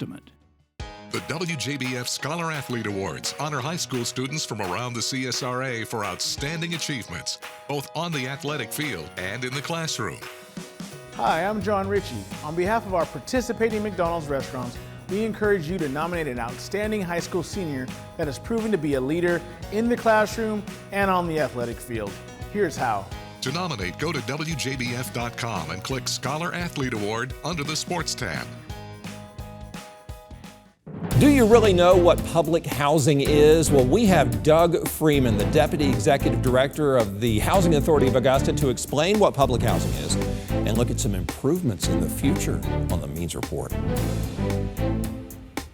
testament. The WJBF Scholar Athlete Awards honor high school students from around the CSRA for outstanding achievements, both on the athletic field and in the classroom. Hi, I'm John Ritchie. On behalf of our participating McDonald's restaurants, we encourage you to nominate an outstanding high school senior that has proven to be a leader in the classroom and on the athletic field. Here's how. To nominate, go to WJBF.com and click Scholar Athlete Award under the Sports tab. Do you really know what public housing is? Well, we have Doug Freeman, the Deputy Executive Director of the Housing Authority of Augusta, to explain what public housing is and look at some improvements in the future on the Means Report.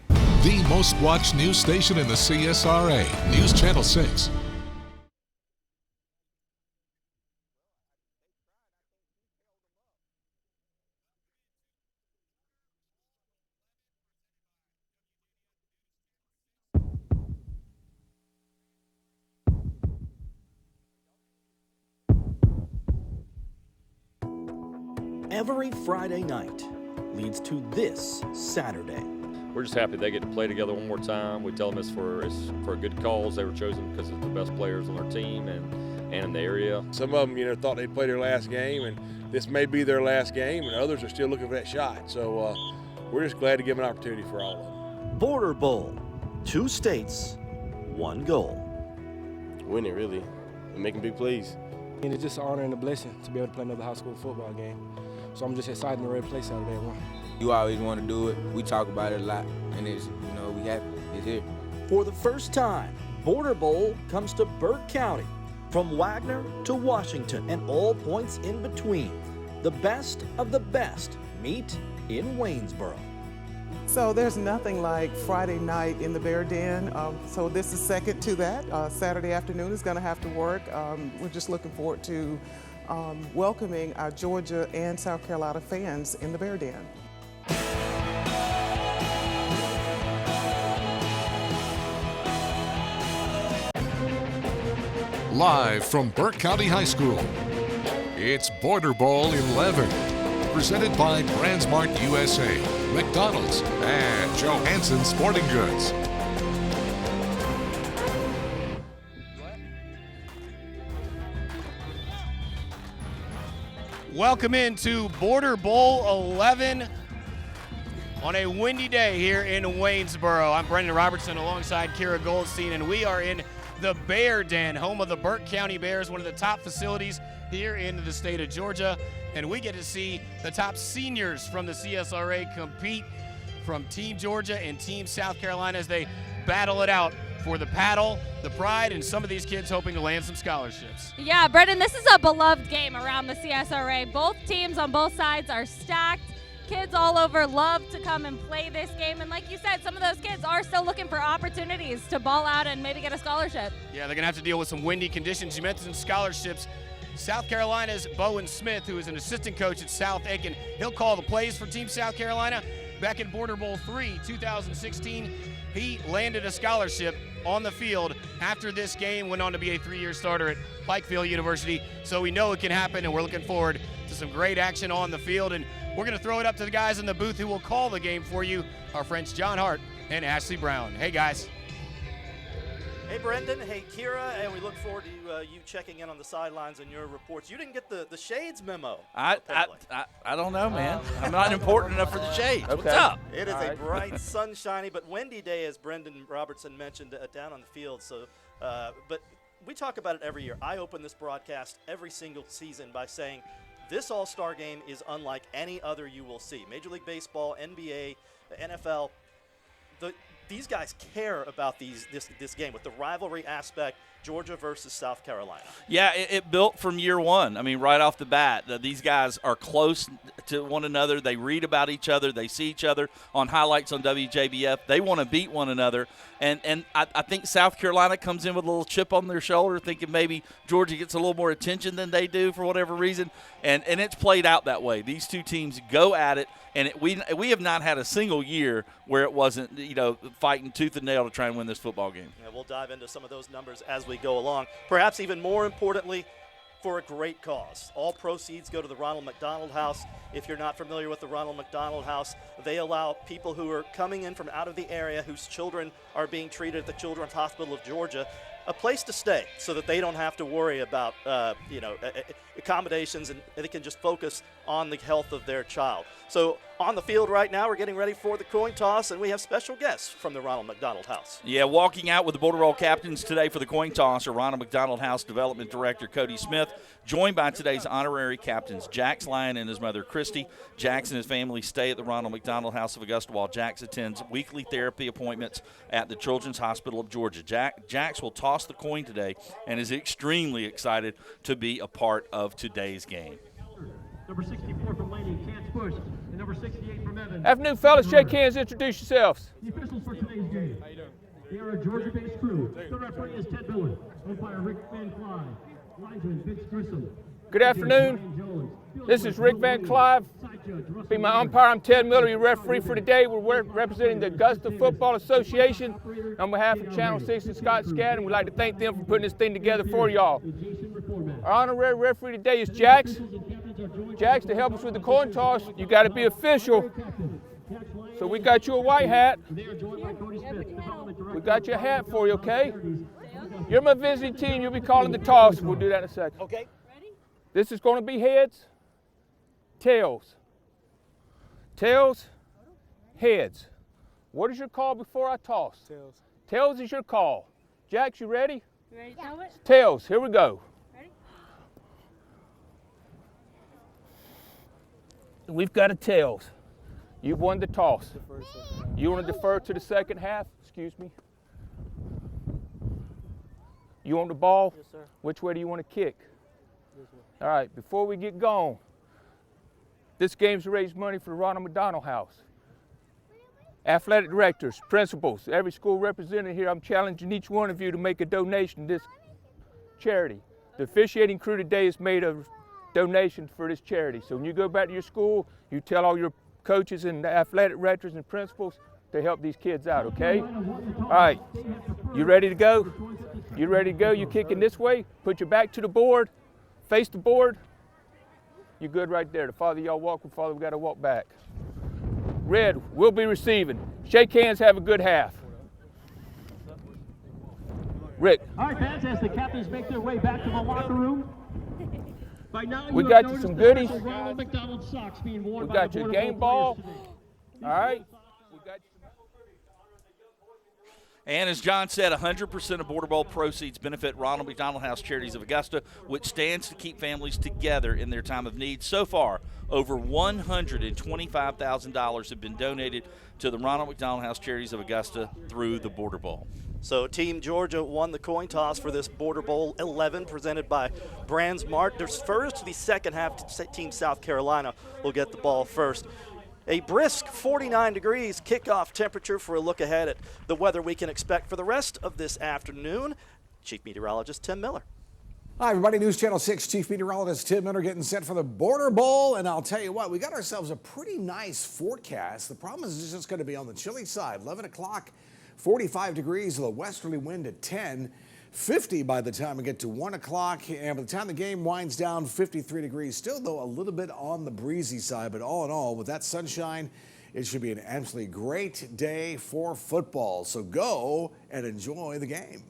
The most watched news station in the CSRA, NewsChannel 6. Every Friday night leads to this Saturday. We're just happy they get to play together one more time. We tell them it's for a good cause. They were chosen because of the best players on our team and in the area. Some of them, thought they'd play their last game, and this may be their last game, and others are still looking for that shot. So we're just glad to give an opportunity for all of them. Border Bowl, 2 states, 1 goal. Winning, really, and making big plays. And it's just an honor and a blessing to be able to play another high school football game. So I'm just excited and ready to play Saturday at 1. You always want to do it. We talk about it a lot, and it's, we happy. It's here. For the first time, Border Bowl comes to Burke County. From Wagner to Washington and all points in between. The best of the best meet in Waynesboro. So there's nothing like Friday night in the Bear Den. So this is second to that. Saturday afternoon is going to have to work. We're just looking forward to welcoming our Georgia and South Carolina fans in the Bear Den. Live from Burke County High School, it's Border Bowl 11, presented by Brandsmart USA, McDonald's, and Johansson Sporting Goods. Welcome into Border Bowl 11 on a windy day here in Waynesboro. I'm Brendan Robertson alongside Kira Goldstein, and we are in the Bear Den, home of the Burke County Bears, one of the top facilities here in the state of Georgia. And we get to see the top seniors from the CSRA compete from Team Georgia and Team South Carolina as they battle it out for the paddle, the pride, and some of these kids hoping to land some scholarships. Yeah, Brendan, this is a beloved game around the CSRA. Both teams on both sides are stacked. Kids all over love to come and play this game. And like you said, some of those kids are still looking for opportunities to ball out and maybe get a scholarship. Yeah, they're going to have to deal with some windy conditions. You mentioned scholarships. South Carolina's Bowen Smith, who is an assistant coach at South Aiken, he'll call the plays for Team South Carolina. Back in Border Bowl 3, 2016, he landed a scholarship on the field after this game, went on to be a 3-year starter at Pikeville University. So we know it can happen, and we're looking forward to some great action on the field. And we're going to throw it up to the guys in the booth who will call the game for you, our friends John Hart and Ashley Brown. Hey, guys. Hey, Brendan. Hey, Kira. And we look forward to you checking in on the sidelines and your reports. You didn't get the Shades memo. I don't know, man. I'm not important enough for the Shades. Okay. What's up? It is a bright, sunshiny, but windy day, as Brendan Robertson mentioned, down on the field. So, but we talk about it every year. I open this broadcast every single season by saying this All-Star game is unlike any other you will see. Major League Baseball, NBA, NFL, these guys care about this game with the rivalry aspect, Georgia versus South Carolina. Yeah, it built from year one. I mean, right off the bat, these guys are close to one another. They read about each other. They see each other on highlights on WJBF. They want to beat one another. And I think South Carolina comes in with a little chip on their shoulder, thinking maybe Georgia gets a little more attention than they do for whatever reason. And it's played out that way. These two teams go at it. And we have not had a single year where it wasn't, fighting tooth and nail to try and win this football game. Yeah, we'll dive into some of those numbers as we go along. Perhaps even more importantly, for a great cause. All proceeds go to the Ronald McDonald House. If you're not familiar with the Ronald McDonald House, they allow people who are coming in from out of the area whose children are being treated at the Children's Hospital of Georgia a place to stay so that they don't have to worry about accommodations, and they can just focus on the health of their child. So on the field right now, we're getting ready for the coin toss, and we have special guests from the Ronald McDonald House. Yeah, walking out with the Border Bowl captains today for the coin toss are Ronald McDonald House Development Director Cody Smith, joined by today's honorary captains Jax Lyon and his mother Christy. Jax and his family stay at the Ronald McDonald House of Augusta while Jax attends weekly therapy appointments at the Children's Hospital of Georgia. Jax will toss the coin today and is extremely excited to be a part of today's game. Number 64 from Laney, Chance Bush, and number 68 from Evans. Afternoon, fellas. Shake hands. Introduce yourselves. The officials for today's game. How you doing? They are a Georgia-based crew. The referee is Ted Miller. Umpire Rick Van Clive. Linesman Vince Grissom. Good afternoon. This is Rick Van Clive. Be my umpire. I'm Ted Miller, your referee for today. We're representing the Augusta Football Association on behalf of Channel 6 and Scott Skadden. We'd like to thank them for putting this thing together for y'all. Our honorary referee today is Jax. Jax, to help us with the coin toss, you got to be official. So we got you a white hat. We got you a hat for you, okay? You're my visiting team. You'll be calling the toss. We'll do that in a second. Okay. This is going to be heads, tails. Tails, heads. What is your call before I toss? Tails. Tails is your call. Jax, you ready? You ready to tell it? Tails, here we go. Ready? We've got a tails. You've won the toss. You want to defer to the second half? Excuse me. You want the ball? Yes, sir. Which way do you want to kick? This way. All right, before we get going, this game's to raise money for the Ronald McDonald House. Athletic directors, principals, every school represented here, I'm challenging each one of you to make a donation to this charity. The officiating crew today has made a donation for this charity. So when you go back to your school, you tell all your coaches and the athletic directors and principals to help these kids out, okay? All right, you ready to go? You ready to go? You kicking this way? Put your back to the board, face the board. You're good right there. The farther y'all walk, the farther we got to walk back. Red, we'll be receiving. Shake hands, have a good half. Rick. All right, fans, as the captains make their way back to the locker room. By now, We got you some goodies. Ronald McDonald socks being worn We by got the your Border game Bowl ball. players today. All right. And as John said, 100% of Border Bowl proceeds benefit Ronald McDonald House Charities of Augusta, which stands to keep families together in their time of need. So far, over $125,000 have been donated to the Ronald McDonald House Charities of Augusta through the Border Bowl. So Team Georgia won the coin toss for this Border Bowl 11 presented by Brands Mart. Defers to the second half. Team South Carolina will get the ball first. A brisk 49 degrees kickoff temperature for a look ahead at the weather we can expect for the rest of this afternoon. Chief Meteorologist Tim Miller. Hi, everybody. News Channel 6 Chief Meteorologist Tim Miller getting set for the Border Bowl. And I'll tell you what, we got ourselves a pretty nice forecast. The problem is it's just going to be on the chilly side. 11 o'clock, 45 degrees, a westerly wind at 10. 50 by the time we get to 1 o'clock, and by the time the game winds down, 53 degrees. Still, though, a little bit on the breezy side, but all in all, with that sunshine, it should be an absolutely great day for football. So go and enjoy the game.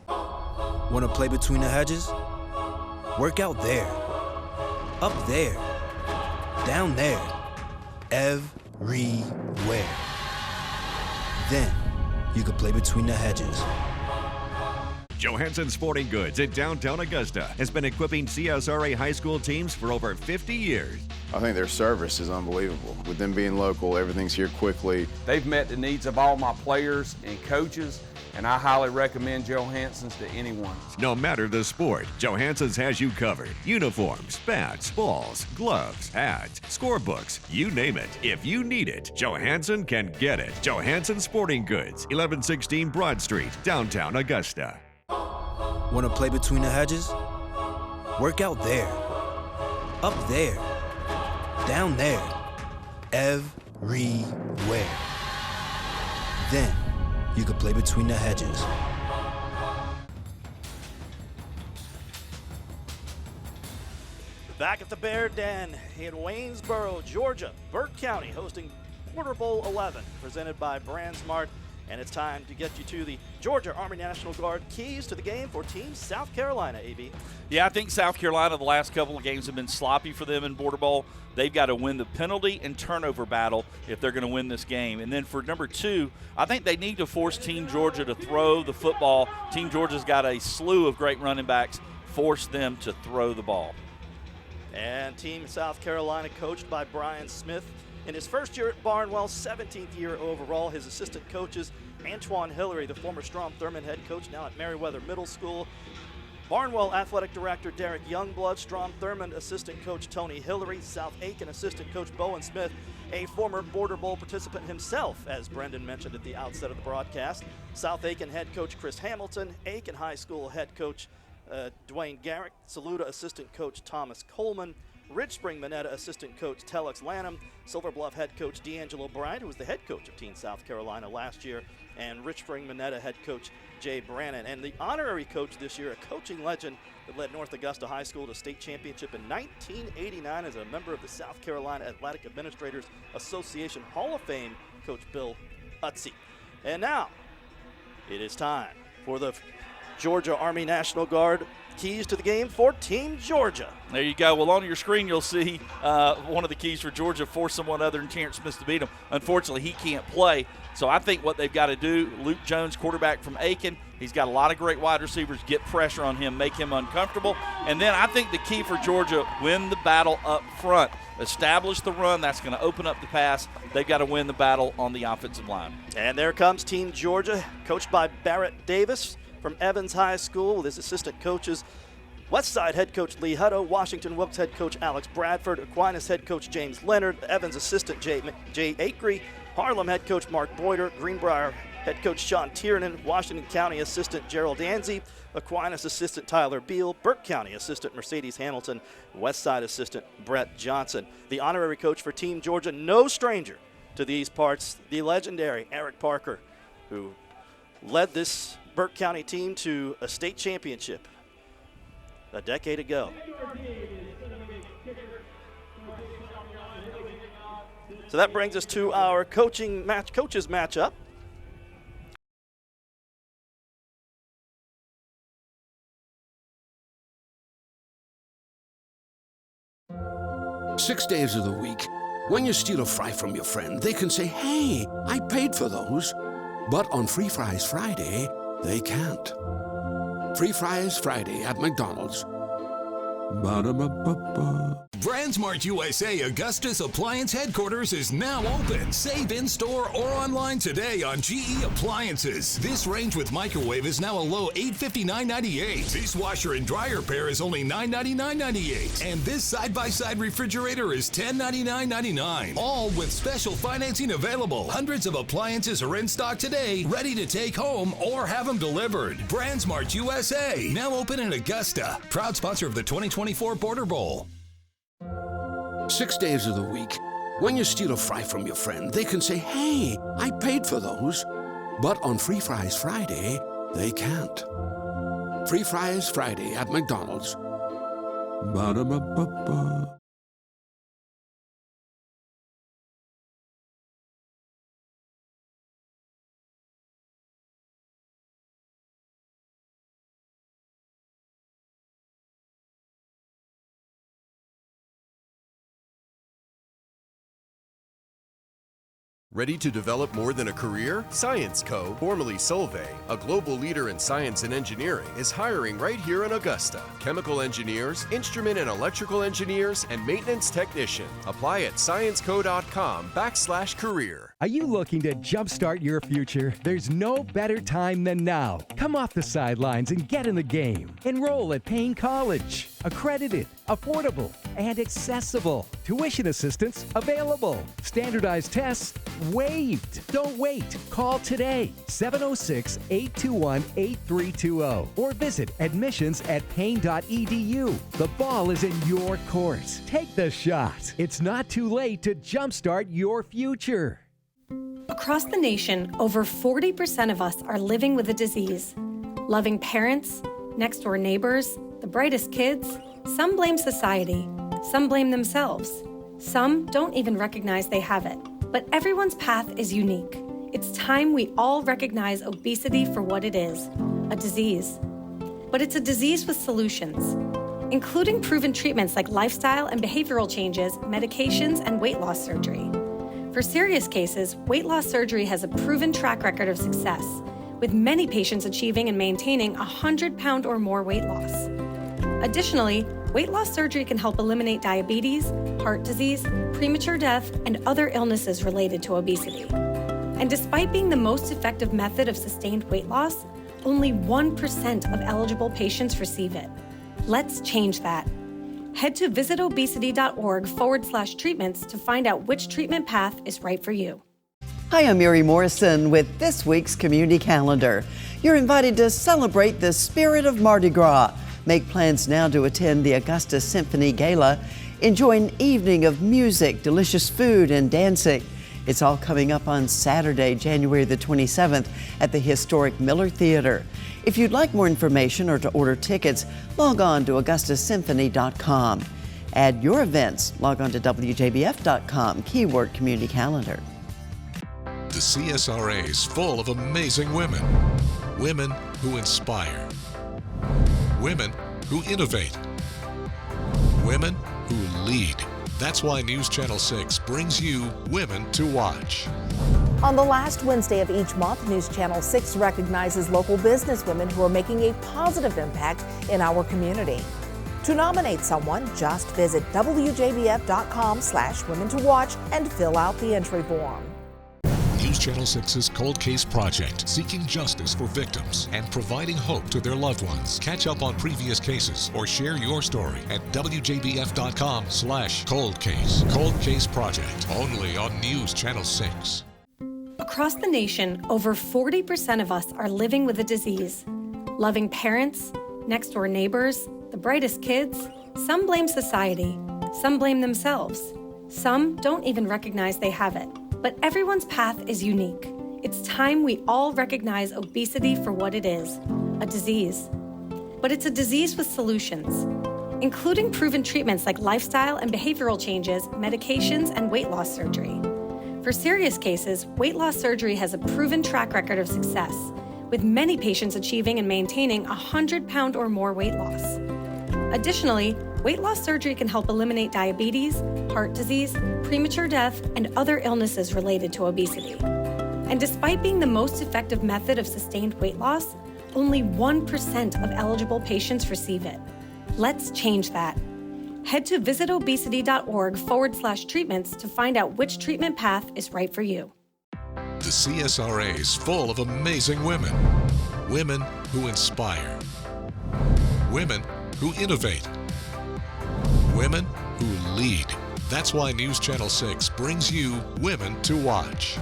Want to play between the hedges? Work out there, up there, down there, everywhere. Then you could play between the hedges. Johansson Sporting Goods in downtown Augusta has been equipping CSRA high school teams for over 50 years. I think their service is unbelievable. With them being local, everything's here quickly. They've met the needs of all my players and coaches, and I highly recommend Johansson's to anyone. No matter the sport, Johansson's has you covered. Uniforms, bats, balls, gloves, hats, scorebooks, you name it. If you need it, Johansson can get it. Johansson Sporting Goods, 1116 Broad Street, downtown Augusta. Want to play between the hedges? Work out there, up there, down there, everywhere. Then you could play between the hedges. Back at the Bear Den in Waynesboro, Georgia, Burke County hosting Border Bowl 11, presented by BrandsMart. And it's time to get you to the Georgia Army National Guard keys to the game for Team South Carolina, AB. Yeah, I think South Carolina, the last couple of games have been sloppy for them in Border Bowl. They've got to win the penalty and turnover battle if they're going to win this game. And then for number 2, I think they need to force Team Georgia to throw the football. Team Georgia's got a slew of great running backs. Force them to throw the ball. And Team South Carolina, coached by Brian Smith. In his first year at Barnwell, 17th year overall, his assistant coaches, Antoine Hillary, the former Strom Thurmond head coach, now at Meriwether Middle School. Barnwell Athletic Director Derek Youngblood, Strom Thurmond assistant coach Tony Hillary, South Aiken assistant coach Bowen Smith, a former Border Bowl participant himself, as Brendan mentioned at the outset of the broadcast. South Aiken head coach Chris Hamilton, Aiken High School head coach Dwayne Garrick, Saluda assistant coach Thomas Coleman, Ridge Spring Minetta assistant coach Telex Lanham, Silver Bluff head coach D'Angelo Bryant, who was the head coach of Team South Carolina last year, and Ridge Spring Minetta head coach Jay Brannon. And the honorary coach this year, a coaching legend that led North Augusta High School to state championship in 1989 as a member of the South Carolina Athletic Administrators Association Hall of Fame, Coach Bill Utze. And now it is time for the Georgia Army National Guard keys to the game for Team Georgia. There you go. Well, on your screen, you'll see one of the keys for Georgia, force someone other than Terrence Smith to beat him. Unfortunately, he can't play. So I think what they've got to do, Luke Jones, quarterback from Aiken, he's got a lot of great wide receivers, get pressure on him, make him uncomfortable. And then I think the key for Georgia, win the battle up front. Establish the run. That's going to open up the pass. They've got to win the battle on the offensive line. And there comes Team Georgia, coached by Barrett Davis from Evans High School, with his assistant coaches, Westside head coach Lee Hutto, Washington Wilkes head coach Alex Bradford, Aquinas head coach James Leonard, Evans assistant Jay Acree, Harlem head coach Mark Boyder, Greenbrier head coach Sean Tiernan, Washington County assistant Gerald Danzy, Aquinas assistant Tyler Beal, Burke County assistant Mercedes Hamilton, Westside assistant Brett Johnson. The honorary coach for Team Georgia, no stranger to these parts, the legendary Eric Parker, who led this Burke County team to a state championship a decade ago. So that brings us to our coaches matchup. Six days of the week, when you steal a fry from your friend, they can say, "Hey, I paid for those." But on Free Fries Friday, they can't. Free Fries Friday at McDonald's. Ba-da-ba-ba-ba. BrandsMart USA Augusta's Appliance Headquarters is now open. Save in-store or online today on GE Appliances. This range with microwave is now a low $859.98. This washer and dryer pair is only $999.98. And this side-by-side refrigerator is $1099.99. All with special financing available. Hundreds of appliances are in stock today, ready to take home or have them delivered. BrandsMart USA, now open in Augusta. Proud sponsor of the 2024 Border Bowl. 6 days of the week, when you steal a fry from your friend, they can say, "Hey, I paid for those." But on Free Fries Friday, they can't. Free Fries Friday at McDonald's. Ba-da-ba-ba-ba. Ready to develop more than a career? Science Co., formerly Solvay, a global leader in science and engineering, is hiring right here in Augusta. Chemical engineers, instrument and electrical engineers, and maintenance technicians. Apply at scienceco.com/career. Are you looking to jumpstart your future? There's no better time than now. Come off the sidelines and get in the game. Enroll at Payne College. Accredited, affordable, and accessible. Tuition assistance available. Standardized tests waived. Don't wait. Call today, 706-821-8320, or visit admissions@payne.edu. The ball is in your court. Take the shot. It's not too late to jumpstart your future. Across the nation, over 40% of us are living with a disease. Loving parents, next-door neighbors, the brightest kids. Some blame society. Some blame themselves. Some don't even recognize they have it. But everyone's path is unique. It's time we all recognize obesity for what it is, a disease. But it's a disease with solutions, including proven treatments like lifestyle and behavioral changes, medications, and weight loss surgery. For serious cases, weight loss surgery has a proven track record of success, with many patients achieving and maintaining 100-pound or more weight loss. Additionally, weight loss surgery can help eliminate diabetes, heart disease, premature death, and other illnesses related to obesity. And despite being the most effective method of sustained weight loss, only 1% of eligible patients receive it. Let's change that. Head to visitobesity.org/treatments to find out which treatment path is right for you. Hi, I'm Mary Morrison with this week's Community Calendar. You're invited to celebrate the spirit of Mardi Gras. Make plans now to attend the Augusta Symphony Gala. Enjoy an evening of music, delicious food, and dancing. It's all coming up on Saturday, January the 27th at the historic Miller Theater. If you'd like more information or to order tickets, log on to augustasymphony.com. Add your events, log on to WJBF.com, keyword Community Calendar. The CSRA is full of amazing women. Women who inspire. Women who innovate. Women who lead. That's why News Channel 6 brings you Women to Watch. On the last Wednesday of each month, News Channel 6 recognizes local businesswomen who are making a positive impact in our community. To nominate someone, just visit WJBF.com/Women to Watch and fill out the entry form. News Channel 6's Cold Case Project, seeking justice for victims and providing hope to their loved ones. Catch up on previous cases or share your story at WJBF.com/Cold Case. Cold Case Project, only on News Channel 6. Across the nation, over 40% of us are living with a disease. Loving parents, next-door neighbors, the brightest kids. Some blame society. Some blame themselves. Some don't even recognize they have it. But everyone's path is unique. It's time we all recognize obesity for what it is, a disease. But it's a disease with solutions, including proven treatments like lifestyle and behavioral changes, medications, and weight loss surgery. For serious cases, weight loss surgery has a proven track record of success, with many patients achieving and maintaining 100-pound or more weight loss. Additionally, weight loss surgery can help eliminate diabetes, heart disease, premature death, and other illnesses related to obesity. And despite being the most effective method of sustained weight loss, only 1% of eligible patients receive it. Let's change that. Head to visitobesity.org/treatments to find out which treatment path is right for you. The CSRA is full of amazing women. Women who inspire. Women who innovate. Women who lead. That's why News Channel 6 brings you Women to Watch.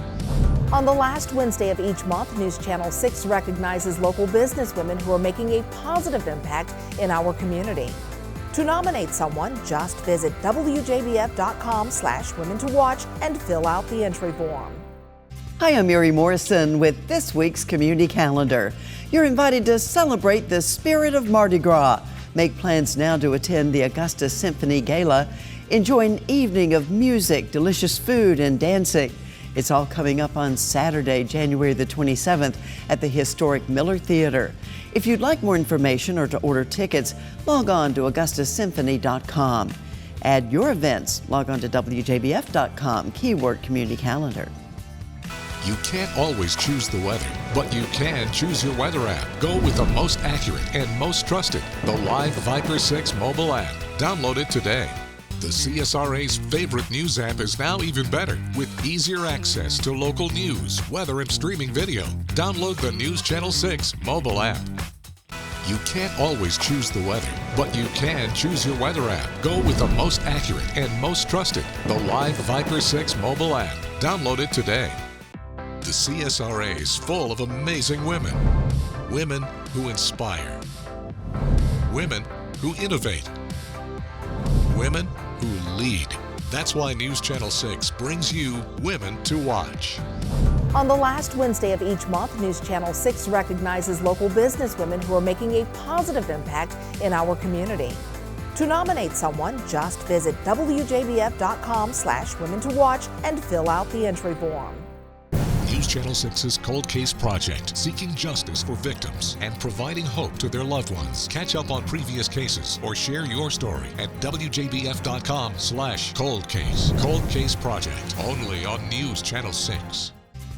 On the last Wednesday of each month, News Channel 6 recognizes local businesswomen who are making a positive impact in our community. To nominate someone, just visit WJBF.com/Women to Watch and fill out the entry form. Hi, I'm Mary Morrison with this week's Community Calendar. You're invited to celebrate the spirit of Mardi Gras. Make plans now to attend the Augusta Symphony Gala. Enjoy an evening of music, delicious food, and dancing. It's all coming up on Saturday, January the 27th at the historic Miller Theater. If you'd like more information or to order tickets, log on to augustasymphony.com. Add your events, log on to WJBF.com, keyword Community Calendar. You can't always choose the weather, but you can choose your weather app. Go with the most accurate and most trusted, the Live Viper 6 mobile app. Download it today. The CSRA's favorite news app is now even better with easier access to local news, weather, and streaming video. Download the News Channel 6 mobile app. You can't always choose the weather, but you can choose your weather app. Go with the most accurate and most trusted, the Live Viper 6 mobile app. Download it today. The CSRA is full of amazing women. Women who inspire. Women who innovate. Women who lead. That's why News Channel 6 brings you Women to Watch. On the last Wednesday of each month, News Channel 6 recognizes local businesswomen who are making a positive impact in our community. To nominate someone, just visit WJBF.com/women to watch and fill out the entry form. News Channel 6's Cold Case Project, seeking justice for victims and providing hope to their loved ones. Catch up on previous cases or share your story at WJBF.com/cold case. Cold Case Project, only on News Channel 6.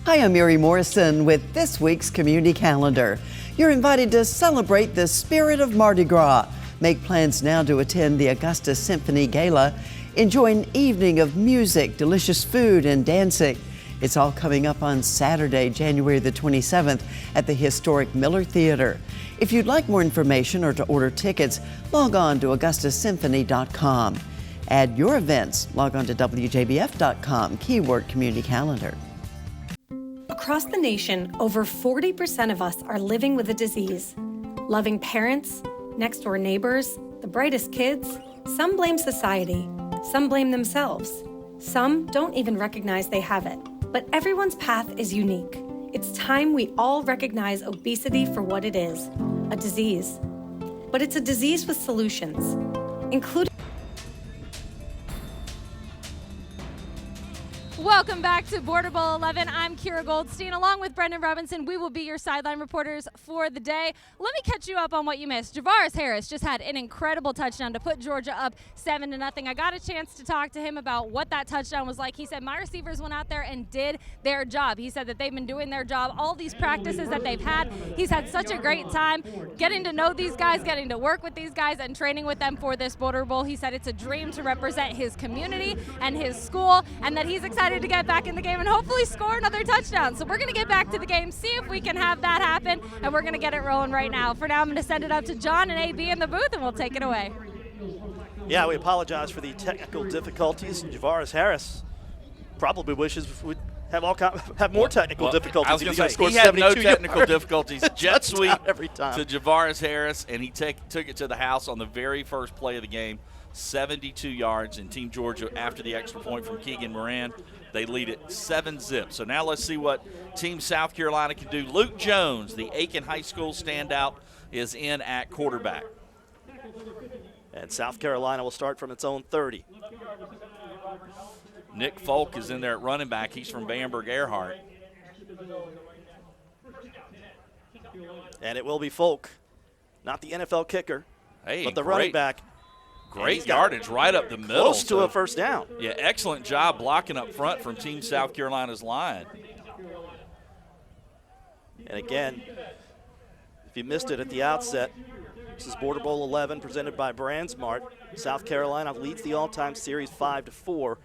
Hi, I'm Mary Morrison with this week's community calendar. You're invited to celebrate the spirit of Mardi Gras. Make plans now to attend the Augusta Symphony Gala. Enjoy an evening of music, delicious food, and dancing. It's all coming up on Saturday, January the 27th at the historic Miller Theater. If you'd like more information or to order tickets, log on to AugustaSymphony.com. Add your events, log on to WJBF.com, keyword community calendar. Across the nation, over 40% of us are living with a disease. Loving parents, next-door neighbors, the brightest kids. Some blame society, some blame themselves. Some don't even recognize they have it. But everyone's path is unique. It's time we all recognize obesity for what it is, a disease. But it's a disease with solutions, including... Welcome back to Border Bowl 11. I'm Kira Goldstein. Along with Brendan Robinson, we will be your sideline reporters for the day. Let me catch you up on what you missed. Javaris Harris just had an incredible touchdown to put Georgia up 7-0. I got a chance to talk to him about what that touchdown was like. He said my receivers went out there and did their job. He said that they've been doing their job all these practices that they've had. He's had such a great time getting to know these guys, getting to work with these guys, and training with them for this Border Bowl. He said it's a dream to represent his community and his school, and that he's excited to get back in the game and hopefully score another touchdown. So we're going to get back to the game, see if we can have that happen, and we're going to get it rolling right now. For now, I'm going to send it up to John and AB in the booth, and we'll take it away. Yeah, we apologize for the technical difficulties. Javaris Harris probably wishes we'd have more technical difficulties. I was going to say, he had no technical difficulties. Jet sweep every time to Javaris Harris, and he took it to the house on the very first play of the game. 72 yards, and Team Georgia, after the extra point from Keegan Moran, they lead it 7-0. So now let's see what Team South Carolina can do. Luke Jones, the Aiken High School standout, is in at quarterback. And South Carolina will start from its own 30. Nick Folk is in there at running back. He's from Bamberg Earhart. And it will be Folk, not the NFL kicker, but the great running back. Great yardage right up the middle. Close to a first down. Yeah, excellent job blocking up front from Team South Carolina's line. And again, if you missed it at the outset, this is Border Bowl 11 presented by BrandsMart. South Carolina leads the all-time series 5-4.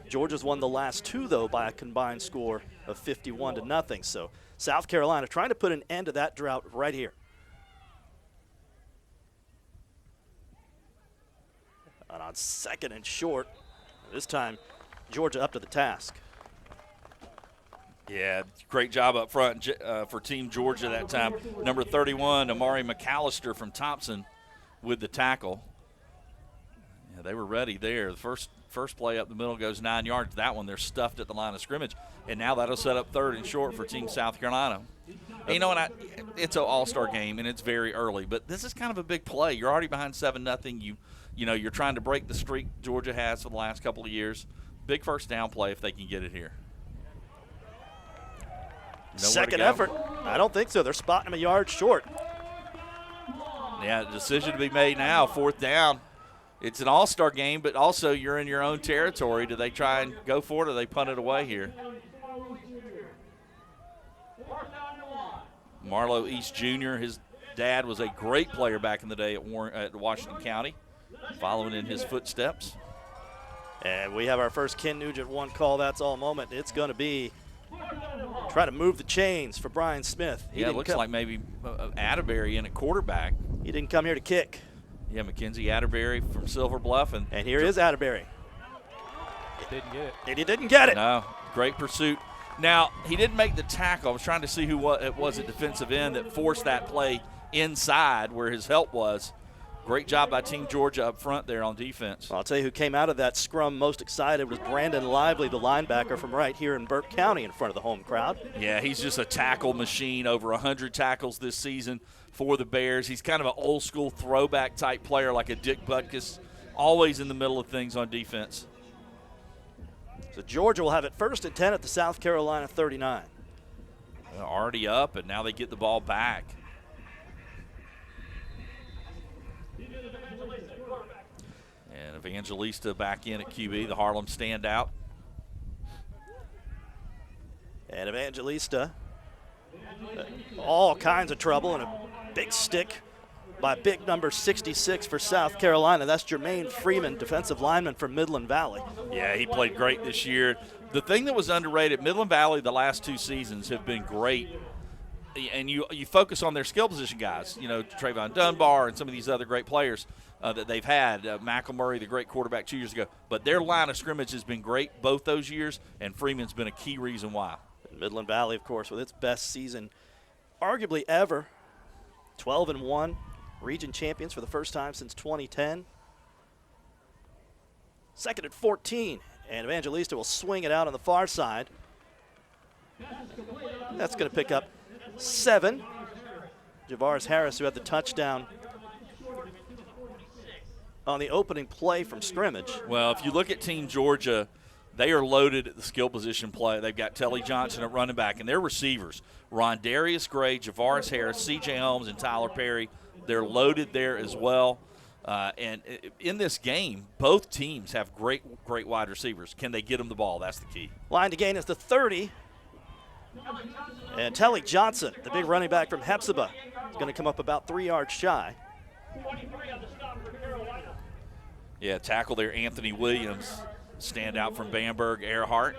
Georgia's won the last two, though, by a combined score of 51-0. So South Carolina trying to put an end to that drought right here. And on second and short, this time Georgia up to the task. Yeah, great job up front for Team Georgia that time. Number 31, Amari McAllister from Thompson with the tackle. Yeah, they were ready there. The first play up the middle goes 9 yards. That one, they're stuffed at the line of scrimmage. And now that'll set up third and short for Team South Carolina. And you know what? It's an all-star game, and it's very early. But this is kind of a big play. You're already behind 7-0. You're trying to break the streak Georgia has for the last couple of years. Big first down play if they can get it here. Second effort. I don't think so. They're spotting him a yard short. Yeah, decision to be made now, fourth down. It's an all-star game, but also you're in your own territory. Do they try and go for it, or do they punt it away here? Marlo East Jr., his dad was a great player back in the day at Washington County, following in his footsteps. And we have our first Ken Nugent one call. That's all moment. It's going to be try to move the chains for Brian Smith. Yeah, it looks like maybe Atterbury in at quarterback. He didn't come here to kick. Yeah, Mackenzie Atterbury from Silver Bluff. And here is Atterbury. Didn't get it. And he didn't get it. No, great pursuit. Now, he didn't make the tackle. I was trying to see who it was at defensive end that forced that play inside where his help was. great job by Team Georgia up front there on defense. Well, I'll tell you who came out of that scrum most excited was Brandon Lively, the linebacker from right here in Burke County in front of the home crowd. Yeah, he's just a tackle machine, over 100 tackles this season for the Bears. He's kind of an old-school throwback type player like a Dick Butkus, always in the middle of things on defense. So Georgia will have it 1st and 10 at the South Carolina 39. They're already up, and now they get the ball back. And Evangelista back in at QB, the Harlem standout. And Evangelista, all kinds of trouble, and a big stick by big number 66 for South Carolina. That's Jermaine Freeman, defensive lineman from Midland Valley. Yeah, he played great this year. The thing that was underrated, Midland Valley the last 2 seasons have been great. And you focus on their skill position guys, you know, Trayvon Dunbar and some of these other great players that they've had. McElmurray, the great quarterback 2 years ago. But their line of scrimmage has been great both those years, and Freeman's been a key reason why. Midland Valley, of course, with its best season arguably ever, 12-1, region champions for the first time since 2010. 2nd and 14, and Evangelista will swing it out on the far side. That's going to pick up 7. Javaris Harris, who had the touchdown on the opening play from scrimmage. Well, if you look at Team Georgia, they are loaded at the skill position play. They've got Telly Johnson at running back, and their receivers, Rondarius Gray, Javaris Harris, C.J. Holmes, and Tyler Perry, they're loaded there as well. And in this game, both teams have great wide receivers. Can they get them the ball? That's the key. Line to gain is the 30. And Telly Johnson, the big running back from Hepzibah, is going to come up about 3 yards shy. Yeah, tackle there, Anthony Williams, stand out from Bamberg Earhart.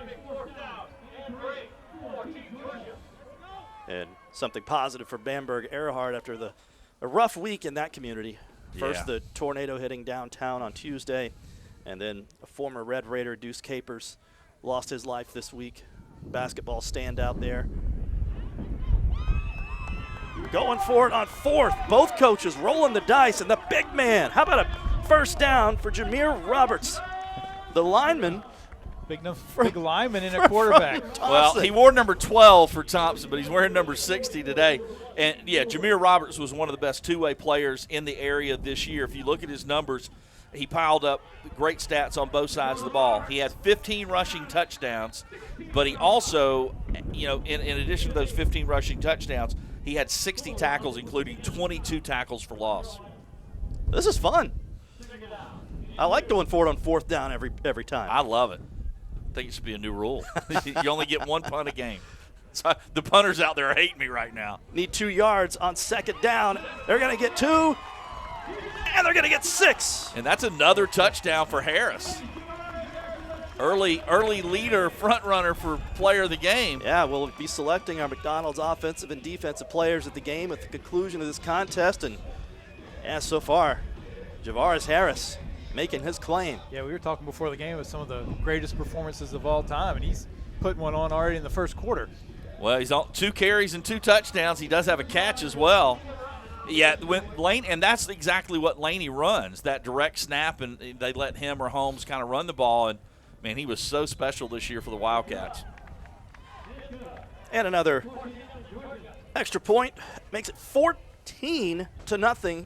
And something positive for Bamberg Earhart after a rough week in that community. First, the tornado hitting downtown on Tuesday, and then a former Red Raider, Deuce Capers, lost his life this week. Basketball standout there. Going for it on 4th. Both coaches rolling the dice, and the big man. How about a first down for Jameer Roberts, the lineman. Big lineman and a quarterback. Well, he wore number 12 for Thompson, but he's wearing number 60 today. And, yeah, Jameer Roberts was one of the best two-way players in the area this year. If you look at his numbers, he piled up great stats on both sides of the ball. He had 15 rushing touchdowns, but he also, you know, in addition to those 15 rushing touchdowns, he had 60 tackles, including 22 tackles for loss. This is fun. I like going for it on 4th down every time. I love it. I think it should be a new rule. You only get 1 punt a game. So the punters out there are hating me right now. Need 2 yards on 2nd down. They're going to get 2, and they're going to get 6. And that's another touchdown for Harris. Early leader, front runner for player of the game. Yeah, we'll be selecting our McDonald's offensive and defensive players at the game at the conclusion of this contest. And so far, Javaris Harris making his claim. Yeah, we were talking before the game with some of the greatest performances of all time, and he's putting one on already in the first quarter. Well, he's on 2 carries and 2 touchdowns. He does have a catch as well. Yeah, and that's exactly what Laney runs, that direct snap, and they let him or Holmes kind of run the ball. And, man, he was so special this year for the Wildcats. And another extra point makes it 14-0.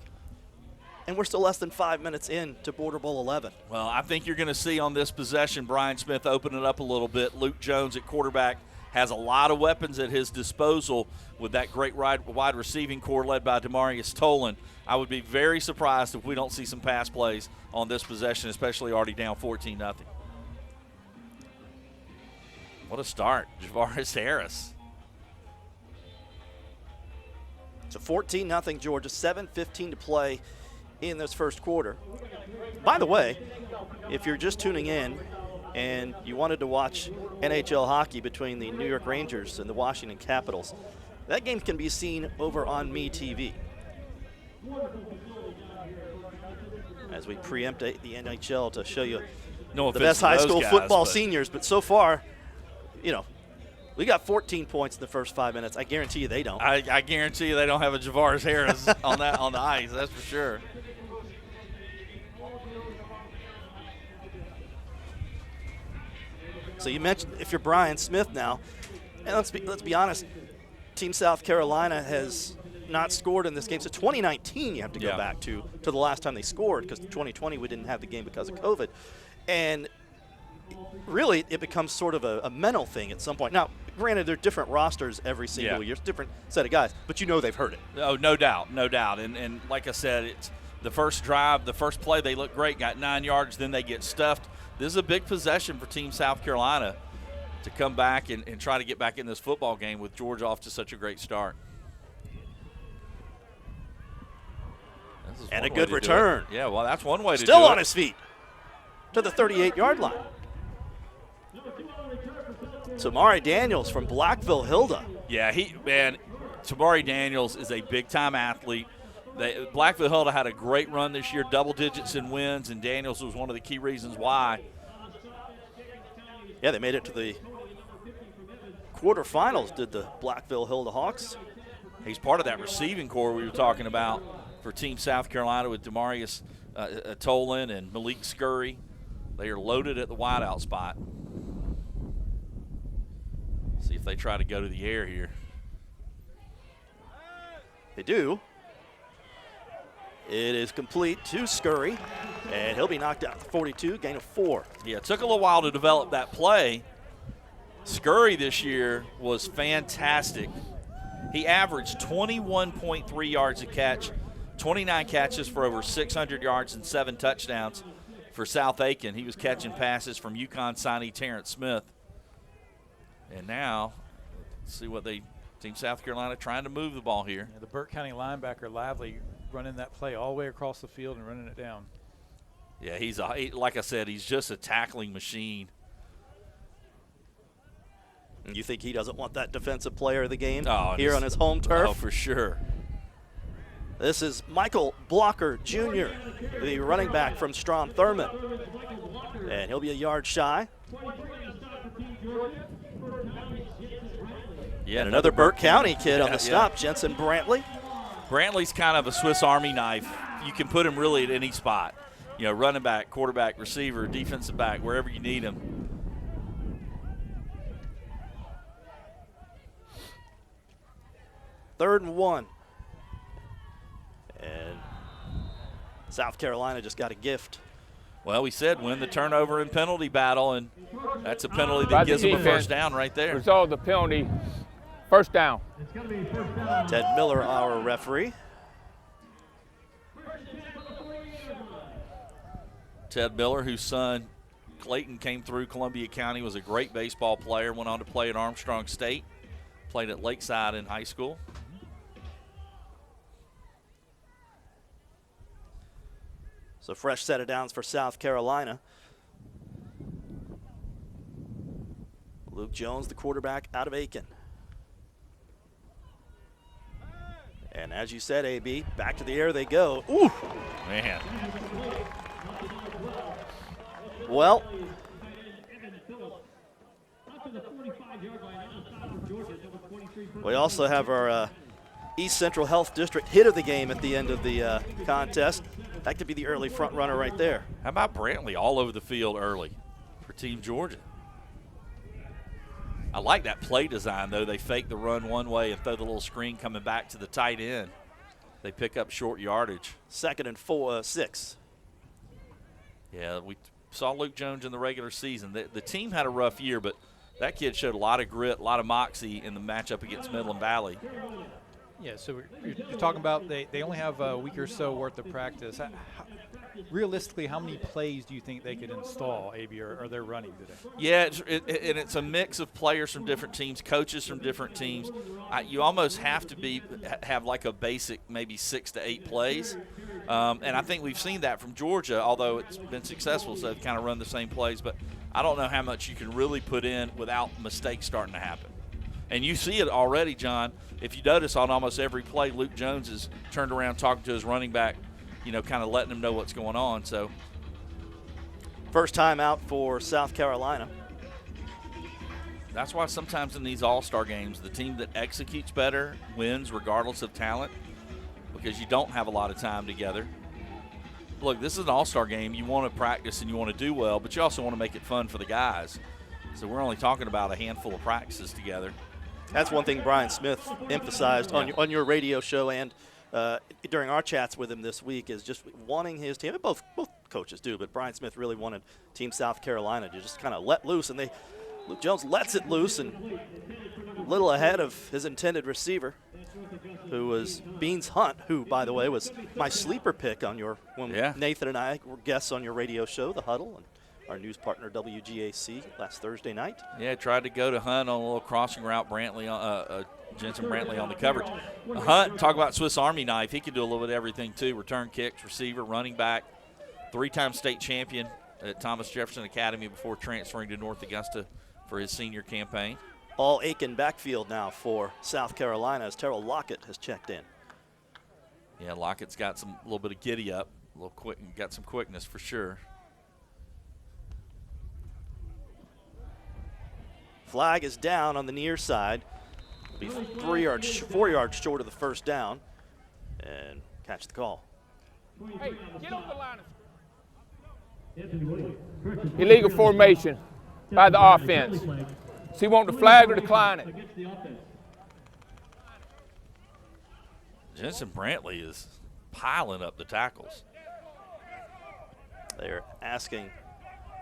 And we're still less than 5 minutes in to Border Bowl 11. Well, I think you're going to see on this possession Brian Smith open it up a little bit. Luke Jones at quarterback has a lot of weapons at his disposal with that great wide receiving core led by Demarius Tolan. I would be very surprised if we don't see some pass plays on this possession, especially already down 14-0. What a start, Javaris Harris. So 14-0 Georgia, 7:15 to play in this first quarter. By the way, if you're just tuning in and you wanted to watch NHL hockey between the New York Rangers and the Washington Capitals, that game can be seen over on MeTV. As we preempt the NHL to show you the best high school football seniors, but so far, you know, we got 14 points in the first 5 minutes. I guarantee you they don't. I guarantee you they don't have a Javaris Harris on the ice, that's for sure. So you mentioned if you're Brian Smith now, and let's be honest, Team South Carolina has not scored in this game. So 2019 you have to go back to the last time they scored, because 2020 we didn't have the game because of COVID. And really it becomes sort of a mental thing at some point. Now, granted, they're different rosters every single year. It's a different set of guys, but they've heard it. Oh, no doubt. And like I said, it's the first drive, the first play, they look great, got 9 yards, then they get stuffed. This is a big possession for Team South Carolina to come back and try to get back in this football game with Georgia off to such a great start. And a good return. Yeah, well, that's one way to do it. Still on his feet to the 38-yard line. Tamari Daniels from Blackville Hilda. Yeah, Tamari Daniels is a big-time athlete. Blackville Hilda had a great run this year, double digits in wins, and Daniels was one of the key reasons why. Yeah, they made it to the quarterfinals, did the Blackville Hilda Hawks. He's part of that receiving core we were talking about for Team South Carolina with Demarius Tolan and Malik Scurry. They are loaded at the wideout spot. See if they try to go to the air here. They do. It is complete to Scurry, and he'll be knocked out. 42, gain of 4. Yeah, it took a little while to develop that play. Scurry this year was fantastic. He averaged 21.3 yards a catch, 29 catches for over 600 yards and 7 touchdowns for South Aiken. He was catching passes from UConn signee Terrence Smith. And now, let's see what Team South Carolina trying to move the ball here. Yeah, the Burke County linebacker, Lively, running that play all the way across the field and running it down. Yeah, like I said, he's just a tackling machine. And you think he doesn't want that defensive player of the game here on his home turf? Oh, for sure. This is Michael Blocker Jr., the running back from Strom Thurmond. And he'll be a yard shy. Yeah, and another Burke County kid on the stop, Jensen Brantley. Brantley's kind of a Swiss Army knife. You can put him really at any spot. You know, running back, quarterback, receiver, defensive back, wherever you need him. Third and 1. And South Carolina just got a gift. Well, we said win the turnover and penalty battle, and that's a penalty that gives them a first down right there. Resolve the penalty. First down. Ted Miller, our referee. Ted Miller, whose son Clayton came through Columbia County, was a great baseball player, went on to play at Armstrong State, played at Lakeside in high school. So fresh set of downs for South Carolina. Luke Jones, the quarterback out of Aiken. And as you said, AB, back to the air they go. Ooh! Man. Well, we also have our East Central Health District hit of the game at the end of the contest. That could be the early front runner right there. How about Brantley all over the field early for Team Georgia? I like that play design, though. They fake the run one way and throw the little screen coming back to the tight end. They pick up short yardage. 2nd and 6. Yeah, we saw Luke Jones in the regular season. The team had a rough year, but that kid showed a lot of grit, a lot of moxie in the matchup against Midland Valley. Yeah, so you're talking about they only have a week or so worth of practice. Realistically, how many plays do you think they could install, AB, or they're running today? Yeah, it's a mix of players from different teams, coaches from different teams. You almost have to have like a basic maybe 6 to 8 plays. And I think we've seen that from Georgia, although it's been successful, so they've kind of run the same plays. But I don't know how much you can really put in without mistakes starting to happen. And you see it already, John. If you notice on almost every play, Luke Jones is turned around talking to his running back, you know, kind of letting him know what's going on. So, first time out for South Carolina. That's why sometimes in these all-star games, the team that executes better wins regardless of talent, because you don't have a lot of time together. Look, this is an all-star game. You want to practice and you want to do well, but you also want to make it fun for the guys. So we're only talking about a handful of practices together. That's one thing Brian Smith emphasized on your radio show and during our chats with him this week, is just wanting his team. Both coaches do, but Brian Smith really wanted Team South Carolina to just kind of let loose, and Luke Jones lets it loose and a little ahead of his intended receiver, who was Beans Hunt, who, by the way, was my sleeper pick on when Nathan and I were guests on your radio show, The Huddle, and our news partner WGAC last Thursday night. Yeah, tried to go to Hunt on a little crossing route. Jensen Brantley on the coverage. Hunt, talk about Swiss Army knife. He can do a little bit of everything too. Return kicks, receiver, running back, 3-time state champion at Thomas Jefferson Academy before transferring to North Augusta for his senior campaign. All Aiken backfield now for South Carolina as Terrell Lockett has checked in. Yeah, Lockett's got a little bit of giddy up, a little quick, got some quickness for sure. Flag is down on the near side. Be 4 yards short of the first down, and catch the call. Hey, get on the line. Illegal formation by the offense. So you want the flag or decline it? Jensen Brantley is piling up the tackles. They're asking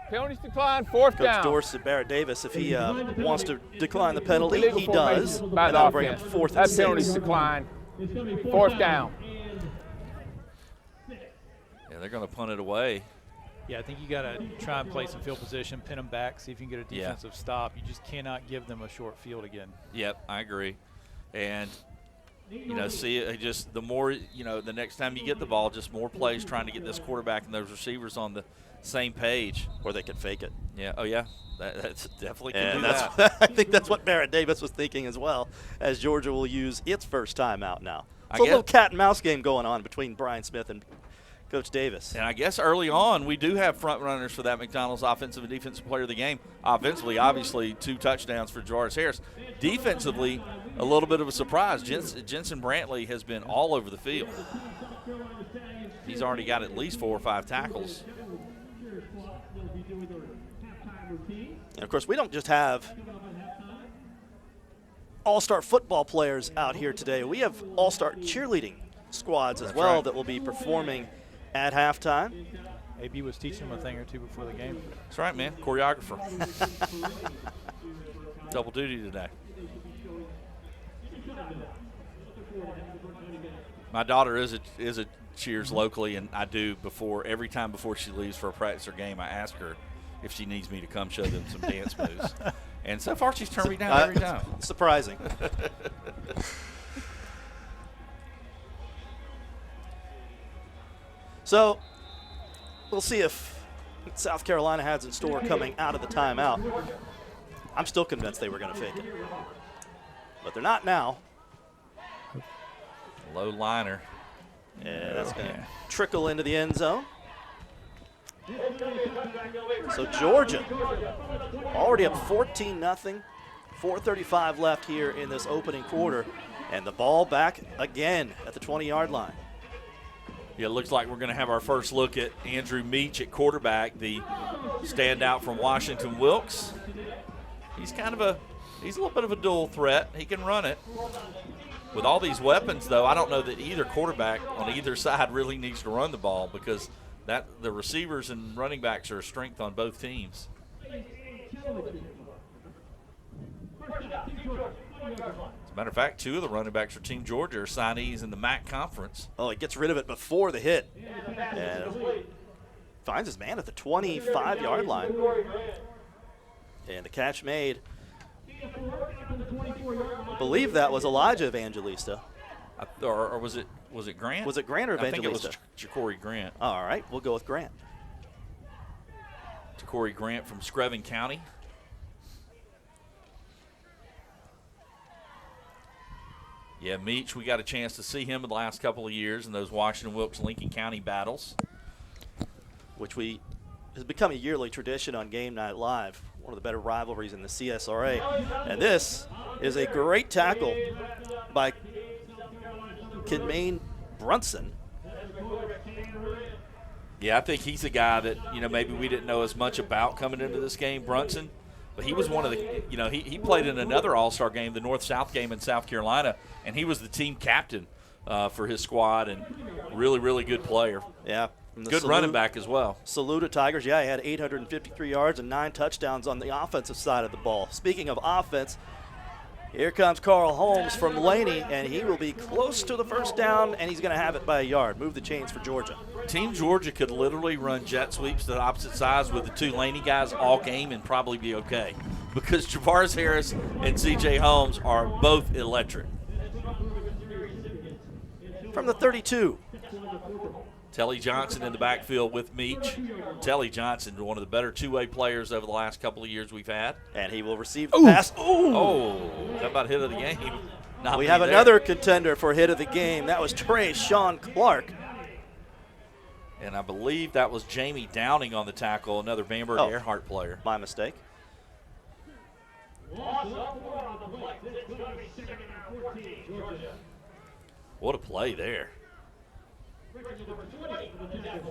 penalties decline, fourth Coach down. Dorsett Barrett Davis if he wants to decline the penalty. Illegal He does. by And the that'll bring him offense. 4th and That 6. penalty's decline, fourth down. Yeah, they're going to punt it away. Yeah, I think you got to try and play some field position, pin them back, see if you can get a defensive stop. You just cannot give them a short field again. Yep, I agree. And, just the more, the next time you get the ball, just more plays trying to get this quarterback and those receivers on the same page. Or they could fake it. Yeah, oh yeah, that's definitely can And do that's that. I think that's what Barrett Davis was thinking as well, as Georgia will use its first timeout now. It's a little cat and mouse game going on between Brian Smith and Coach Davis. And I guess early on, we do have front runners for that McDonald's offensive and defensive player of the game. Offensively, obviously, 2 touchdowns for Jairus Harris. Defensively, a little bit of a surprise. Jensen Brantley has been all over the field. He's already got at least 4 or 5 tackles. And, of course, we don't just have all-star football players out here today. We have all-star cheerleading squads as well that will be performing at halftime. AB was teaching him a thing or two before the game. That's right, man. Choreographer. Double duty today. My daughter is a cheers locally, and I do every time before she leaves for a practice or game, I ask her if she needs me to come show them some dance moves. And so far, she's turned me down every time. Surprising. So we'll see if South Carolina has in store coming out of the timeout. I'm still convinced they were going to fake it, but they're not now. Low liner. And that's going to trickle into the end zone. So Georgia already up 14-0, 4:35 left here in this opening quarter, and the ball back again at the 20-yard line. Yeah, it looks like we're going to have our first look at Andrew Meach at quarterback, the standout from Washington Wilkes. He's a little bit of a dual threat. He can run it. With all these weapons, though, I don't know that either quarterback on either side really needs to run the ball, because the receivers and running backs are a strength on both teams. As a matter of fact, 2 of the running backs for Team Georgia are signees in the MAC conference. Oh, he gets rid of it before the hit. And finds his man at the 25-yard line. And the catch made. I believe that was Elijah Evangelista. Or was it Grant? Was it Grant or Evangelista? I think it was Ja'Cory Grant. All right, we'll go with Grant. Ja'Cory Grant from Screven County. Yeah, Meach, we got a chance to see him in the last couple of years in those Washington Wilkes-Lincoln County battles. Which has become a yearly tradition on Game Night Live, one of the better rivalries in the CSRA. And this is a great tackle by Kinmaine Brunson. Yeah, I think he's a guy that, maybe we didn't know as much about coming into this game, Brunson. But he was one of the, he played in another All-Star game, the North-South game in South Carolina, and he was the team captain for his squad, and really, really good player. Yeah. Good running back as well. Saluda Tigers, yeah, he had 853 yards and 9 touchdowns on the offensive side of the ball. Speaking of offense, here comes Carl Holmes from Laney, and he will be close to the first down, and he's going to have it by a yard. Move the chains for Georgia. Team Georgia could literally run jet sweeps to the opposite sides with the 2 Laney guys all game and probably be okay, because Javaris Harris and C.J. Holmes are both electric. From the 32. Telly Johnson in the backfield with Meach. Telly Johnson, one of the better two-way players over the last couple of years we've had. And he will receive the pass. Oh, how about hit of the game? We have another contender for hit of the game. That was Sean Clark. And I believe that was Jamie Downing on the tackle, another Bamberg Earhart player. My mistake. What a play there.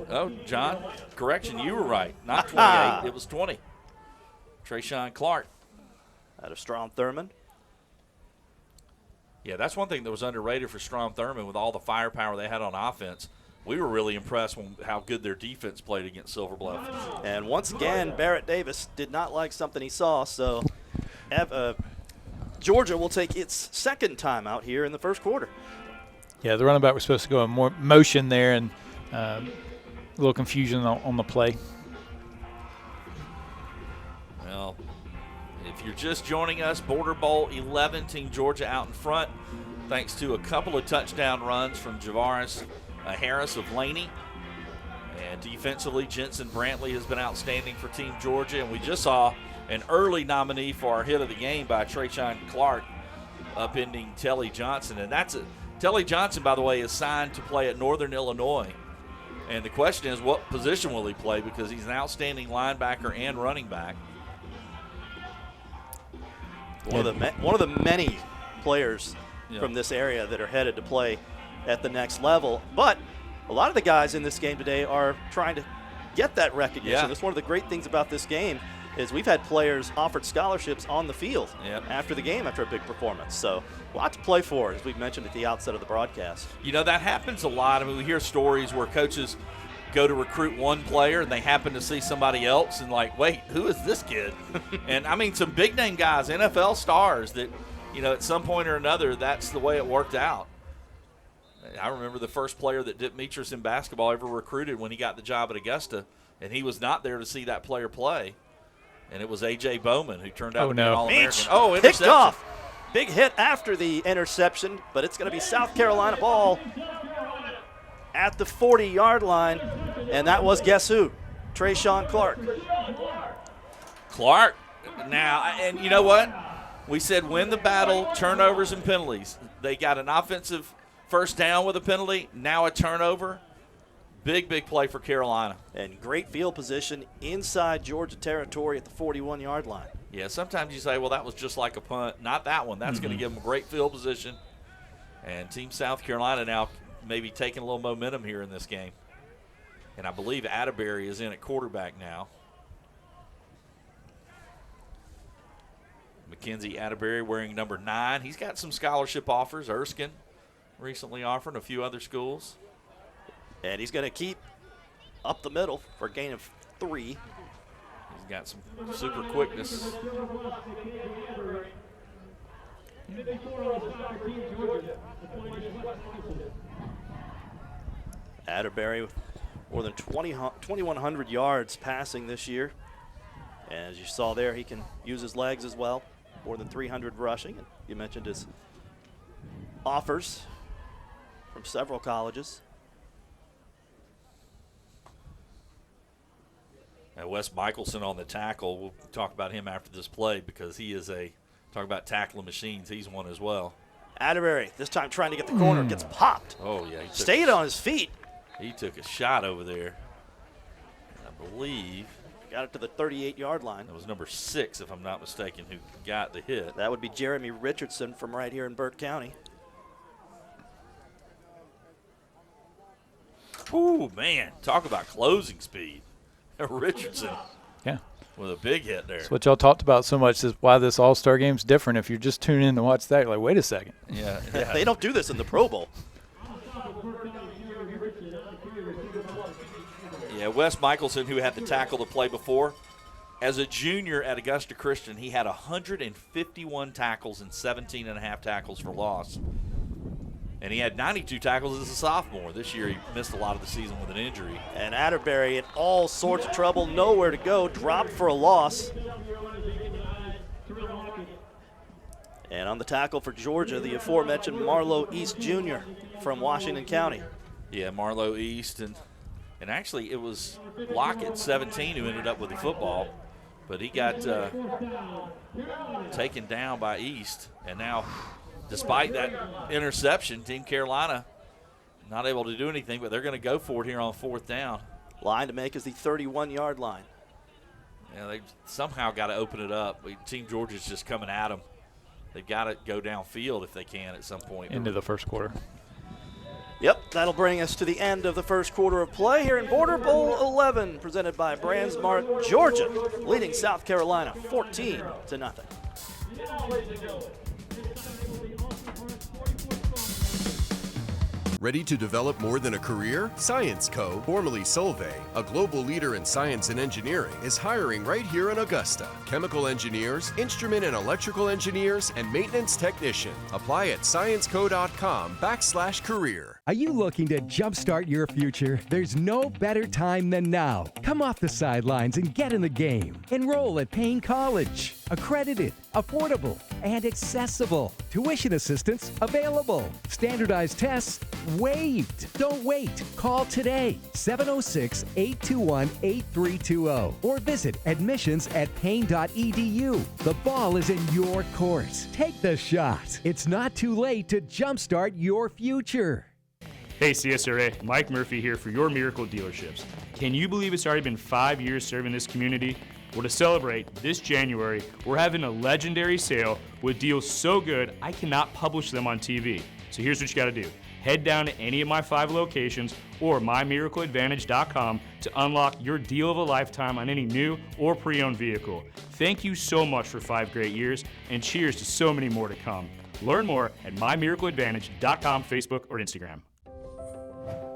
Oh, John, correction, you were right. Not 28, it was 20. Sean Clark. Out of Strom Thurmond. Yeah, that's one thing that was underrated for Strom Thurmond with all the firepower they had on offense. We were really impressed with how good their defense played against Silver Bluff. And once again, Barrett Davis did not like something he saw, so Georgia will take its second timeout here in the first quarter. Yeah, the running back was supposed to go in more motion there, and a little confusion on the play. Well, if you're just joining us, Border Bowl 11, Team Georgia out in front, thanks to a couple of touchdown runs from Javaris Harris of Laney. And defensively, Jensen Brantley has been outstanding for Team Georgia, and we just saw an early nominee for our hit of the game by Sean Clark, upending Telly Johnson, and that's it. Telly Johnson, by the way, is signed to play at Northern Illinois. And the question is, what position will he play? Because he's an outstanding linebacker and running back. One of the many players from this area that are headed to play at the next level. But a lot of the guys in this game today are trying to get that recognition. That's one of the great things about this game is we've had players offered scholarships on the field after the game after a big performance. So a lot to play for, as we've mentioned at the outset of the broadcast. That happens a lot. I mean, we hear stories where coaches go to recruit one player and they happen to see somebody else and like, wait, who is this kid? And I mean, some big name guys, NFL stars that, at some point or another, that's the way it worked out. I remember the first player that Dick Metris in basketball ever recruited when he got the job at Augusta, and he was not there to see that player play. And it was A.J. Bowman who turned out to be an All-American. Oh, picked off. Big hit after the interception, but it's going to be South Carolina ball at the 40-yard line. And that was, guess who? Sean Clark. Clark. Now, and you know what? We said win the battle, turnovers and penalties. They got an offensive first down with a penalty, now a turnover. Big, big play for Carolina. And great field position inside Georgia territory at the 41-yard line. Yeah, sometimes you say, well, that was just like a punt. Not that one. That's going to give them a great field position. And Team South Carolina now maybe taking a little momentum here in this game. And I believe Atterbury is in at quarterback now. Mackenzie Atterbury wearing number 9. He's got some scholarship offers. Erskine recently offered, a few other schools. And he's going to keep up the middle for a gain of 3. He's got some super quickness. Atterbury with more than 2,100 yards passing this year. And as you saw there, he can use his legs as well. More than 300 rushing. And you mentioned his offers from several colleges. And Wes Michelson on the tackle. We'll talk about him after this play because he is talk about tackling machines. He's one as well. Atterbury, this time trying to get the corner, gets popped. Oh, yeah. Stayed on his feet. He took a shot over there. And I believe. Got it to the 38-yard line. That was number 6, if I'm not mistaken, who got the hit. That would be Jeremy Richardson from right here in Burke County. Ooh, man. Talk about closing speed. Richardson. Yeah. with a big hit there. That's what y'all talked about so much, is why this All-Star game's different. If you're just tuning in to watch that, you're like, wait a second. Yeah. They don't do this in the Pro Bowl. Yeah, Wes Michelson, who had to tackle the play before, as a junior at Augusta Christian, he had 151 tackles and 17 and a half tackles for loss. And he had 92 tackles as a sophomore. This year he missed a lot of the season with an injury. And Atterbury in all sorts of trouble, nowhere to go, dropped for a loss. And on the tackle for Georgia, the aforementioned Marlowe East Jr. from Washington County. Yeah, Marlowe East. And actually it was Lockett, 17, who ended up with the football. But he got taken down by East. And now, despite that interception, Team Carolina not able to do anything, but they're going to go for it here on 4th down. Line to make is the 31-yard line. Yeah, they somehow got to open it up. Team Georgia's just coming at them. They've got to go downfield if they can at some point. Into the first quarter. Yep, that'll bring us to the end of the first quarter of play here in Border Bowl 11, presented by BrandsMart. Georgia leading South Carolina 14-0. Ready to develop more than a career? Science Co., formerly Solvay, a global leader in science and engineering, is hiring right here in Augusta. Chemical engineers, instrument and electrical engineers, and maintenance technician. Apply at scienceco.com/career. Are you looking to jumpstart your future? There's no better time than now. Come off the sidelines and get in the game. Enroll at Payne College. Accredited, affordable, and accessible. Tuition assistance available. Standardized tests waived. Don't wait. Call today, 706-821-8320, or visit admissions@payne.edu. The ball is in your court. Take the shot. It's not too late to jumpstart your future. Hey CSRA, Mike Murphy here for your Miracle Dealerships. Can you believe it's already been 5 years serving this community? Well, to celebrate, this January, we're having a legendary sale with deals so good I cannot publish them on TV. So here's what you gotta do. Head down to any of my 5 locations or mymiracleadvantage.com to unlock your deal of a lifetime on any new or pre-owned vehicle. Thank you so much for 5 great years, and cheers to so many more to come. Learn more at mymiracleadvantage.com, Facebook, or Instagram.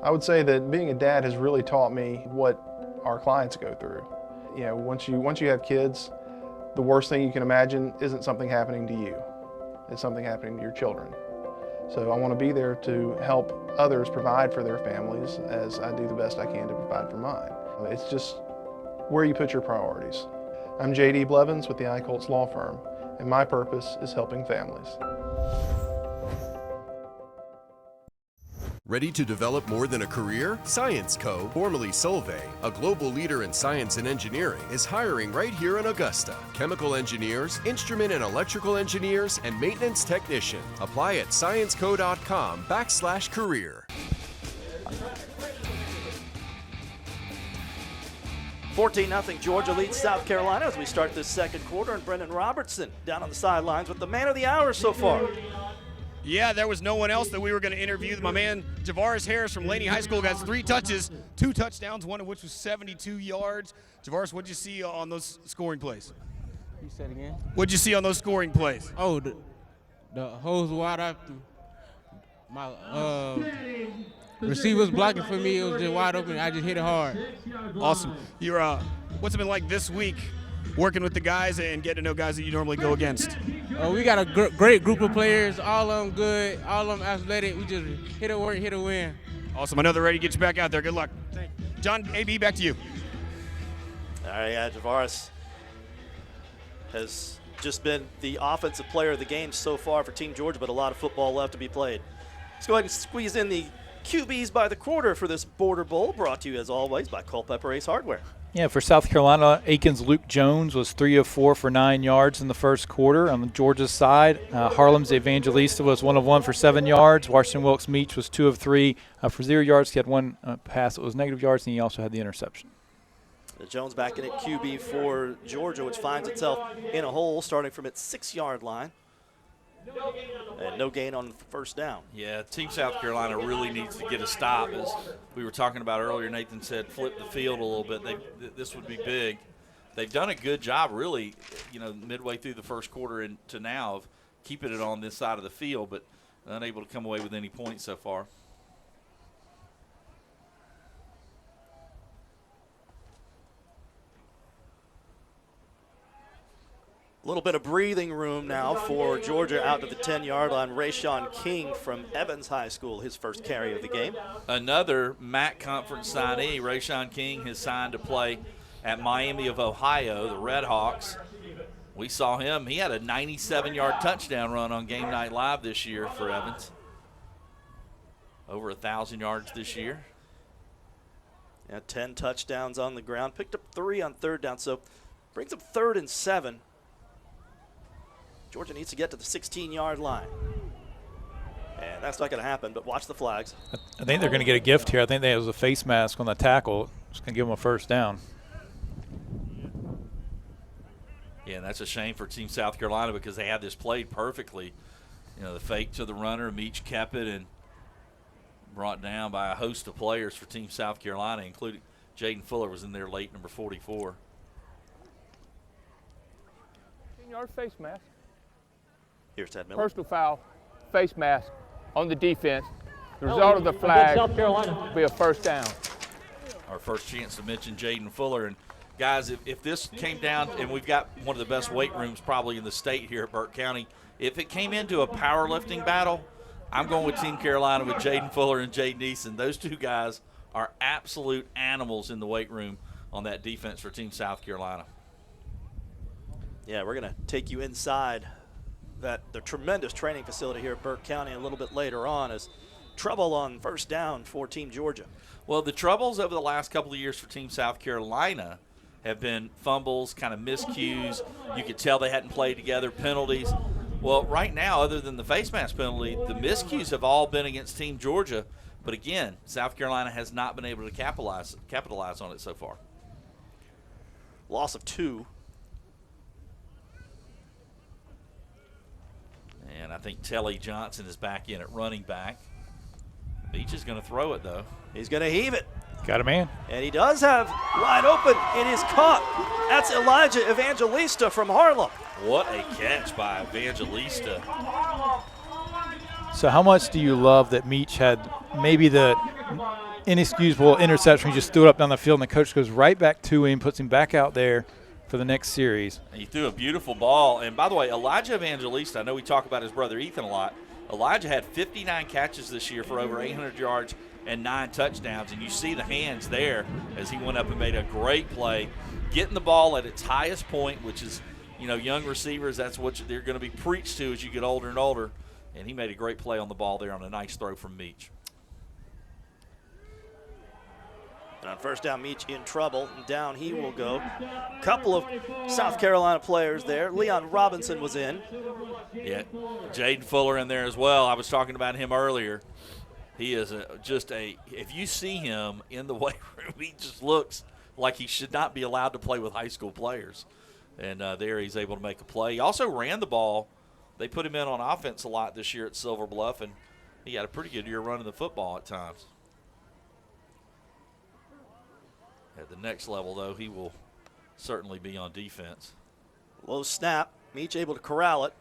I would say that being a dad has really taught me what our clients go through. You know, once you have kids, the worst thing you can imagine isn't something happening to you. It's something happening to your children. So I want to be there to help others provide for their families as I do the best I can to provide for mine. It's just where you put your priorities. I'm J.D. Blevins with the Eichholtz Law Firm, and my purpose is helping families. Ready to develop more than a career? Science Co., formerly Solvay, a global leader in science and engineering, is hiring right here in Augusta. Chemical engineers, instrument and electrical engineers, and maintenance technician. Apply at scienceco.com/career. 14-0 Georgia leads South Carolina as we start this second quarter, and Brendan Robertson down on the sidelines with the man of the hour so far. Yeah, there was no one else that we were going to interview. My man, Javaris Harris from Laney High School, got 3 touches, 2 touchdowns, one of which was 72 yards. Javaris, what'd you see on those scoring plays? You said again? What'd you see on those scoring plays? Oh, the holes wide open. My receivers blocking for me. It was just wide open. I just hit it hard. Awesome. You're what's it been like this week working with the guys and getting to know guys that you normally go against? We got a great group of players, all of them good, all of them athletic. We just hit a work, hit a win. Awesome. I know they're ready to get you back out there. Good luck. John, AB, back to you. All right, yeah, Javaris has just been the offensive player of the game so far for Team Georgia, but a lot of football left to be played. Let's go ahead and squeeze in the QBs by the quarter for this Border Bowl, brought to you as always by Culpeper Ace Hardware. Yeah, for South Carolina, Aikens Luke Jones was 3 of 4 for 9 yards in the first quarter. On the Georgia side, Harlem's Evangelista was 1 of 1 for 7 yards. Washington Wilkes Meach was 2 of 3 for 0 yards. He had 1 pass that was negative yards, and he also had the interception. Jones back in at QB for Georgia, which finds itself in a hole starting from its 6-yard line. And no gain on the first down. Yeah, Team South Carolina really needs to get a stop. As we were talking about earlier, Nathan said flip the field a little bit. This would be big. they've done a good job, really, midway through the first quarter and to now of keeping it on this side of the field, but unable to come away with any points so far. A little bit of breathing room now for Georgia out to the 10-yard line. Rayshawn King from Evans High School, his first carry of the game. Another MAC conference signee, Rayshawn King, has signed to play at Miami of Ohio, the Redhawks. We saw him. He had a 97-yard touchdown run on Game Night Live this year for Evans. Over 1,000 yards this year. Yeah, 10 touchdowns on the ground. Picked up 3 on third down, so brings up 3rd and 7. Georgia needs to get to the 16-yard line. And that's not going to happen, but watch the flags. I think they're going to get a gift here. I think there was a face mask on the tackle. It's going to give them a first down. Yeah, and that's a shame for Team South Carolina because they had this played perfectly. The fake to the runner, Meach kept it and brought down by a host of players for Team South Carolina, including Jaden Fuller was in there late, number 44. 10-yard face mask. Here's Ted Miller. Personal foul, face mask on the defense. The result of the flag will be a first down. Our first chance to mention Jaden Fuller. And, guys, if this came down, and we've got one of the best weight rooms probably in the state here at Burke County, if it came into a powerlifting battle, I'm going with Team Carolina with Jaden Fuller and Jade Neeson. Those two guys are absolute animals in the weight room on that defense for Team South Carolina. Yeah, we're going to take you inside the tremendous training facility here at Burke County a little bit later on as trouble on first down for Team Georgia. Well, the troubles over the last couple of years for Team South Carolina have been fumbles, kind of miscues. You could tell they hadn't played together, penalties. Well, right now, other than the face mask penalty, the miscues have all been against Team Georgia. But again, South Carolina has not been able to capitalize on it so far. Loss of 2. And I think Telly Johnson is back in at running back. Beach is going to throw it, though. He's going to heave it. Got a man. And he does have wide open. It is caught. That's Elijah Evangelista from Harlem. What a catch by Evangelista. So how much do you love that Meach had maybe the inexcusable interception? He just threw it up down the field, and the coach goes right back to him, puts him back out there for the next series. He threw a beautiful ball. And by the way, Elijah Evangelista, I know we talk about his brother Ethan a lot. Elijah had 59 catches this year for over 800 yards and 9 touchdowns. And you see the hands there as he went up and made a great play, getting the ball at its highest point, which is, young receivers, that's what they're going to be preached to as you get older and older. And he made a great play on the ball there on a nice throw from Meach. And on first down, Meach in trouble, and down he will go. Couple of South Carolina players there. Leon Robinson was in. Yeah, Jaden Fuller in there as well. I was talking about him earlier. He is if you see him in the weight room, he just looks like he should not be allowed to play with high school players. And there he's able to make a play. He also ran the ball. They put him in on offense a lot this year at Silver Bluff, and he had a pretty good year running the football at times. At the next level, though, he will certainly be on defense. Low snap. Meach able to corral it,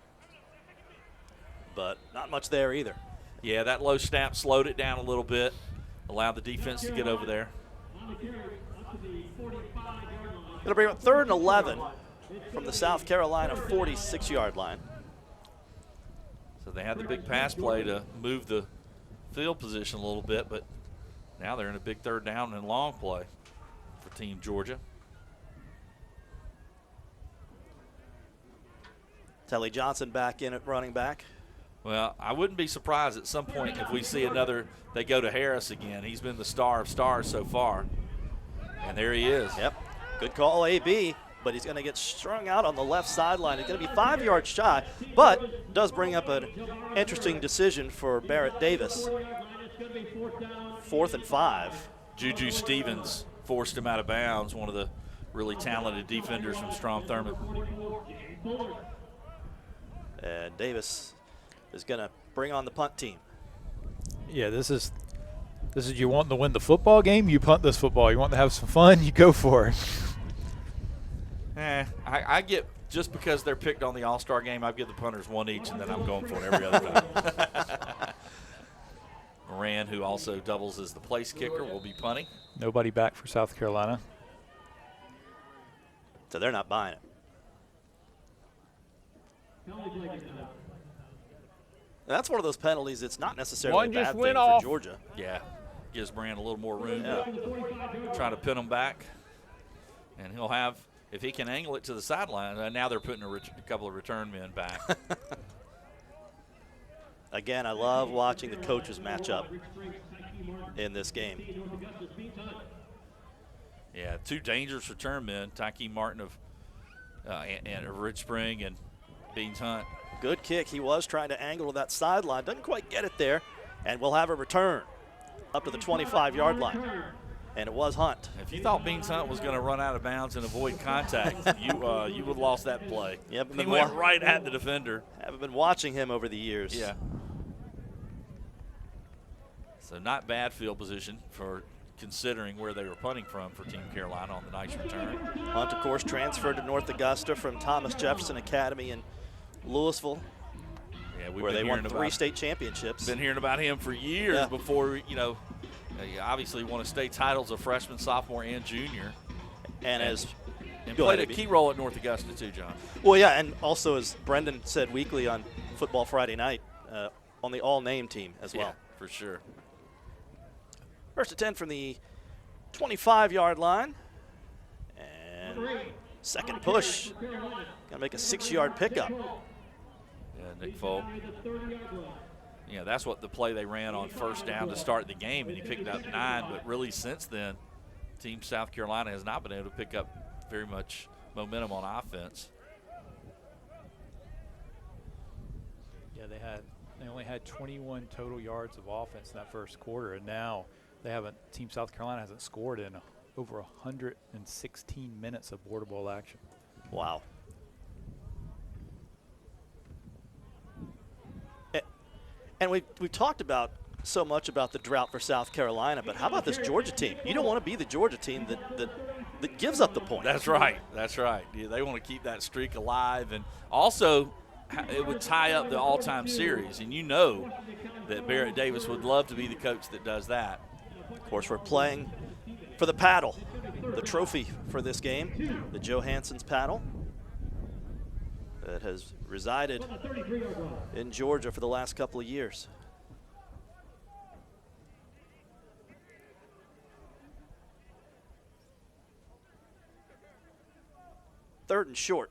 but not much there either. Yeah, that low snap slowed it down a little bit, allowed the defense to get over there. It'll bring up 3rd and 11 from the South Carolina 46-yard line. So they had the big pass play to move the field position a little bit, but now they're in a big 3rd down and long play for Team Georgia. Telly Johnson back in at running back. Well, I wouldn't be surprised at some point if we see another, they go to Harris again. He's been the star of stars so far. And there he is. Yep, good call, AB, but he's going to get strung out on the left sideline. He's going to be 5 yards shy, but does bring up an interesting decision for Barrett Davis. 4th and 5. Juju Stevens forced him out of bounds, one of the really talented defenders from Strom Thurmond. And Davis is going to bring on the punt team. Yeah, this is you want to win the football game, you punt this football. You want to have some fun, you go for it. I get, just because they're picked on the All-Star game, I give the punters one each, and then I'm going for it every other time. Moran, who also doubles as the place kicker, will be punting. Nobody back for South Carolina. So they're not buying it. That's one of those penalties. It's not necessarily a bad thing for Georgia. Yeah, gives Moran a little more room to try to pin them back. And he'll have, if he can angle it to the sideline, now they're putting a couple of return men back. Again, I love watching the coaches match up in this game. Yeah, two dangerous return men, Tyke Martin of Ridge Spring and Beans Hunt. Good kick. He was trying to angle to that sideline. Doesn't quite get it there. And we'll have a return up to the 25-yard line. And it was Hunt. If you thought Beans Hunt was going to run out of bounds and avoid contact, you would have lost that play. Yep, he went right at the defender. Haven't been watching him over the years. Yeah. So not bad field position for considering where they were punting from for Team Carolina on the nice return. Hunt, of course, transferred to North Augusta from Thomas Jefferson Academy in Louisville, where they won 3 state championships. Been hearing about him for years before, you obviously won a state titles of freshman, sophomore, and junior. And played a key role at North Augusta too, John. Well, yeah, and also, as Brendan said weekly on Football Friday night, on the all-name team as well. Yeah, for sure. First and 10 from the 25-yard line. And second push. Gonna make a 6-yard pickup. Yeah, Nick Folk. Yeah, that's what the play they ran on first down to start the game, and he picked up 9. But really, since then, Team South Carolina has not been able to pick up very much momentum on offense. Yeah, they only had 21 total yards of offense in that first quarter, and now Team South Carolina hasn't scored in over 116 minutes of border bowl action. Wow. And we've talked about so much about the drought for South Carolina, but how about this Georgia team? You don't want to be the Georgia team that gives up the point. That's right. That's right. Yeah, they want to keep that streak alive, and also it would tie up the all-time series, and you know that Barrett Davis would love to be the coach that does that. Of course, we're playing for the paddle, the trophy for this game, the Johansson's paddle that has resided in Georgia for the last couple of years. Third and short.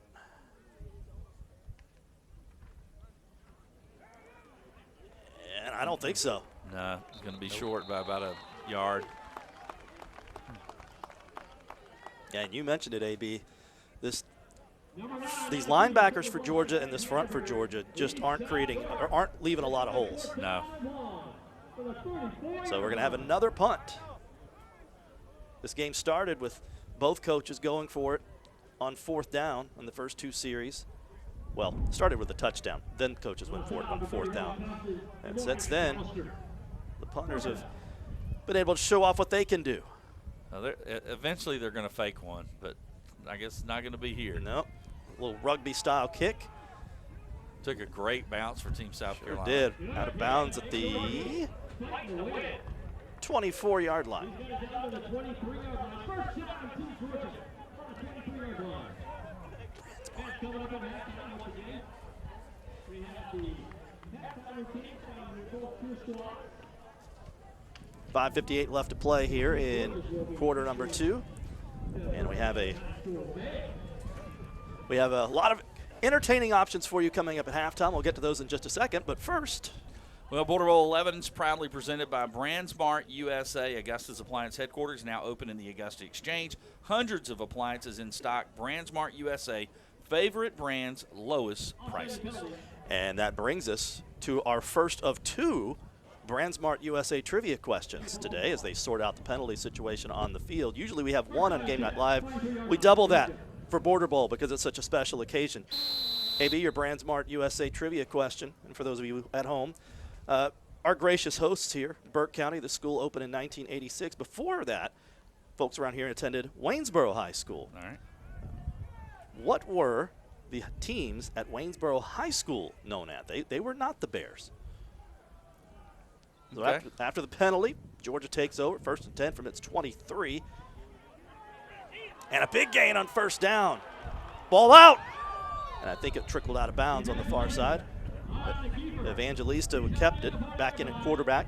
And I don't think so. No, it's going to be short by about a yard. And you mentioned it, AB. These linebackers for Georgia and this front for Georgia just aren't leaving a lot of holes. No. So we're going to have another punt. This game started with both coaches going for it on 4th down on the first 2 series. Well, started with a touchdown. Then coaches went for it on 4th down. And since then, the punters have been able to show off what they can do. Now eventually they're going to fake one, but I guess it's not going to be here. No. A little rugby-style kick. Took a great bounce for Team South Carolina. Did. Out of bounds at the 24-yard line. .558 left to play here in quarter number 2. And we have a lot of entertaining options for you coming up at halftime. We'll get to those in just a second, but first. Well, Border Bowl 11 is proudly presented by BrandsMart USA. Augusta's appliance headquarters now open in the Augusta Exchange. Hundreds of appliances in stock. BrandsMart USA, favorite brands, lowest prices. And that brings us to our first of 2 BrandsMart USA trivia questions today as they sort out the penalty situation on the field. Usually we have 1 on Game Night Live. We double that for Border Bowl because it's such a special occasion. AB, your BrandsMart USA trivia question, and for those of you at home, our gracious hosts here, Burke County, the school opened in 1986. Before that, folks around here attended Waynesboro High School. All right. what were the teams at Waynesboro High School known at? They were not the Bears. So Okay. after the penalty, Georgia takes over, 1st and 10 from its 23. And a big gain on first down. Ball out. And I think it trickled out of bounds on the far side. But Evangelista kept it back in at quarterback.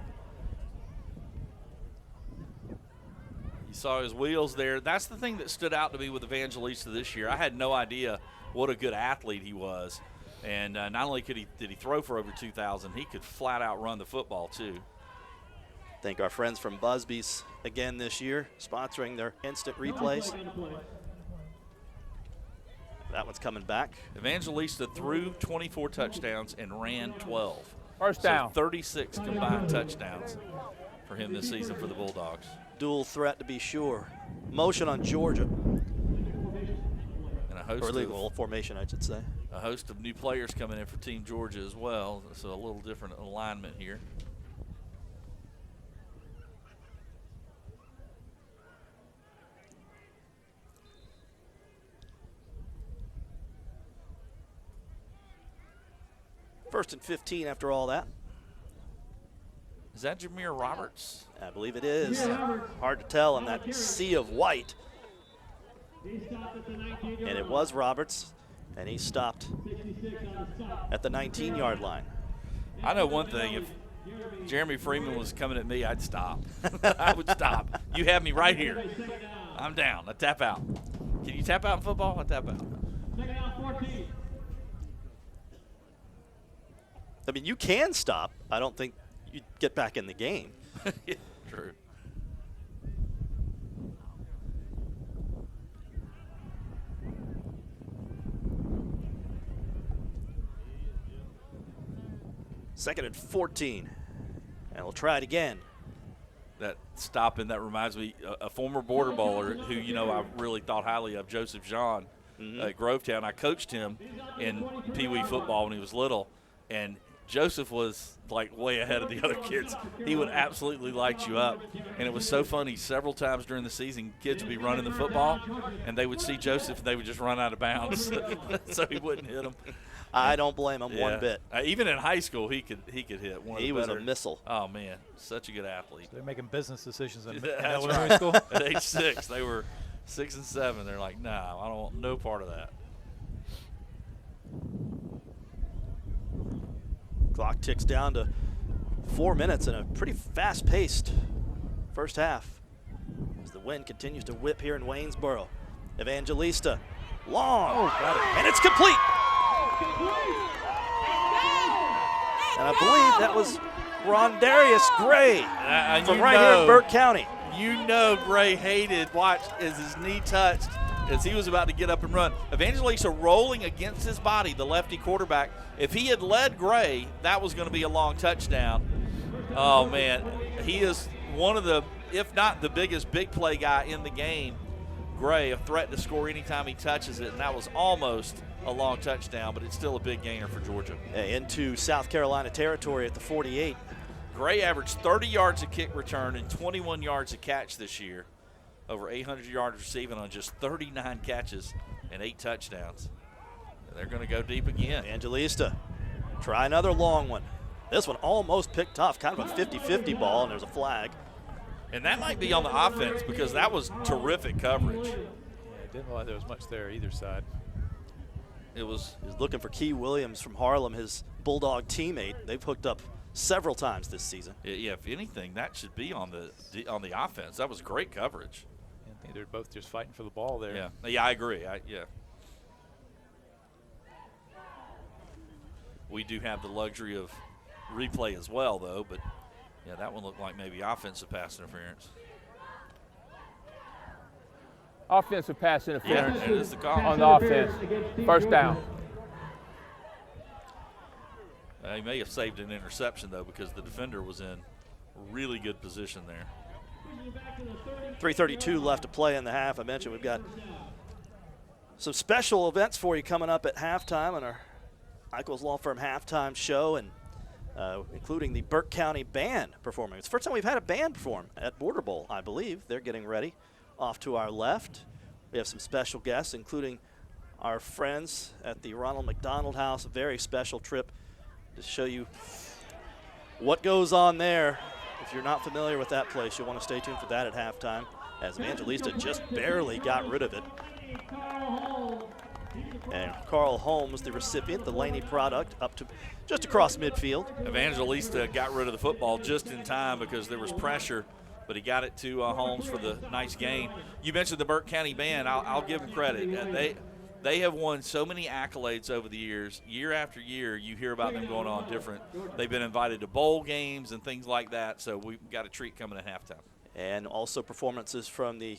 You saw his wheels there. That's the thing that stood out to me with Evangelista this year. I had no idea what a good athlete he was. And not only did he throw for over 2,000, he could flat out run the football too. Thank our friends from Busby's again this year, sponsoring their instant replays. That one's coming back. Evangelista threw 24 touchdowns and ran 12. First down. So 36 combined touchdowns for him this season for the Bulldogs. Dual threat to be sure. Motion on Georgia. And a host or illegal formation, I should say. A host of new players coming in for Team Georgia as well, so a little different alignment here. First and 15 after all that. Is that Jameer Roberts? I believe it is. Hard to tell in that sea of white. And it was Roberts, and he stopped at the 19-yard line. I know one thing. If Jeremy Freeman was coming at me, I'd stop. I would stop. You have me right here. I'm down. I tap out. Can you tap out in football? I tap out. I mean, you can stop. I don't think you'd get back in the game. Yeah, true. Second and 14. And we'll try it again. That stopping, that reminds me, a former border bowler who, you know, I really thought highly of, Joseph Jean at Grovetown. I coached him in Pee Wee football when he was little, and Joseph was like way ahead of the other kids. He would absolutely light you up. And it was so funny. Several times during the season, kids would be running the football, and they would see Joseph, and they would just run out of bounds so he wouldn't hit them. I don't blame him one bit. Even in high school, he could hit. He was a missile. Oh, man, such a good athlete. So they're making business decisions in That's elementary right. school? At age 6, they were 6 and 7. They're like, nah, I don't want no part of that. Clock ticks down to 4 minutes in a pretty fast-paced first half as the wind continues to whip here in Waynesboro. Evangelista, long, and it's complete. And I believe that was Rondarius Gray from right here in Burke County. You know Gray hated, watch as his knee touched as he was about to get up and run. Evangelista rolling against his body, the lefty quarterback. If he had led Gray, that was going to be a long touchdown. Oh, man. He is one of the, if not the biggest big play guy in the game. Gray, a threat to score anytime he touches it, and that was almost a long touchdown, but it's still a big gainer for Georgia. Into South Carolina territory at the 48. Gray averaged 30 yards a kick return and 21 yards a catch this year. Over 800 yards receiving on just 39 catches and 8 touchdowns. And they're going to go deep again. Evangelista, try another long one. This one almost picked off, kind of a 50-50 ball, and there's a flag. And that might be on the offense because that was terrific coverage. Yeah, it didn't look like there was much there either side. It was. He's looking for Key Williams from Harlem, his Bulldog teammate. They've hooked up several times this season. Yeah, if anything, that should be on the offense. That was great coverage. I think they're both just fighting for the ball there. Yeah, I agree. We do have the luxury of replay as well, though, but yeah, that one looked like maybe offensive pass interference. Offensive pass interference it is the call. on the offense. First down. He may have saved an interception, though, because the defender was in really good position there. 3:32 left to play in the half. I mentioned we've got some special events for you coming up at halftime on our Eichels Law Firm halftime show, and including the Burke County Band performing. It's the first time we've had a band perform at Border Bowl, I believe. They're getting ready. Off to our left, we have some special guests, including our friends at the Ronald McDonald House. A very special trip to show you what goes on there. If you're not familiar with that place, you'll want to stay tuned for that at halftime, as Evangelista just barely got rid of it. And Carl Holmes, the recipient, the Laney product, up to just across midfield. Evangelista got rid of the football just in time because there was pressure, but he got it to Holmes for the nice gain. You mentioned the Burke County Band. I'll give them credit. They have won so many accolades over the years. Year after year, you hear about them going on different. They've been invited to bowl games and things like that, so we've got a treat coming at halftime. And also performances from the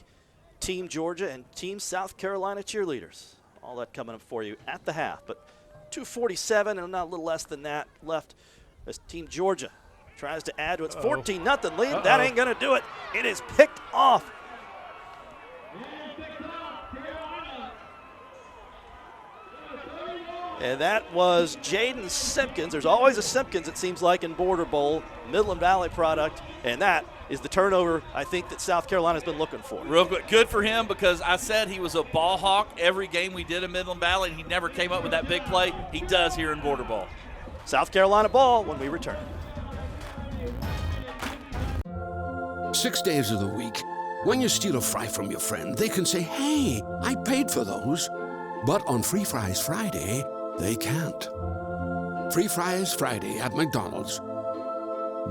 Team Georgia and Team South Carolina cheerleaders. All that coming up for you at the half. But 2:47 and not a little less than that left as Team Georgia tries to add to its 14-0 lead. That ain't going to do it. It is picked off. And that was Jaden Simpkins. There's always a Simpkins, it seems like, in Border Bowl, Midland Valley product, and that is the turnover I think that South Carolina's been looking for. Real good for him, because I said he was a ball hawk every game we did in Midland Valley, and he never came up with that big play. He does here in Border Bowl. South Carolina ball when we return. 6 days of the week, when you steal a fry from your friend, they can say, hey, I paid for those. But on Free Fries Friday, they can't. Free Fries Friday at McDonald's.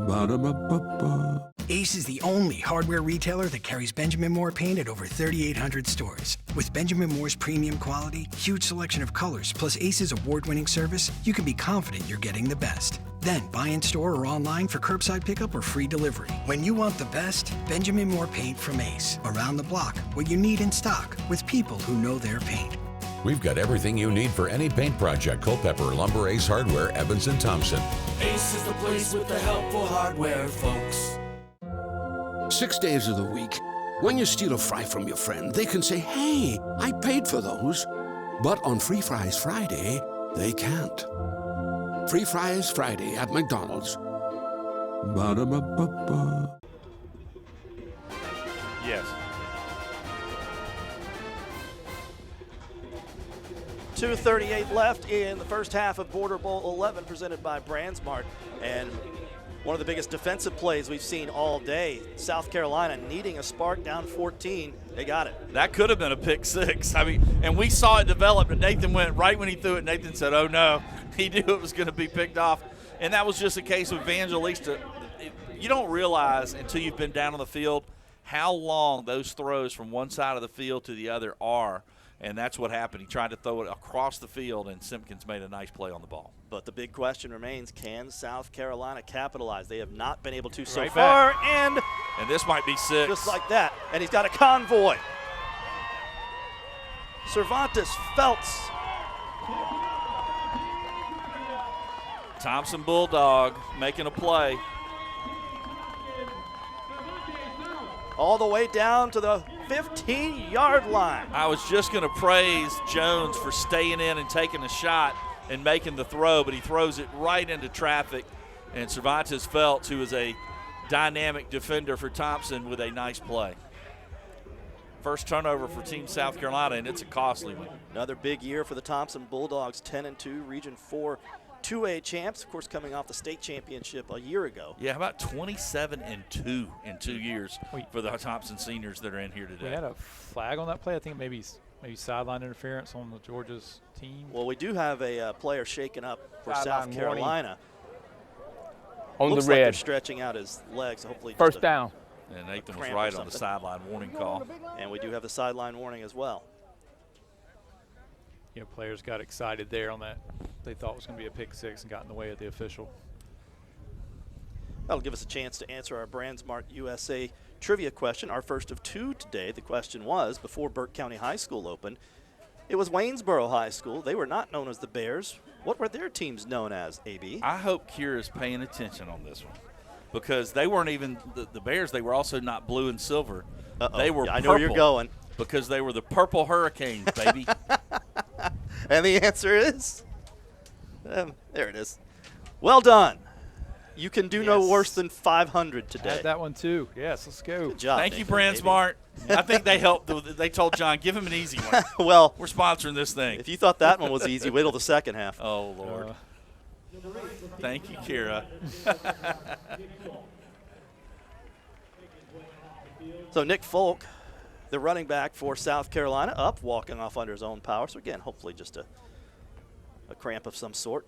Ba-da-ba-ba-ba. Ace is the only hardware retailer that carries Benjamin Moore paint at over 3,800 stores. With Benjamin Moore's premium quality, huge selection of colors, plus Ace's award-winning service, you can be confident you're getting the best. Then buy in store or online for curbside pickup or free delivery. When you want the best, Benjamin Moore paint from Ace. Around the block, what you need in stock, with people who know their paint. We've got everything you need for any paint project. Culpeper, Lumber, Ace Hardware, Evans & Thompson. Ace is the place with the helpful hardware, folks. 6 days of the week, when you steal a fry from your friend, they can say, hey, I paid for those. But on Free Fries Friday, they can't. Free Fries Friday at McDonald's. Ba-da-ba-ba-ba. Yes. 2:38 left in the first half of Border Bowl 11, presented by BrandsMart. And one of the biggest defensive plays we've seen all day. South Carolina needing a spark, down 14. They got it. That could have been a pick six. I mean, and we saw it develop, and Nathan went right when he threw it. Nathan said, oh, no. He knew it was going to be picked off. And that was just a case of Evangelista. You don't realize until you've been down on the field how long those throws from one side of the field to the other are. And that's what happened. He tried to throw it across the field, and Simpkins made a nice play on the ball. But the big question remains, can South Carolina capitalize? They have not been able to so Right far. back. And this might be six. Just like that. And he's got a convoy. Cervantes Felts. Thompson Bulldog making a play. All the way down to the 15-yard line. I was just going to praise Jones for staying in and taking a shot and making the throw, but he throws it right into traffic. And Cervantes Felts, who is a dynamic defender for Thompson, with a nice play. First turnover for Team South Carolina, and it's a costly one. Another big year for the Thompson Bulldogs, 10-2, Region 4 2A champs, of course, coming off the state championship a year ago. Yeah, how about 27-2 in 2 years for the Thompson seniors that are in here today? We had a flag on that play. I think maybe sideline interference on the Georgia's team. Well, we do have a player shaken up for Sideline South Carolina. On Looks the like red. they're stretching out his legs. Hopefully, First down. And Nathan was cramp or right on the something. sideline warning call. And we do have the sideline warning as well. You know, players got excited there on that. They thought it was going to be a pick six and got in the way of the official. That'll give us a chance to answer our BrandsMart USA trivia question, our first of two today. The question was, before Burke County High School opened, it was Waynesboro High School. They were not known as the Bears. What were their teams known as, AB? I hope Kira's paying attention on this one, because they weren't even the Bears. They were also not blue and silver. They were Yeah, I purple. know where you're going. Because they were the Purple Hurricanes, baby. And the answer is, there it is. Well done. You can do no worse than 500 today. Had that one too. Yes, let's go. Good job. Thank you, Brand Smart. I think they helped. They told John, give him an easy one. Well, we're sponsoring this thing. If you thought that one was easy, wait till the second half. Oh, Lord. Thank you, Kira. So Nick Folk, the running back for South Carolina, up, walking off under his own power. So again, hopefully just a cramp of some sort.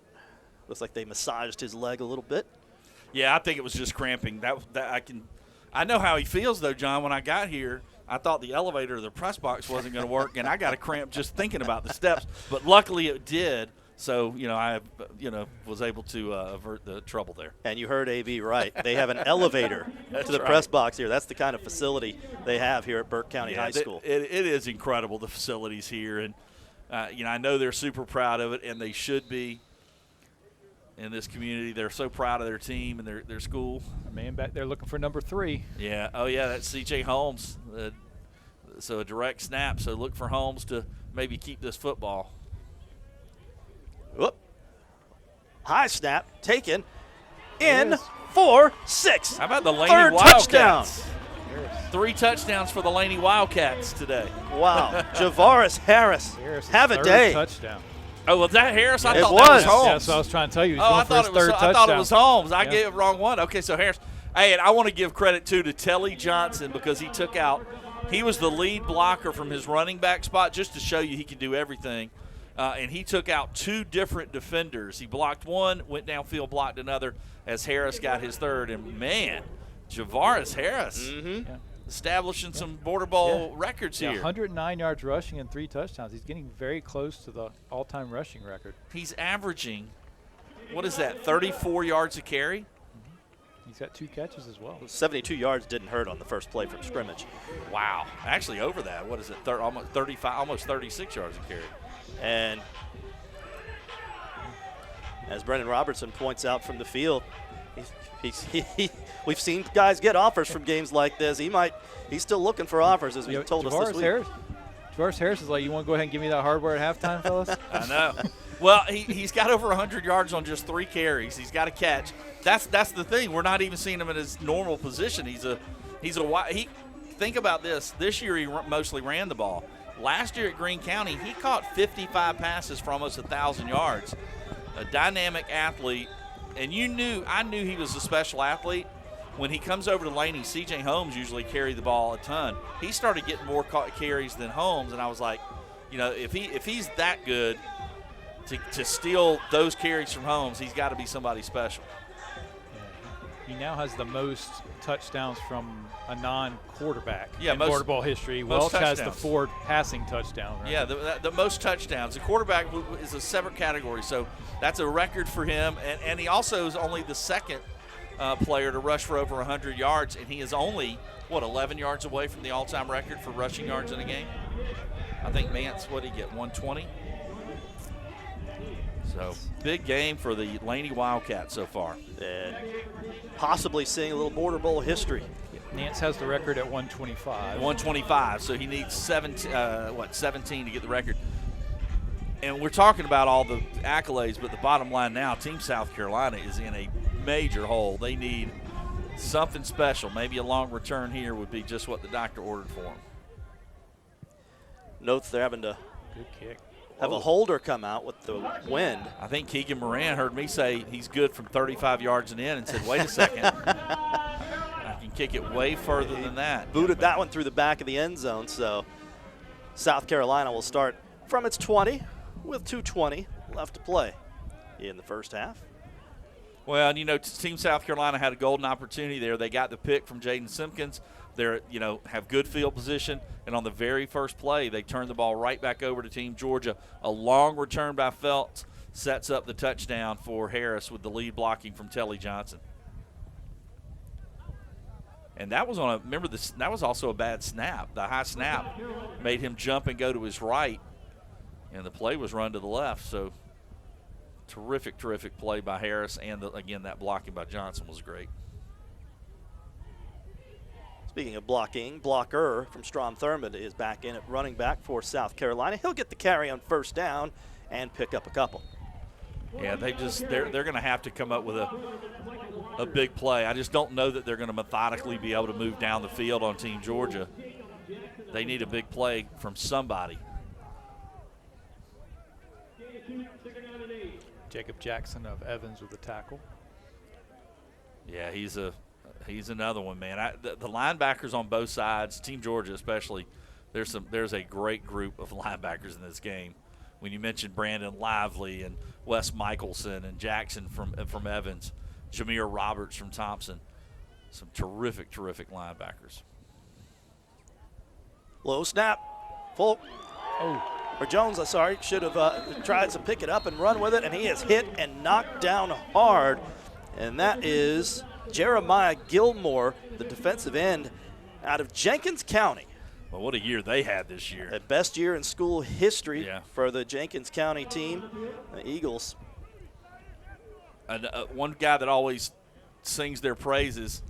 Looks like they massaged his leg a little bit. Yeah, I think it was just cramping. I know how he feels though, John. When I got here, I thought the elevator or the press box wasn't going to work, and I got a cramp just thinking about the steps. But luckily, it did. So I was able to avert the trouble there. And you heard AB right. They have an elevator to the press box here. That's the kind of facility they have here at Burke County High School. It is incredible, the facilities here, and I know they're super proud of it, and they should be. In this community, they're so proud of their team and their school. A man back there looking for number 3. Yeah. Oh, yeah, that's C.J. Holmes. So a direct snap. So look for Holmes to maybe keep this football. Whoop. High snap taken in for 6. How about the Laney Third Wildcats? touchdown. 3 touchdowns for the Laney Wildcats today. Wow. Javaris Harris have a day. Touchdown. Oh, was that Harris? I It thought was. that was Holmes. Yeah, so I was trying to tell you. I thought it was Holmes. I Yeah. gave it the wrong one. Okay, so Harris. Hey, and I want to give credit, too, to Telly Johnson because he took out – he was the lead blocker from his running back spot just to show you he can do everything. And he took out 2 different defenders. He blocked one, went downfield, blocked another as Harris got his third. And, man, Javaris Harris establishing some border bowl records here. 109 yards rushing and 3 touchdowns. He's getting very close to the all-time rushing record. He's averaging, what is that, 34 yards a carry? He's got 2 catches as well. 72 yards didn't hurt on the first play from scrimmage. Wow. Actually, over that, what is it, almost 35, almost 36 yards a carry. And as Brendan Robertson points out from the field, we've seen guys get offers from games like this. He's still looking for offers, as he told us this week. Javaris Harris is like, you want to go ahead and give me that hardware at halftime, fellas? I know. Well, he's got over 100 yards on just 3 carries. He's got a catch. That's the thing. We're not even seeing him in his normal position. Think about this. This year he mostly ran the ball. Last year at Greene County, he caught 55 passes for almost 1,000 yards. A dynamic athlete. And I knew he was a special athlete. When he comes over to Laney, C.J. Holmes usually carried the ball a ton. He started getting more carries than Holmes, and I was like, if he's that good to steal those carries from Holmes, he's got to be somebody special. He now has the most touchdowns from a non-quarterback in most, border bowl history. Welch has the 4 passing touchdowns. Right? Yeah, the most touchdowns. The quarterback is a separate category, so that's a record for him. And he also is only the second player to rush for over 100 yards, and he is only, 11 yards away from the all-time record for rushing yards in a game? I think Mance, what did he get, 120? So, big game for the Laney Wildcats so far. And possibly seeing a little border bowl history. Nance has the record at 125. 125, so he needs 17 to get the record. And we're talking about all the accolades, but the bottom line now, Team South Carolina is in a major hole. They need something special. Maybe a long return here would be just what the doctor ordered for them. Notes they're having to good kick. Have a holder come out with the wind. I think Keegan Moran heard me say he's good from 35 yards and in and said, wait a second. I can kick it way further than that. Booted that one through the back of the end zone, so South Carolina will start from its 20 with 2:20 left to play in the first half. Well, and Team South Carolina had a golden opportunity there. They got the pick from Jaden Simpkins. They're, have good field position, and on the very first play, they turned the ball right back over to Team Georgia. A long return by Feltz sets up the touchdown for Harris with the lead blocking from Telly Johnson. And that was that was also a bad snap. The high snap made him jump and go to his right, and the play was run to the left. So terrific, terrific play by Harris, and again, that blocking by Johnson was great. Speaking of blocking, blocker from Strom Thurmond is back in at running back for South Carolina. He'll get the carry on first down and pick up a couple. Yeah, they're going to have to come up with a big play. I just don't know that they're going to methodically be able to move down the field on Team Georgia. They need a big play from somebody. Jacob Jackson of Evans with the tackle. Yeah, he's another one, man. The linebackers on both sides, Team Georgia especially, there's a great group of linebackers in this game. When you mentioned Brandon Lively and Wes Michelson and Jackson from Evans, Jameer Roberts from Thompson, some terrific linebackers. Low snap. Full. Or Jones, sorry, should have tried to pick it up and run with it, and he is hit and knocked down hard. And that is Jeremiah Gilmore, the defensive end out of Jenkins County. Well, what a year they had this year. The best year in school history for the Jenkins County team, the Eagles. And one guy that always sings their praises,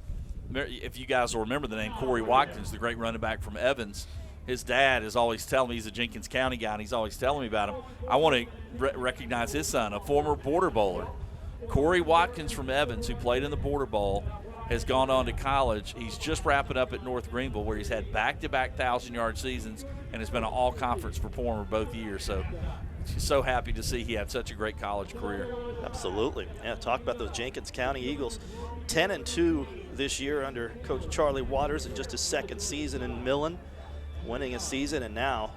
if you guys will remember the name, Corey Watkins, the great running back from Evans. His dad is always telling me he's a Jenkins County guy, and he's always telling me about him. I want to recognize his son, a former Border Bowler. Corey Watkins from Evans, who played in the Border Bowl, has gone on to college. He's just wrapping up at North Greenville, where he's had back-to-back 1,000-yard seasons and has been an all-conference performer both years. So she's so happy to see he had such a great college career. Absolutely. Yeah, talk about those Jenkins County Eagles. 10-2 this year under Coach Charlie Waters in just his second season in Millen, winning a season, and now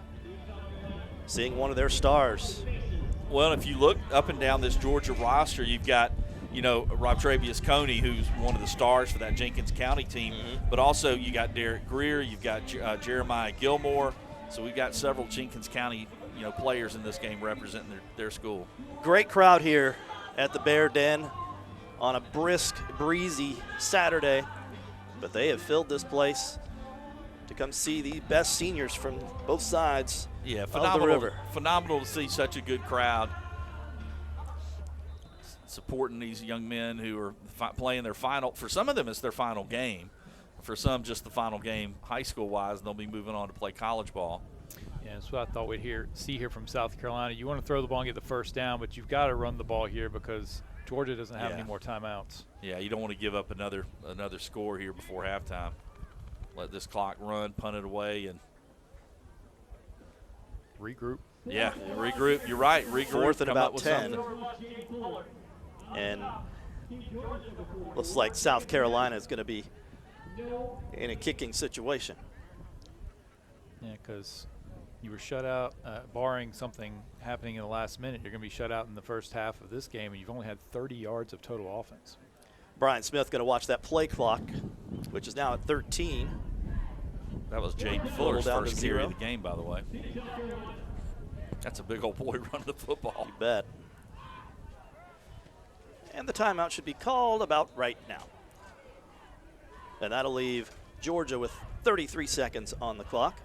seeing one of their stars. Well, if you look up and down this Georgia roster, you've got, Rob-Travius Coney, who's one of the stars for that Jenkins County team, but also you got Derek Greer, you've got Jeremiah Gilmore. So we've got several Jenkins County, players in this game representing their school. Great crowd here at the Bear Den on a brisk, breezy Saturday, but they have filled this place to come see the best seniors from both sides of the river. Phenomenal to see such a good crowd supporting these young men who are playing their final. For some of them, it's their final game. For some, just the final game, high school-wise, and they'll be moving on to play college ball. Yeah, that's what I thought we'd see here from South Carolina. You want to throw the ball and get the first down, but you've got to run the ball here because Georgia doesn't have any more timeouts. Yeah, you don't want to give up another score here before halftime. Let this clock run, punt it away, and regroup. Yeah, regroup. You're right. Regroup. Fourth and about 10. And looks like South Carolina is going to be in a kicking situation. Yeah, because you were shut out, barring something happening in the last minute. You're going to be shut out in the first half of this game, and you've only had 30 yards of total offense. Brian Smith going to watch that play clock, which is now at 13. That was Jaden Fuller's first carry of the game, by the way. That's a big old boy running the football. You bet. And the timeout should be called about right now. And that'll leave Georgia with 33 seconds on the clock.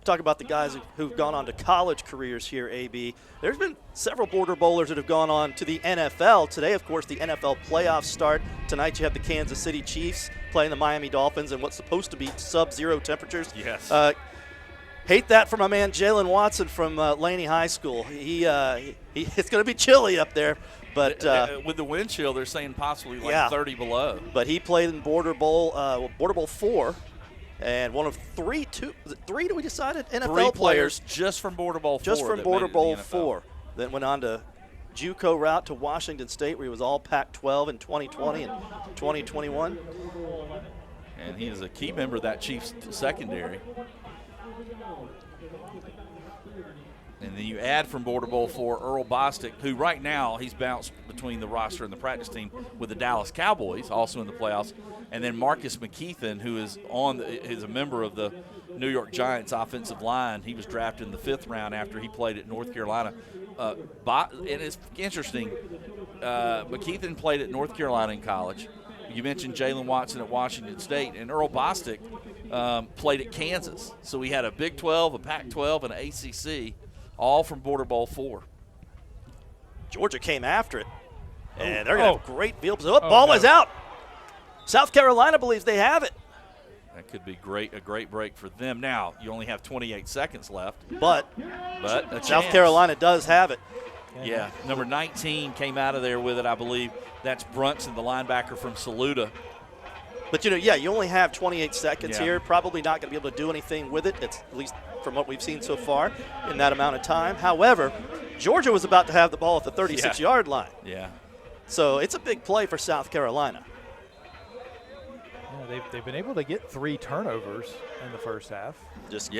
Talk about the guys who've gone on to college careers here, AB. There's been several Border Bowlers that have gone on to the NFL. Today, of course, the NFL playoffs start. Tonight, you have the Kansas City Chiefs playing the Miami Dolphins in what's supposed to be sub-zero temperatures. Yes. Hate that from my man Jalen Watson from Laney High School. It's going to be chilly up there. But with the wind chill, they're saying possibly 30 below. But he played in Border Bowl 4. And one of three that we decided NFL Three players just from Border Bowl 4. Just from Border Bowl 4. Then went on to JUCO route to Washington State, where he was all Pac-12 in 2020 and 2021. And he is a key member of that Chiefs secondary. And then you add from Border Bowl 4 Earl Bostic, who right now he's bounced between the roster and the practice team with the Dallas Cowboys, also in the playoffs. And then Marcus McKeithen, who is is a member of the New York Giants offensive line. He was drafted in the 5th round after he played at North Carolina. And it's interesting, McKeithen played at North Carolina in college. You mentioned Jalen Watson at Washington State, and Earl Bostic played at Kansas. So we had a Big 12, a Pac-12, and an ACC, all from Border Bowl 4. Georgia came after it, and they're going to have great field position. Ball is out. South Carolina believes they have it. That could be a great break for them. Now, you only have 28 seconds left. But a South chance. Carolina does have it. Yeah, number 19 came out of there with it, I believe. That's Brunson, the linebacker from Saluda. But, you only have 28 seconds here. Probably not going to be able to do anything with it, at least from what we've seen so far in that amount of time. However, Georgia was about to have the ball at the 36-yard line. Yeah. So it's a big play for South Carolina. Yeah, they've been able to get 3 turnovers in the first half. Just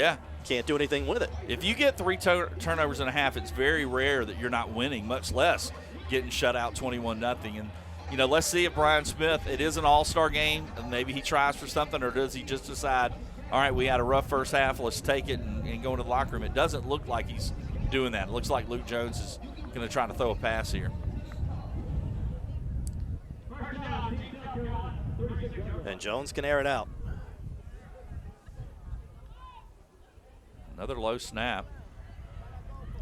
can't do anything with it. If you get 3 turnovers and a half, it's very rare that you're not winning, much less getting shut out 21-0. And, let's see if Brian Smith, it is an all-star game, and maybe he tries for something, or does he just decide, all right, we had a rough first half, let's take it and go into the locker room. It doesn't look like he's doing that. It looks like Luke Jones is going to try to throw a pass here. And Jones can air it out. Another low snap.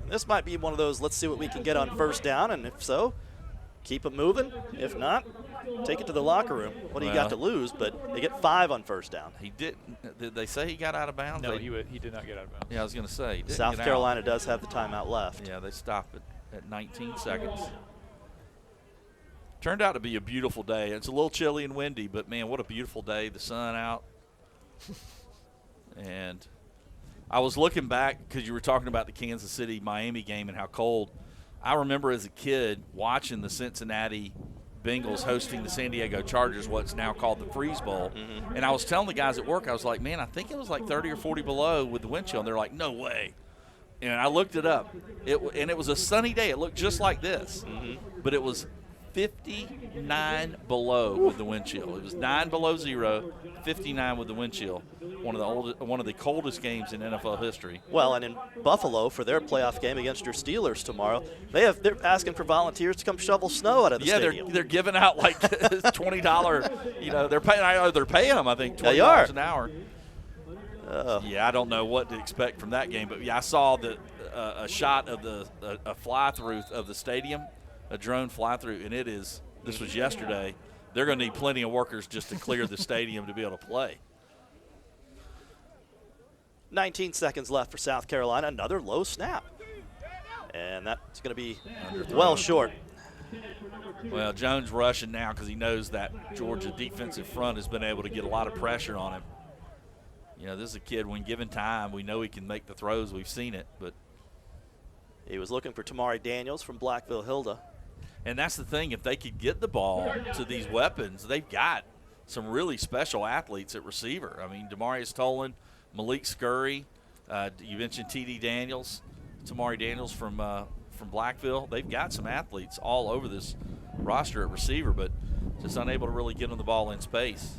This might be one of those, let's see what we can get on first down, and if so, keep it moving. If not, take it to the locker room. What do you got to lose? But they get 5 on first down. Did they say he got out of bounds? No, he did not get out of bounds. Yeah, I was going to say. South Carolina does have the timeout left. Yeah, they stop it at 19 seconds. Turned out to be a beautiful day. It's a little chilly and windy, but, man, what a beautiful day. The sun out. And I was looking back because you were talking about the Kansas City-Miami game and how cold. I remember as a kid watching the Cincinnati Bengals hosting the San Diego Chargers, what's now called the Freeze Bowl. Mm-hmm. And I was telling the guys at work, I was like, man, I think it was like 30 or 40 below with the wind chill. And they're like, no way. And I looked it up. And it was a sunny day. It looked just like this. Mm-hmm. But it was 59 below with the wind chill. It was 9 below 0, 59 with the wind chill. One of the coldest games in NFL history. Well, and in Buffalo for their playoff game against your Steelers tomorrow, they're asking for volunteers to come shovel snow out of the stadium. They're giving out like $20. They're paying them, I think, $20 an hour. Yeah, I don't know what to expect from that game, but I saw a shot of a fly through of the stadium. A drone fly through, and this was yesterday. They're going to need plenty of workers just to clear the stadium to be able to play. 19 seconds left for South Carolina. Another low snap. And that's going to be well short. Well, Jones rushing now because he knows that Georgia defensive front has been able to get a lot of pressure on him. This is a kid, when given time, we know he can make the throws. We've seen it, but he was looking for Tamari Daniels from Blackville-Hilda. And that's the thing. If they could get the ball to these weapons, they've got some really special athletes at receiver. I mean, Demarius Tolan, Malik Scurry, you mentioned T.D. Daniels, Tamari Daniels from Blackville. They've got some athletes all over this roster at receiver, but just unable to really get them the ball in space.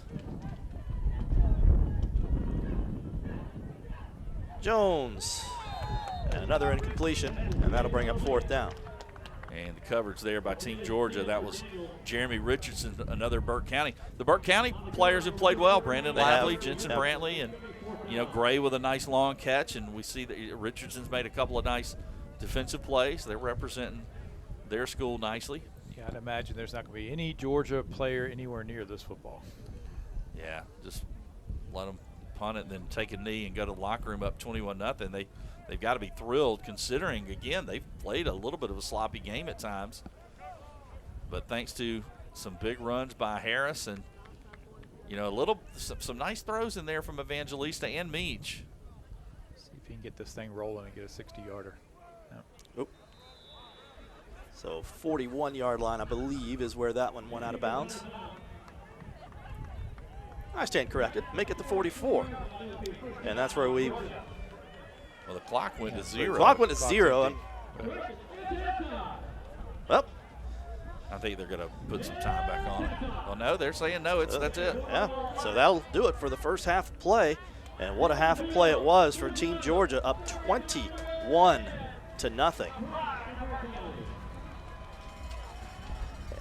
Jones. And another incompletion, and that'll bring up 4th down. And the coverage there by Team Georgia. That was Jeremy Richardson, another Burke County. The Burke County players have played well. Brandon Lavely, Jensen Brantley, and Gray with a nice long catch. And we see that Richardson's made a couple of nice defensive plays. They're representing their school nicely. Yeah, I'd imagine there's not going to be any Georgia player anywhere near this football. Yeah, just let them punt it and then take a knee and go to the locker room up 21-0. They've got to be thrilled considering, again, they've played a little bit of a sloppy game at times. But thanks to some big runs by Harris and, some nice throws in there from Evangelista and Meach. See if he can get this thing rolling and get a 60-yarder. Nope. So 41-yard line, I believe, is where that one went out of bounds. I stand corrected. Make it the 44. And that's where we... Well, the clock went to 0. The clock went to 0. Well, I think they're going to put some time back on it. Well, no, they're saying no. That's it. Yeah, so that'll do it for the first half of play. And what a half of play it was for Team Georgia, up 21-0.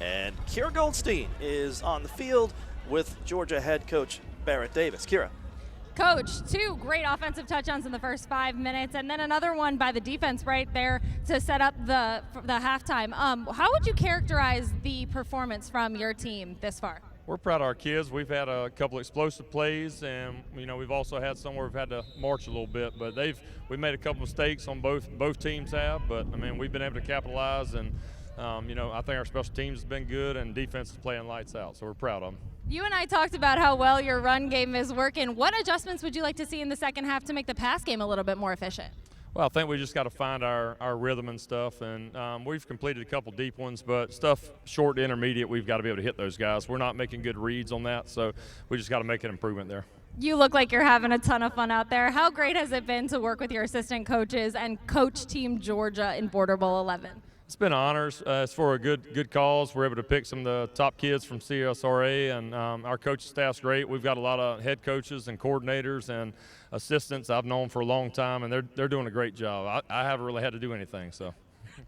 And Kira Goldstein is on the field with Georgia head coach Barrett Davis. Kira. Coach, 2 great offensive touchdowns in the first 5 minutes, and then another one by the defense right there to set up the halftime. How would you characterize the performance from your team this far? We're proud of our kids. We've had a couple explosive plays, and we've also had some where we've had to march a little bit. But we made a couple mistakes on both teams have. But we've been able to capitalize, and I think our special teams has been good, and defense is playing lights out. So we're proud of them. You and I talked about how well your run game is working. What adjustments would you like to see in the second half to make the pass game a little bit more efficient? Well, I think we just got to find our rhythm and stuff, and we've completed a couple deep ones, but stuff short to intermediate, we've got to be able to hit those guys. We're not making good reads on that, so we just got to make an improvement there. You look like you're having a ton of fun out there. How great has it been to work with your assistant coaches and coach Team Georgia in Border Bowl 11? It's been honors. It's for a good cause. We're able to pick some of the top kids from CSRA, and our coaching staff's great. We've got a lot of head coaches and coordinators and assistants I've known for a long time, and they're doing a great job. I haven't really had to do anything. So,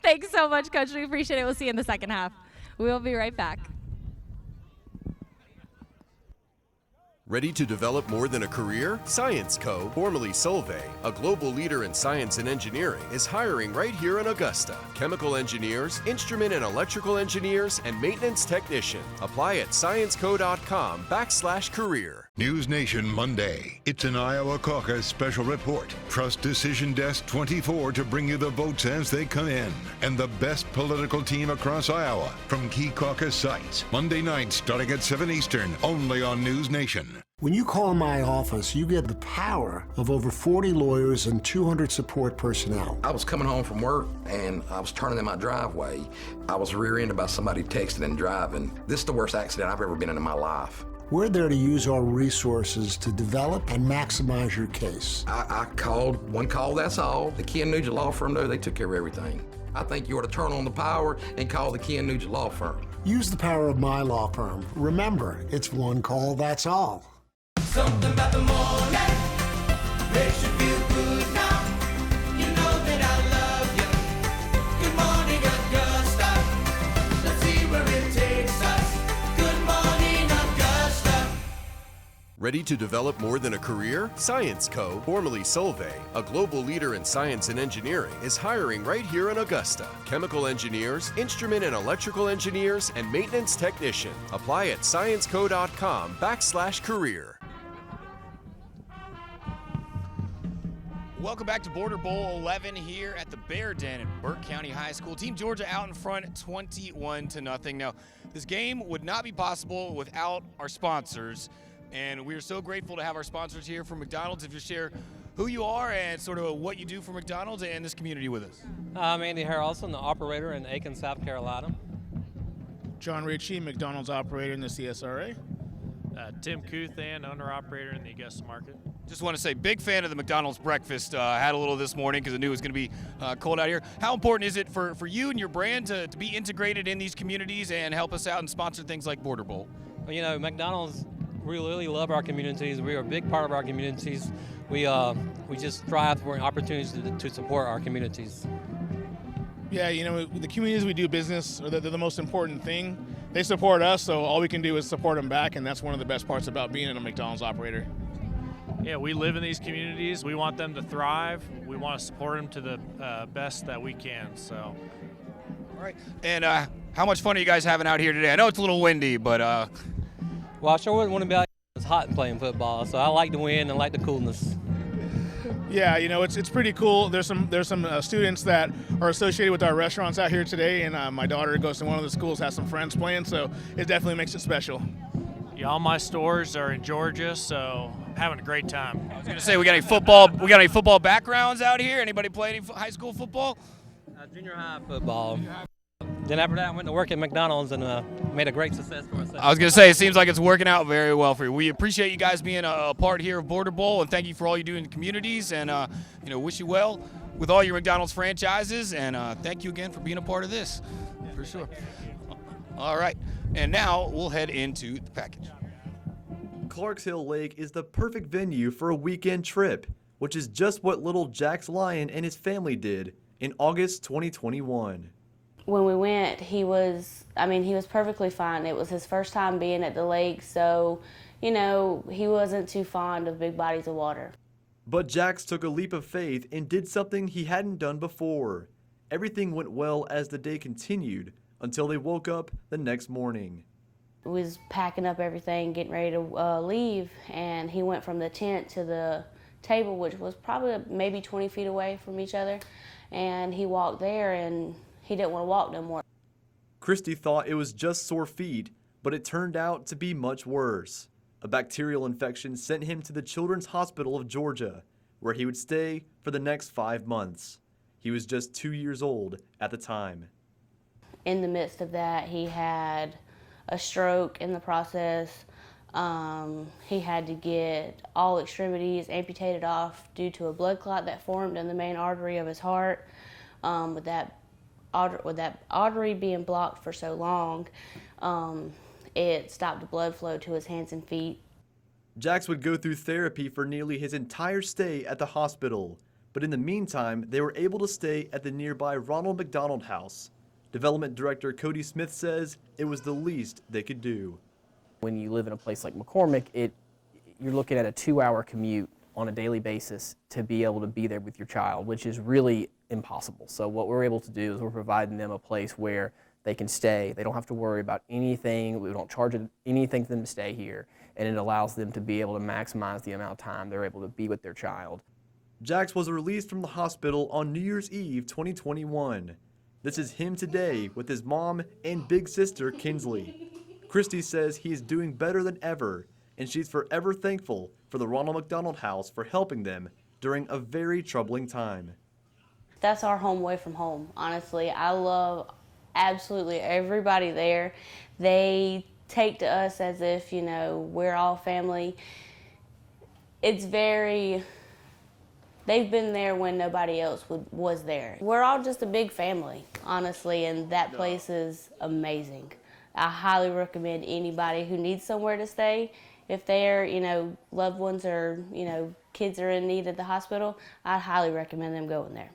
thanks so much, Coach. We appreciate it. We'll see you in the second half. We will be right back. Ready to develop more than a career? Science Co., formerly Solvay, a global leader in science and engineering, is hiring right here in Augusta. Chemical engineers, instrument and electrical engineers, and maintenance technician. Apply at sciencec.com/career. News Nation Monday. It's an Iowa caucus special report. Trust Decision Desk 24 to bring you the votes as they come in. And the best political team across Iowa from key caucus sites. Monday night starting at 7 Eastern, only on News Nation. When you call my office, you get the power of over 40 lawyers and 200 support personnel. I was coming home from work and I was turning in my driveway. I was rear-ended by somebody texting and driving. This is the worst accident I've ever been in my life. We're there to use our resources to develop and maximize your case. I called one call, that's all. The Ken Nugent Law Firm, they took care of everything. I think you ought to turn on the power and call the Ken Nugent Law Firm. Use the power of my law firm. Remember, it's one call, that's all. Something about the morning makes you feel good now. You know that I love you. Good morning, Augusta. Let's see where it takes us. Good morning, Augusta. Ready to develop more than a career? Science Co., formerly Solvay, a global leader in science and engineering, is hiring right here in Augusta. Chemical engineers, instrument and electrical engineers, and maintenance technician. Apply at sciencec.com/career. Welcome back to Border Bowl 11 here at the Bear Den at Burke County High School. Team Georgia out in front 21-0. Now, this game would not be possible without our sponsors, and we are so grateful to have our sponsors here from McDonald's. If you share who you are and sort of what you do for McDonald's and this community with us. I'm Andy Harrelson, the operator in Aiken, South Carolina. John Ritchie, McDonald's operator in the CSRA. Tim Kuthan, owner-operator in the Augusta market. Just want to say, big fan of the McDonald's breakfast. Had a little this morning because I knew it was going to be cold out here. How important is it for you and your brand to be integrated in these communities and help us out and sponsor things like Border Bowl? Well, McDonald's, we really love our communities. We are a big part of our communities. We just strive for opportunities to support our communities. Yeah, the communities we do business, they're the most important thing. They support us, so all we can do is support them back, and that's one of the best parts about being a McDonald's operator. Yeah, we live in these communities. We want them to thrive. We want to support them to the best that we can. So, all right. And how much fun are you guys having out here today? I know it's a little windy, but well, I sure wouldn't want to be out here. It's hot and playing football, so I like the wind and like the coolness. Yeah, it's pretty cool. There's some students that are associated with our restaurants out here today, and my daughter goes to one of the schools, has some friends playing, so it definitely makes it special. Yeah, all my stores are in Georgia, so having a great time. I was going to say, we got any football backgrounds out here? Anybody play any high school football? Junior high football. Then after that, I went to work at McDonald's and made a great success for myself. I was going to say, it seems like it's working out very well for you. We appreciate you guys being a part here of Border Bowl, and thank you for all you do in the communities, and wish you well with all your McDonald's franchises, and thank you again for being a part of this, for sure. All right, and now we'll head into the package. Clarks Hill Lake is the perfect venue for a weekend trip, which is just what little Jax Lyon and his family did in August 2021. When we went, he was perfectly fine. It was his first time being at the lake, so, he wasn't too fond of big bodies of water. But Jax took a leap of faith and did something he hadn't done before. Everything went well as the day continued until they woke up the next morning. was packing up everything, getting ready to leave, and he went from the tent to the table, which was probably maybe 20 feet away from each other, and he walked there, and he didn't want to walk no more. Christy thought it was just sore feet, but it turned out to be much worse. A bacterial infection sent him to the Children's Hospital of Georgia, where he would stay for the next 5 months. He was just 2 years old at the time. In the midst of that, he had a stroke in the process. He had to get all extremities amputated off due to a blood clot that formed in the main artery of his heart. With that artery being blocked for so long, it stopped the blood flow to his hands and feet. Jax would go through therapy for nearly his entire stay at the hospital, but in the meantime, they were able to stay at the nearby Ronald McDonald House. Development Director Cody Smith says it was the least they could do. When you live in a place like McCormick, you're looking at a 2-hour commute on a daily basis to be able to be there with your child, which is really impossible. So what we're able to do is we're providing them a place where they can stay. They don't have to worry about anything. We don't charge anything for them to stay here, and it allows them to be able to maximize the amount of time they're able to be with their child. Jax was released from the hospital on New Year's Eve 2021. This is him today with his mom and big sister Kinsley. Christy says he is doing better than ever, and she's forever thankful for the Ronald McDonald House for helping them during a very troubling time. That's our home away from home, honestly. I love absolutely everybody there. They take to us as if, we're all family. They've been there when nobody else was there. We're all just a big family, honestly, and that place is amazing. I highly recommend anybody who needs somewhere to stay. If their, loved ones or, kids are in need at the hospital, I highly recommend them going there.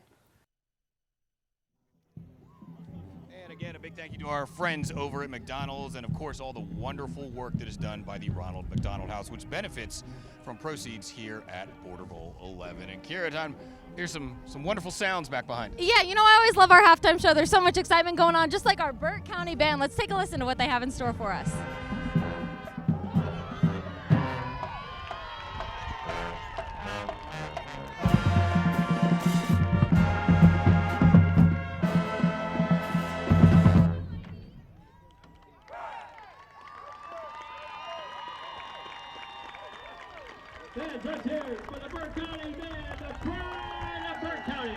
And again, a big thank you to our friends over at McDonald's and, of course, all the wonderful work that is done by the Ronald McDonald House, which benefits from proceeds here at Border Bowl 11. And Kira, here's some wonderful sounds back behind. Yeah, I always love our halftime show. There's so much excitement going on, just like our Burt County Band. Let's take a listen to what they have in store for us. Fans, let's hear it for the Burt County Band, the pride of Burt County.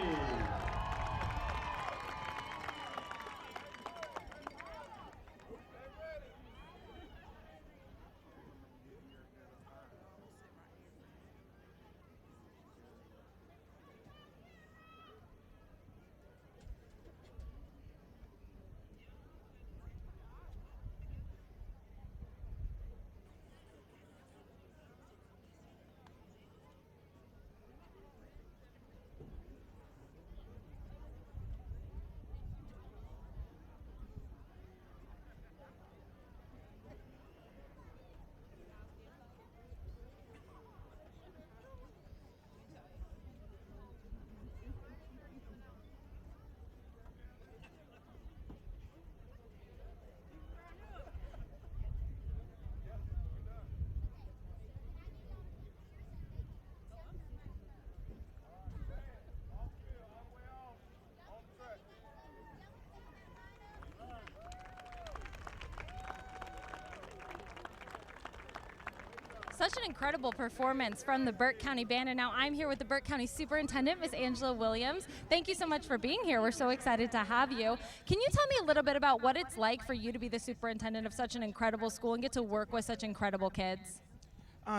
Such an incredible performance from the Burt County Band, and now I'm here with the Burt County Superintendent, Miss Angela Williams. Thank you so much for being here. We're so excited to have you. Can you tell me a little bit about what it's like for you to be the superintendent of such an incredible school and get to work with such incredible kids?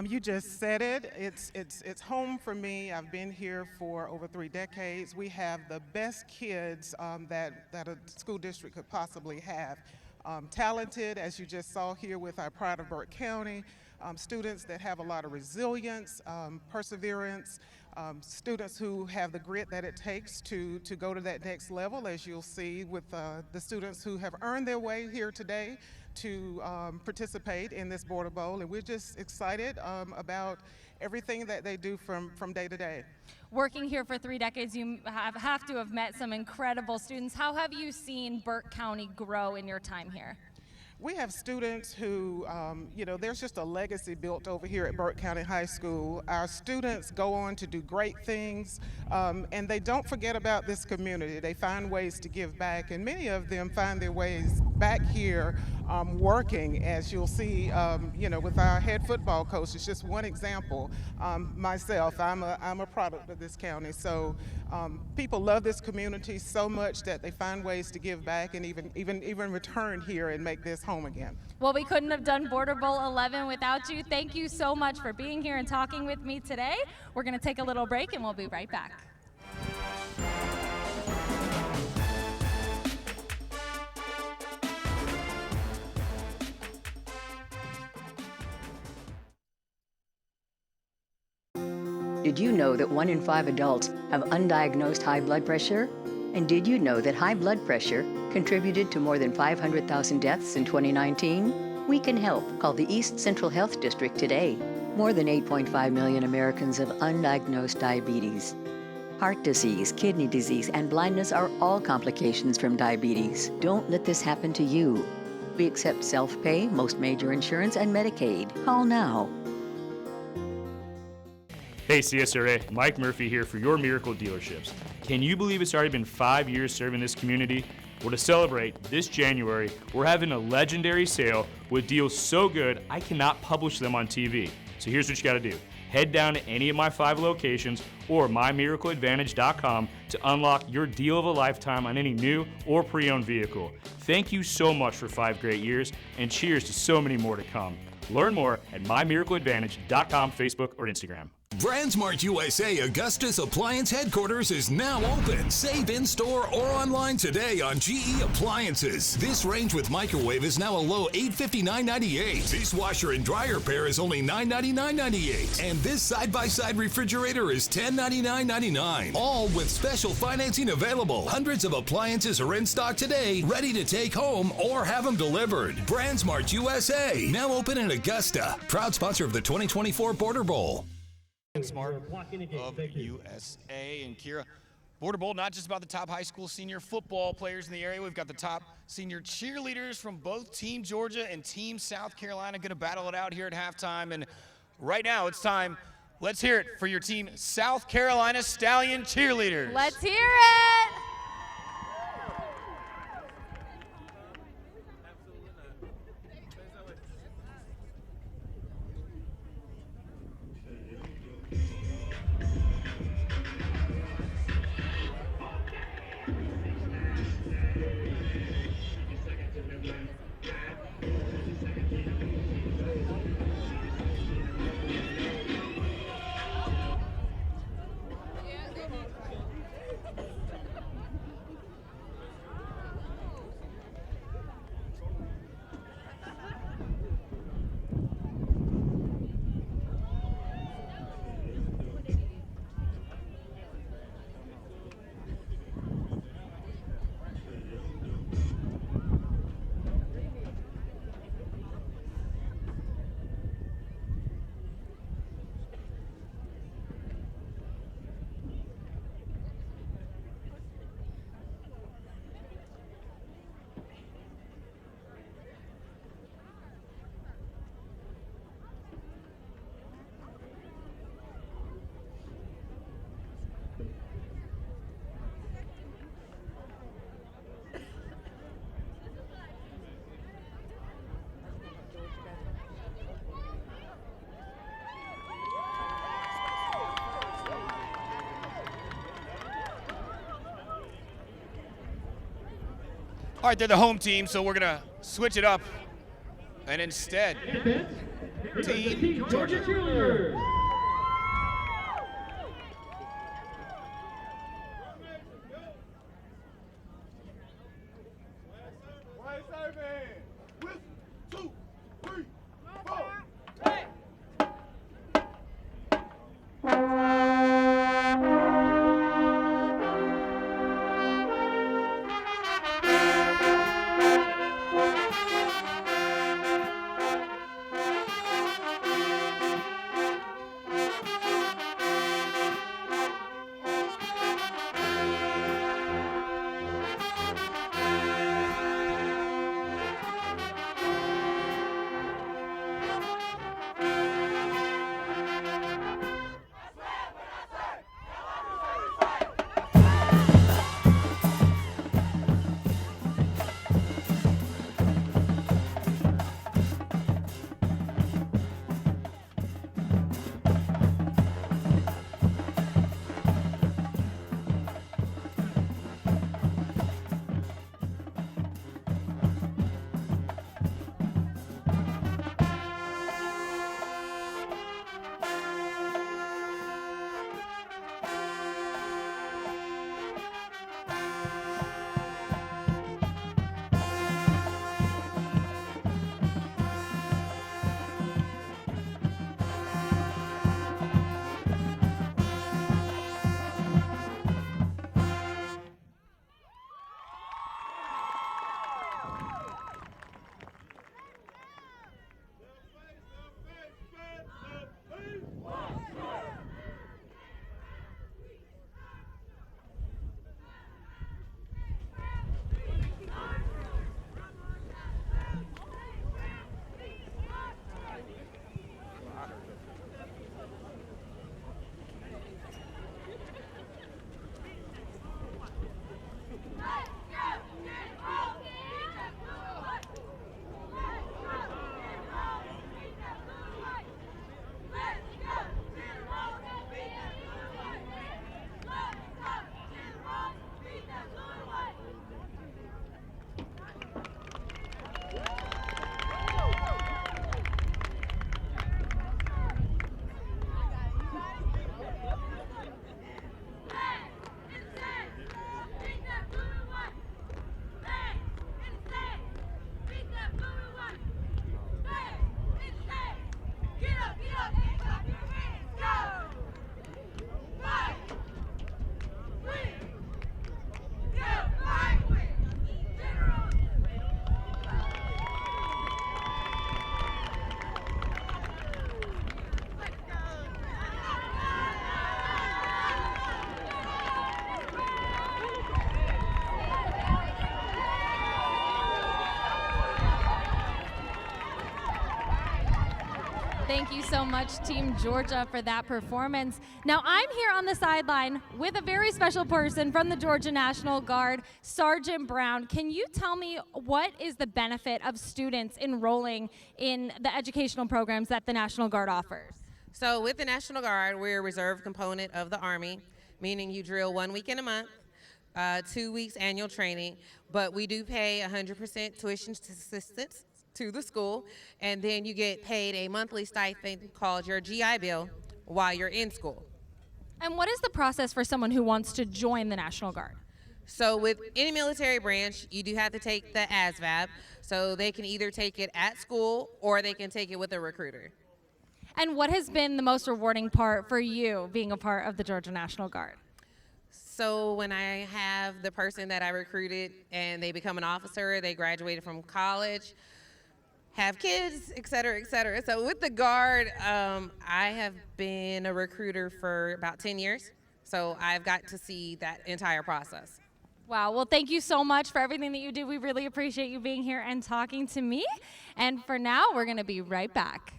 You just said it. It's home for me. I've been here for over 3 decades. We have the best kids that a school district could possibly have. Talented, as you just saw here with our Pride of Burt County. Students that have a lot of resilience, perseverance, students who have the grit that it takes to go to that next level, as you'll see with the students who have earned their way here today to participate in this Border Bowl. And we're just excited about everything that they do from day to day. Working here for 3 decades, you have to have met some incredible students. How have you seen Burt County grow in your time here? We have students who, there's just a legacy built over here at Burke County High School. Our students go on to do great things, and they don't forget about this community. They find ways to give back, and many of them find their ways back here working, as you'll see, with our head football coach. It's just one example. Myself, I'm a product of this county, so people love this community so much that they find ways to give back and even return here and make this home again. Well, we couldn't have done Border Bowl 11 without you. Thank you so much for being here and talking with me today. We're going to take a little break and we'll be right back. Did you know that 1 in 5 adults have undiagnosed high blood pressure? And did you know that high blood pressure contributed to more than 500,000 deaths in 2019? We can help. Call the East Central Health District today. More than 8.5 million Americans have undiagnosed diabetes. Heart disease, kidney disease, and blindness are all complications from diabetes. Don't let this happen to you. We accept self-pay, most major insurance, and Medicaid. Call now. Hey CSRA, Mike Murphy here for your Miracle Dealerships. Can you believe it's already been 5 years serving this community? Well, to celebrate, this January, we're having a legendary sale with deals so good I cannot publish them on TV. So here's what you gotta do. Head down to any of my 5 locations or mymiracleadvantage.com to unlock your deal of a lifetime on any new or pre-owned vehicle. Thank you so much for 5 great years, and cheers to so many more to come. Learn more at mymiracleadvantage.com, Facebook, or Instagram. BrandsMart USA Augusta's Appliance Headquarters is now open. Save in-store or online today on GE Appliances. This range with microwave is now a low $859.98. This washer and dryer pair is only $999.98. And this side-by-side refrigerator is $1099.99. All with special financing available. Hundreds of appliances are in stock today, ready to take home or have them delivered. BrandsMart USA, now open in Augusta. Proud sponsor of the 2024 Border Bowl. Smart of USA. And Kira, Border Bowl, not just about the top high school senior football players in the area. We've got the top senior cheerleaders from both Team Georgia and Team South Carolina going to battle it out here at halftime. And right now it's time. Let's hear it for your Team South Carolina Stallion cheerleaders. Let's hear it. All right, they're the home team, so we're going to switch it up. And instead, Team Georgia cheerleaders. Thank you so much, Team Georgia, for that performance. Now, I'm here on the sideline with a very special person from the Georgia National Guard, Sergeant Brown. Can you tell me what is the benefit of students enrolling in the educational programs that the National Guard offers? So with the National Guard, we're a reserve component of the Army, meaning you drill 1 weekend a month, 2 weeks annual training, but we do pay 100% tuition assistance to the school, and then you get paid a monthly stipend called your GI Bill while you're in school. And what is the process for someone who wants to join the National Guard? So with any military branch, you do have to take the ASVAB, so they can either take it at school or they can take it with a recruiter. And what has been the most rewarding part for you being a part of the Georgia National Guard? So when I have the person that I recruited and they become an officer, they graduated from college, have kids, et cetera, et cetera. So with the Guard, I have been a recruiter for about 10 years. So I've got to see that entire process. Wow, well, thank you so much for everything that you do. We really appreciate you being here and talking to me. And for now, we're going to be right back.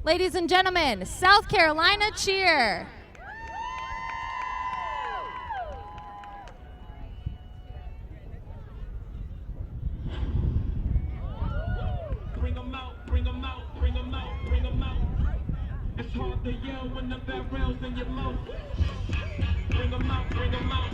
Ladies and gentlemen, South Carolina cheer. Bring 'em out, bring 'em out, bring 'em out, bring 'em out. It's hard to yell when the barrel's in your mouth. Bring 'em out, bring 'em out.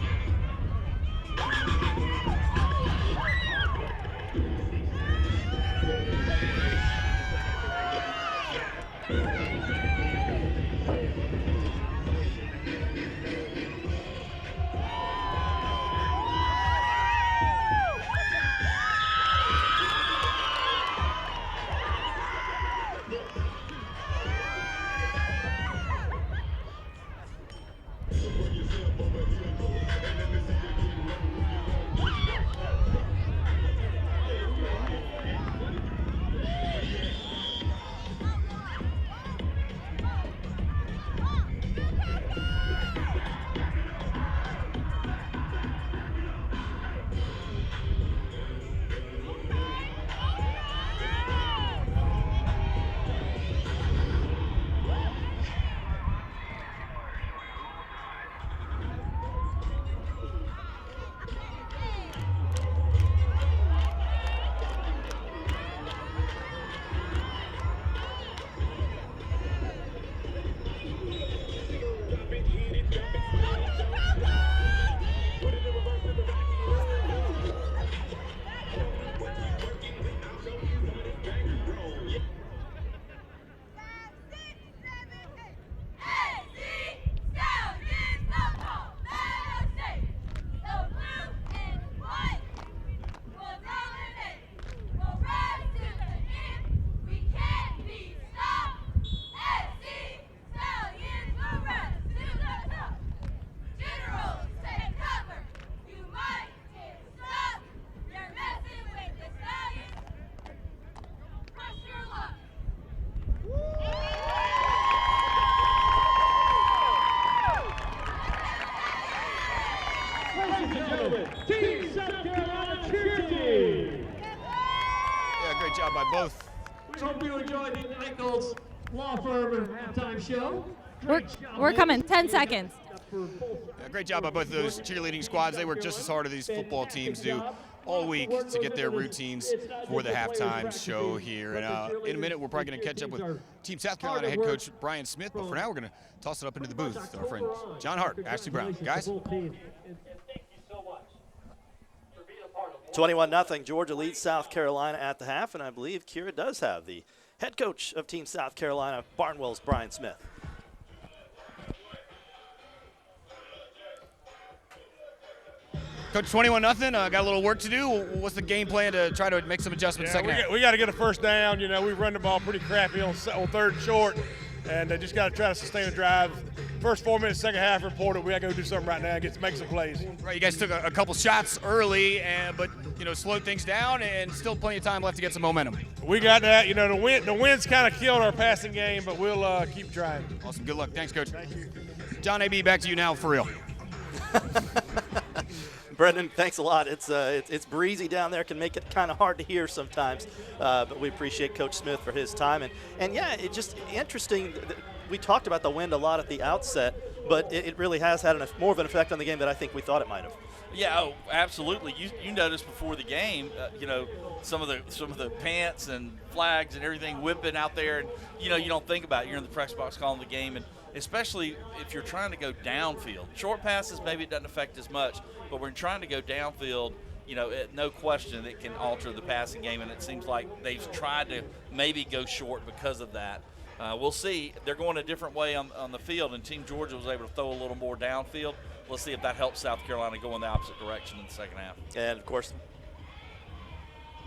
Team South Carolina cheer team. Yeah, great job by both. We hope you enjoyed the Nichols Law Firm halftime show. We're coming, 10 seconds. Yeah, great job by both of those cheerleading squads. They work just as hard as these football teams do all week to get their routines for the halftime show here. And in a minute, we're probably going to catch up with Team South Carolina head coach Brian Smith. But for now, we're going to toss it up into the booth with our friends John Hart, Ashley Brown. Guys. 21-0, Georgia leads South Carolina at the half, and I believe Kira does have the head coach of Team South Carolina, Barnwell's Brian Smith. Coach, 21-0, got a little work to do. What's the game plan to try to make some adjustments second half? We got to get a first down. You know, we run the ball pretty crappy on third and short, and just got to try to sustain the drive. First 4 minutes, second half, reported. We got to go do something right now, make some plays. Right, you guys took a couple shots early, but slowed things down, and still plenty of time left to get some momentum. We got that. You know, the wind's kind of killed our passing game, but we'll keep trying. Awesome. Good luck. Thanks, Coach. Thank you. John A.B., back to you now for real. Brendan, thanks a lot. It's breezy down there, can make it kind of hard to hear sometimes, but we appreciate Coach Smith for his time. And yeah, it's just interesting. We talked about the wind a lot at the outset, but it really has had more of an effect on the game than I think we thought it might have. Yeah, oh, absolutely. You noticed before the game, some of the pants and flags and everything whipping out there, and you don't think about it. You're in the press box calling the game, and especially if you're trying to go downfield. Short passes, maybe it doesn't affect as much, but when you're trying to go downfield, no question it can alter the passing game, and it seems like they've tried to maybe go short because of that. We'll see. They're going a different way on the field, and Team Georgia was able to throw a little more downfield. Let's see if that helps South Carolina go in the opposite direction in the second half. And, of course,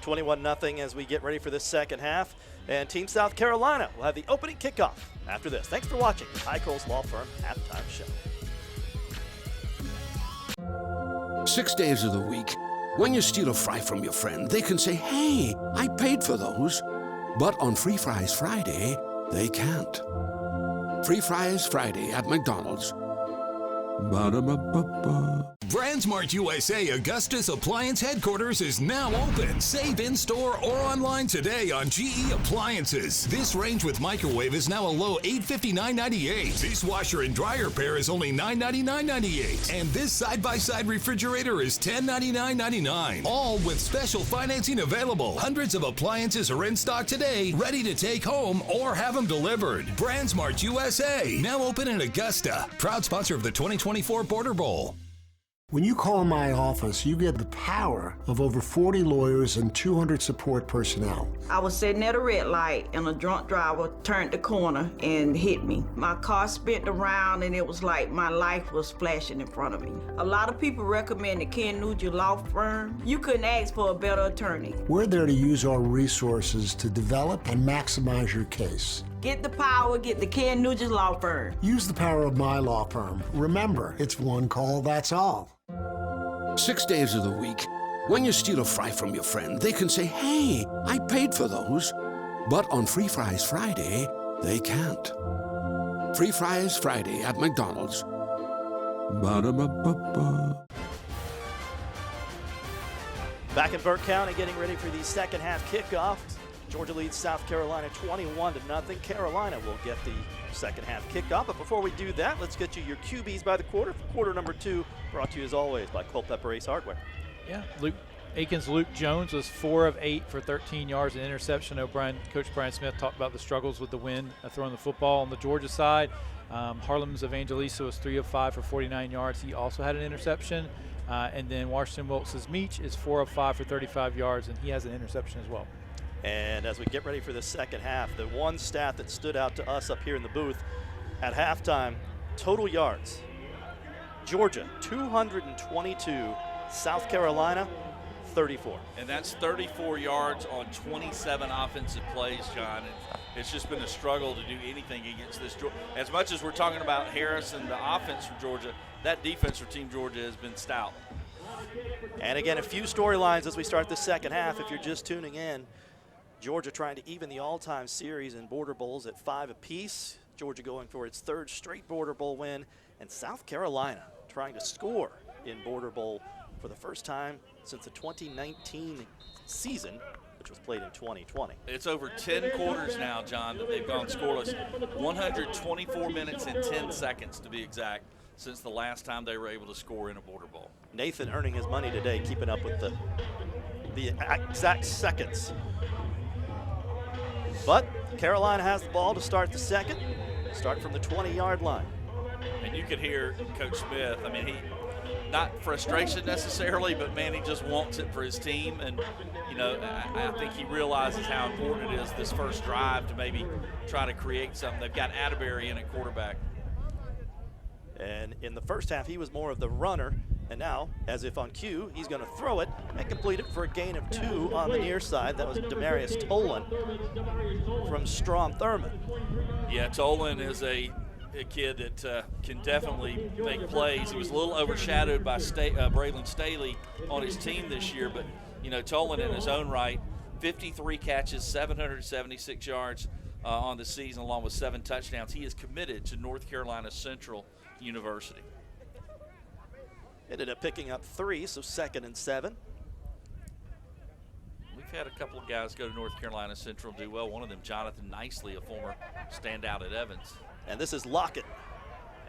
21-0 as we get ready for this second half. And Team South Carolina will have the opening kickoff after this. Thanks for watching High Coles Law Firm Halftime Show. 6 days of the week, when you steal a fry from your friend, they can say, "Hey, I paid for those." But on Free Fries Friday, they can't. Free Fries Friday at McDonald's. Ba-da-ba-ba-ba. BrandsMart USA Augusta's Appliance headquarters is now open. Save in-store or online today on GE Appliances. This range with microwave is now a low $859.98. This washer and dryer pair is only $999.98. And this side-by-side refrigerator is $1099.99. All with special financing available. Hundreds of appliances are in stock today, ready to take home or have them delivered. BrandsMart USA, now open in Augusta. Proud sponsor of the 2024 Border Bowl. When you call my office, you get the power of over 40 lawyers and 200 support personnel. I was sitting at a red light and a drunk driver turned the corner and hit me. My car spun around and it was like my life was flashing in front of me. A lot of people recommend the Ken Nugent Law Firm. You couldn't ask for a better attorney. We're there to use our resources to develop and maximize your case. Get the power, get the Ken Nugent Law Firm. Use the power of my law firm. Remember, it's one call, that's all. 6 days of the week, when you steal a fry from your friend, they can say, "Hey, I paid for those." But on Free Fries Friday, they can't. Free Fries Friday at McDonald's. Ba-da-ba-ba-ba. Back in Burke County, getting ready for the second half kickoff. Georgia leads South Carolina 21-0. Carolina will get the second half kickoff. But before we do that, let's get you your QBs by the quarter. Quarter number 2, brought to you as always by Culpeper Ace Hardware. Yeah, Luke Jones was 4 of 8 for 13 yards and interception. Coach Brian Smith talked about the struggles with the wind throwing the football on the Georgia side. Harlem's Evangelista was 3 of 5 for 49 yards. He also had an interception. And then Washington Wilkes' Meach is 4 of 5 for 35 yards, and he has an interception as well. And as we get ready for the second half, the one stat that stood out to us up here in the booth at halftime, total yards. Georgia, 222. South Carolina, 34. And that's 34 yards on 27 offensive plays, John. It's just been a struggle to do anything against this. As much as we're talking about Harris and the offense for Georgia, that defense for Team Georgia has been stout. And again, a few storylines as we start the second half. If you're just tuning in, Georgia trying to even the all-time series in Border Bowls at 5 apiece. Georgia going for its 3rd straight Border Bowl win. And South Carolina trying to score in Border Bowl for the first time since the 2019 season, which was played in 2020. It's over 10 quarters now, John, that they've gone scoreless. 124 minutes and 10 seconds, to be exact, since the last time they were able to score in a Border Bowl. Nathan earning his money today, keeping up with the exact seconds. But Carolina has the ball to start the second. Start from the 20-yard line. And you could hear Coach Smith, not frustration necessarily, but man, he just wants it for his team. And, I think he realizes how important it is this first drive to maybe try to create something. They've got Atterbury in at quarterback. And in the first half, he was more of the runner. And now, as if on cue, he's going to throw it and complete it for a gain of 2 on the near side. That was Demarius Tolan from Strom Thurmond. Yeah, Tolan is a kid that can definitely make plays. He was a little overshadowed by Braylon Staley on his team this year, but Tolan in his own right, 53 catches, 776 yards on the season, along with 7 touchdowns. He is committed to North Carolina Central University. Ended up picking up 3, so 2nd and 7. We've had a couple of guys go to North Carolina Central and do well. One of them, Jonathan Nicely, a former standout at Evans. And this is Lockett.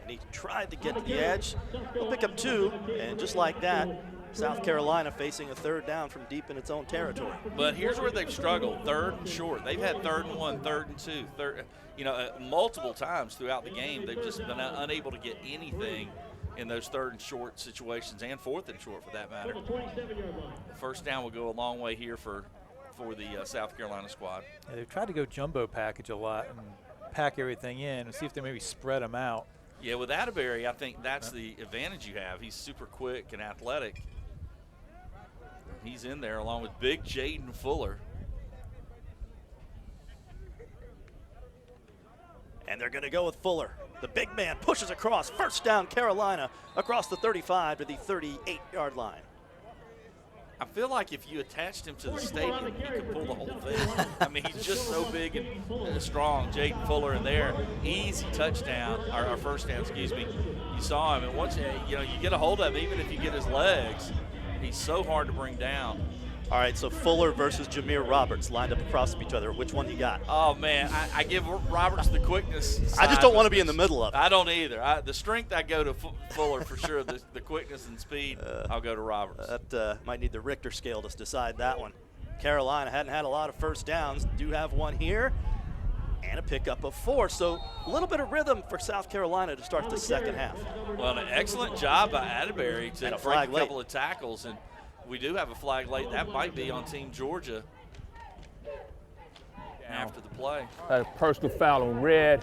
And he tried to get to the edge. He'll pick up 2, and just like that, South Carolina facing a 3rd down from deep in its own territory. But here's where they've struggled: 3rd and short. They've had 3rd and 1, 3rd and 2, multiple times throughout the game. They've just been unable to get anything in those 3rd and short situations, and 4th and short for that matter. First down will go a long way here for the South Carolina squad. Yeah, they've tried to go jumbo package a lot and pack everything in and see if they maybe spread them out. Yeah, with Atterbury, I think that's the advantage you have. He's super quick and athletic. He's in there along with big Jaden Fuller. And they're going to go with Fuller. The big man pushes across. First down, Carolina, across the 35 to the 38-yard line. I feel like if you attached him to the stadium, he could pull the whole thing. I mean, he's just so big and strong. Jaden Fuller in there, easy touchdown, or first down, excuse me. You saw him, and once you get a hold of him, even if you get his legs, he's so hard to bring down. All right, so Fuller versus Jameer Roberts lined up across each other. Which one you got? Oh, man, I give Roberts the quickness side. I just don't want to be in the middle of it. I don't either. The strength, I go to Fuller for sure. The quickness and speed, I'll go to Roberts. That might need the Richter scale to decide that one. Carolina hadn't had a lot of first downs. Do have one here. And a pickup of 4. So a little bit of rhythm for South Carolina to start the second half. Well, an excellent job by Atterbury to break a couple late. of tackles. And we do have a flag late. That might be on Team Georgia after the play. A personal foul on red,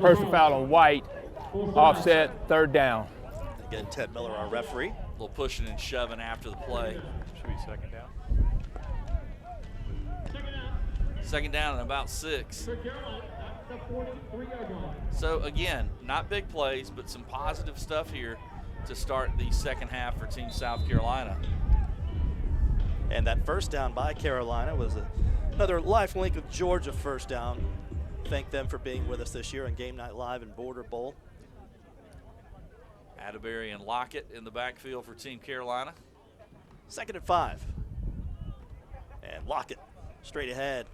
personal foul on white, offset, 3rd down. Again, Ted Miller, our referee. A little pushing and shoving after the play. Should be 2nd down. 2nd down and about 6. So again, not big plays, but some positive stuff here to start the second half for Team South Carolina. And that first down by Carolina was another life link with Georgia first down. Thank them for being with us this year on Game Night Live and Border Bowl. Atterbury and Lockett in the backfield for Team Carolina. 2nd and 5. And Lockett straight ahead.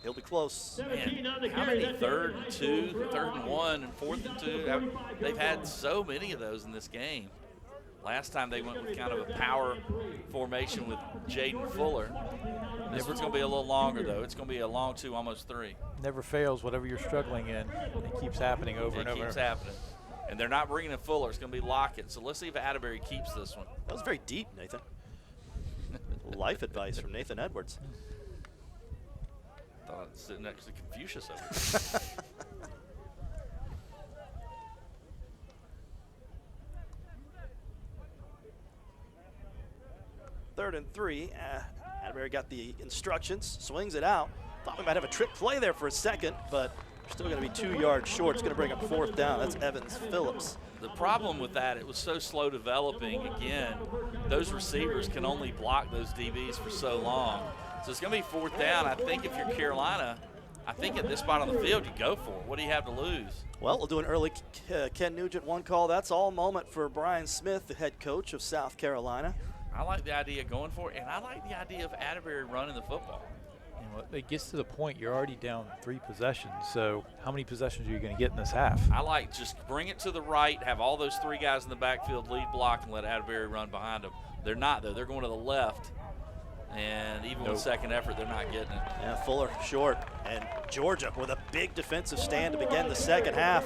He'll be close. Man, how many 3rd and 2, 3rd and 1, and 4th and 2? They've had so many of those in this game. Last time they went with kind of a power formation with Jaden Fuller. This one's going to be a little longer, though. It's going to be a long 2, almost 3. Never fails, whatever you're struggling in. It keeps happening over and over. It keeps happening. And they're not bringing in Fuller. It's going to be Lockett. So let's see if Atterbury keeps this one. That was very deep, Nathan. Life advice from Nathan Edwards. Thought I'd sit next to Confucius over there. Third and 3. Atterbury got the instructions, swings it out. Thought we might have a trick play there for a second, but we're still going to be 2 yards short. It's going to bring up 4th down. That's Evans Phillips. The problem with that, it was so slow developing. Again, those receivers can only block those DBs for so long. So it's going to be 4th down. I think if you're Carolina, I think at this spot on the field, you go for it. What do you have to lose? Well, we'll do an early Ken Nugent one call. That's all moment for Brian Smith, the head coach of South Carolina. I like the idea of going for it, and I like the idea of Atterbury running the football. It gets to the point you're already down 3 possessions, so how many possessions are you going to get in this half? I like just bring it to the right, have all those 3 guys in the backfield lead block, and let Atterbury run behind them. They're not, though. They're going to the left, and even with second effort, they're not getting it. Yeah, Fuller short, and Georgia with a big defensive stand to begin the second half.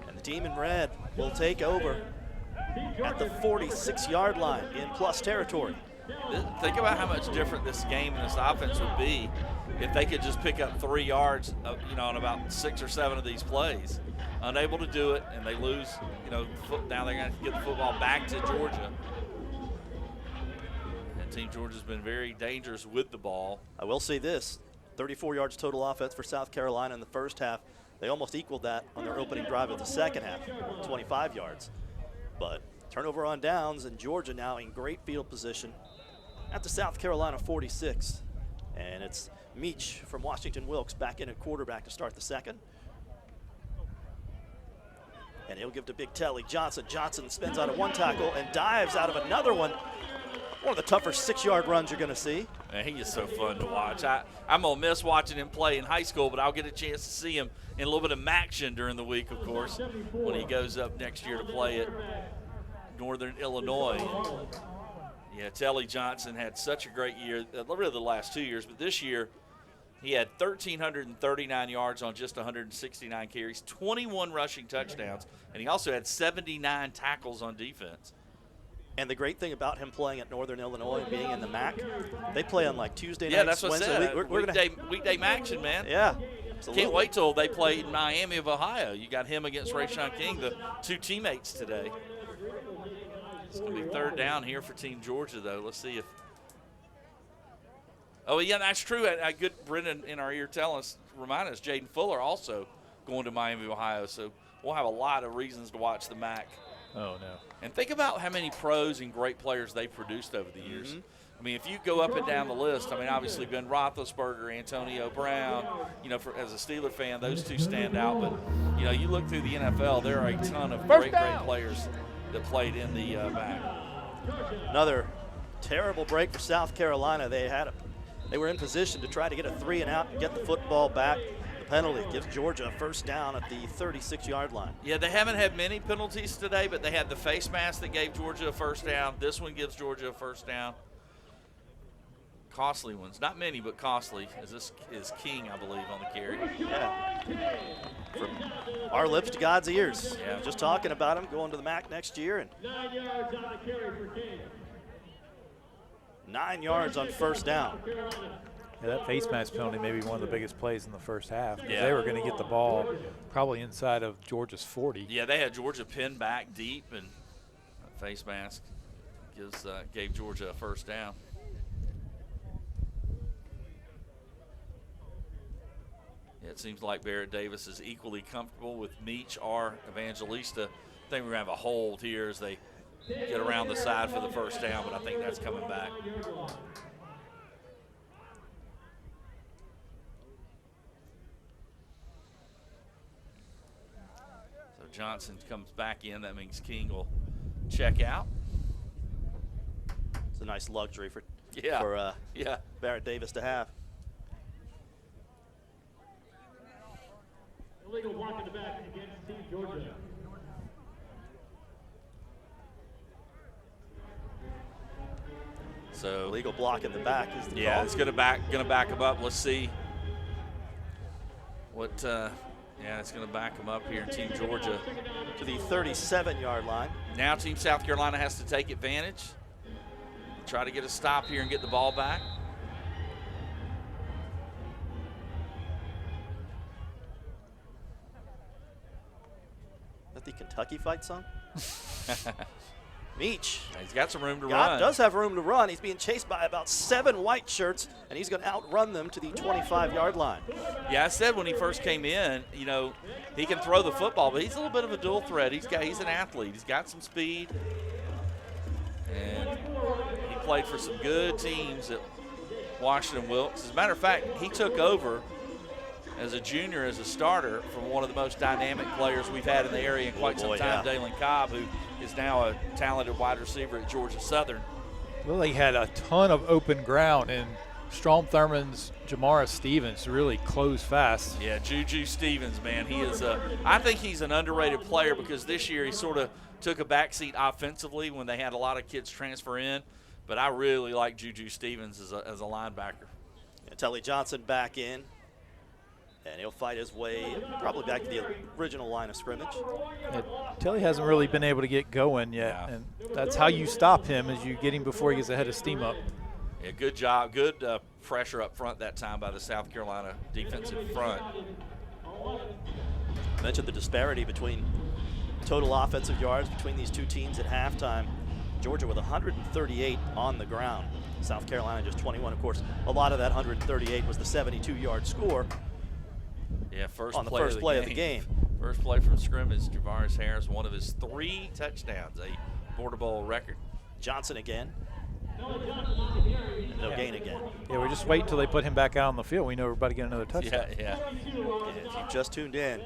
And the team in red will take over at the 46-yard line in plus territory. Think about how much different this game and this offense would be if they could just pick up 3 yards, on about 6 or 7 of these plays. Unable to do it, and they lose, now they're going to get the football back to Georgia. And Team Georgia's been very dangerous with the ball. I will say this, 34 yards total offense for South Carolina in the first half. They almost equaled that on their opening drive of the second half, 25 yards. But turnover on downs, and Georgia now in great field position at the South Carolina 46. And it's Meach from Washington Wilkes back in at quarterback to start the second. And he'll give to Big Telly Johnson. Johnson spins out of one tackle and dives out of another one. One of the tougher 6-yard runs you're going to see. Man, he is so fun to watch. I'm going to miss watching him play in high school, but I'll get a chance to see him in a little bit of action during the week, of course, when he goes up next year to play at Northern Illinois. Yeah, Telly Johnson had such a great year, really the last 2 years, but this year he had 1,339 yards on just 169 carries, 21 rushing touchdowns, and he also had 79 tackles on defense. And the great thing about him playing at Northern Illinois and being in the MAC, they play on like Tuesday Yeah, nights, that's what I Wednesday. said. We're gonna Weekday action, man. Yeah, absolutely. Can't wait till they play in Miami of Ohio. You got him against Rayshawn King, the two teammates today. It's going to be third down here for Team Georgia, though. Let's see if – oh, yeah, that's true. I good Brendan in our ear remind us, Jaden Fuller also going to Miami, Ohio. So we'll have a lot of reasons to watch the MAC. Oh, no. And think about how many pros and great players they've produced over the years. I mean, if you go up and down the list, I mean, obviously Ben Roethlisberger, Antonio Brown, you know, as a Steeler fan, those two stand out. But, you know, you look through the NFL, there are a ton of great players that played in the MAC. Another terrible break for South Carolina. They were in position to try to get a 3-and-out and get the football back. The penalty gives Georgia a first down at the 36-yard line. Yeah, they haven't had many penalties today, but they had the face mask that gave Georgia a first down. This one gives Georgia a first down. Costly ones, not many, but costly. As this is King, I believe, on the carry. Yeah. From our lips to God's ears. Yeah. Just talking about him going to the MAC next year. And 9 yards on the carry for King. 9 yards on first down. Yeah, that face mask penalty may be one of the biggest plays in the first half. Yeah. They were going to get the ball probably inside of Georgia's 40. Yeah, they had Georgia pinned back deep, and that face mask gave Georgia a first down. Yeah, it seems like Barrett Davis is equally comfortable with Meach or Evangelista. I think we're going to have a hold here as they get around the side for the first down, but I think that's coming back. So Johnson comes back in. That means King will check out. It's a nice luxury for Yeah. Barrett Davis to have. Illegal block in the back against Team Georgia. So legal block in the back is the yeah, call. it's gonna back him up. Let's see what. Yeah, it's gonna back him up here in Team Georgia to the 37-yard line. Now Team South Carolina has to take advantage, try to get a stop here and get the ball back. Is that the Kentucky fight song? Meach. He's got some room to run. Does have room to run. He's being chased by about 7 white shirts, and he's going to outrun them to the 25-yard line. Yeah, I said when he first came in, you know, he can throw the football, but he's a little bit of a dual threat. He's an athlete. He's got some speed, and he played for some good teams at Washington Wilkes. As a matter of fact, he took over as a junior, as a starter, from one of the most dynamic players we've had in the area in quite some time, Dalen Cobb, who is now a talented wide receiver at Georgia Southern. Well, they had a ton of open ground, and Strom Thurmond's Jamara Stevens really closed fast. Yeah, Juju Stevens, man, he is I think he's an underrated player because this year he sort of took a backseat offensively when they had a lot of kids transfer in, but I really like Juju Stevens as a linebacker. Yeah, Telly Johnson back in. And he'll fight his way probably back to the original line of scrimmage. Yeah, Telly hasn't really been able to get going yet, and that's how you stop him, is you get him before he gets ahead of steam up. Yeah, good job. Good pressure up front that time by the South Carolina defensive front. I mentioned the disparity between total offensive yards between these two teams at halftime. Georgia with 138 on the ground. South Carolina just 21. Of course, a lot of that 138 was the 72-yard score. Yeah, first on the play, first play of the game. First play from scrimmage, Javaris Harris, one of his 3 touchdowns, a Border Bowl record. Johnson again. No gain again. Yeah, we just wait until they put him back out on the field. We know everybody get another touchdown. Yeah. If you just tuned in,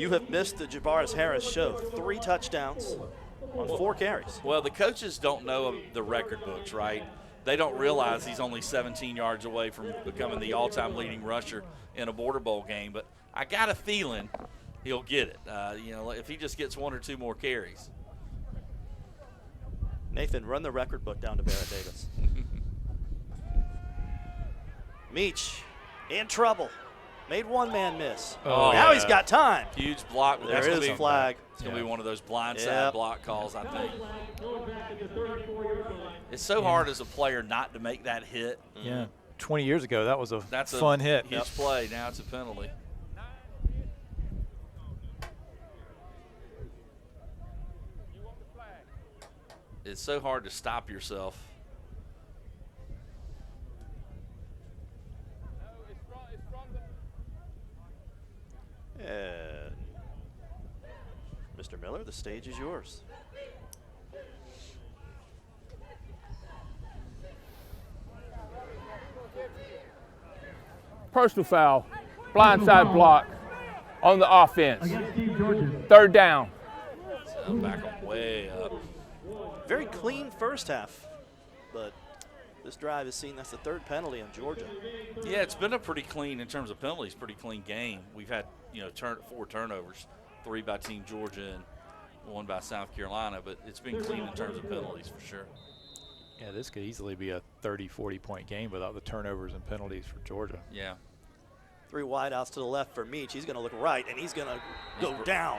You have missed the Javaris Harris show. 3 touchdowns on 4 carries. Well, the coaches don't know the record books, right? They don't realize he's only 17 yards away from becoming the all-time leading rusher in a Border Bowl game. But I got a feeling he'll get it, if he just gets 1 or 2 more carries. Nathan, run the record book down to Barrett Davis. Meach in trouble. Made one man miss. Now he's got time. Huge block. There is a flag. It's going to be one of those blindside block calls, I think. It's so hard as a player not to make that hit. Yeah. 20 years ago, that was That's fun hit. Huge play. Now it's a penalty. It's so hard to stop yourself. And Mr. Miller, the stage is yours. Personal foul, blindside block on the offense. 3rd down. So back up way up. Very clean first half, but this drive has seen that's the 3rd penalty on Georgia. Yeah, it's been a pretty clean, in terms of penalties, pretty clean game. We've had, 4 turnovers, 3 by Team Georgia and 1 by South Carolina, but it's been clean in terms of penalties for sure. Yeah, this could easily be a 30, 40-point game without the turnovers and penalties for Georgia. Yeah. 3 wideouts to the left for Meach. He's going to look right, and he's going to go down.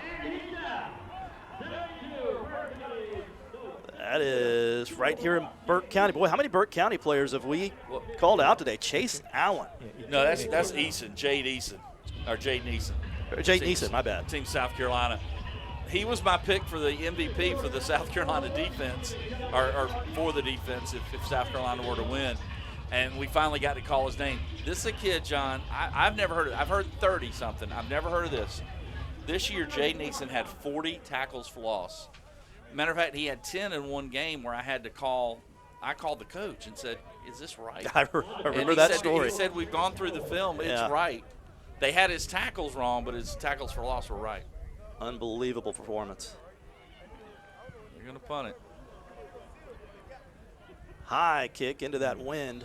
That is right here in Burke County. Boy, how many Burke County players have we called out today? Chase Allen. No, that's Eason, Jade Eason, or Jade Neeson. Jade Neeson, my bad. Team South Carolina. He was my pick for the MVP for the South Carolina defense, or for the defense if South Carolina were to win. And we finally got to call his name. This is a kid, John, I've never heard of it. I've heard 30-something. I've never heard of this. This year, Jade Neeson had 40 tackles for loss. Matter of fact, he had 10 in one game where I called the coach and said, is this right? I remember that story. He said, we've gone through the film. It's right. They had his tackles wrong, but his tackles for loss were right. Unbelievable performance. You're going to punt it. High kick into that wind.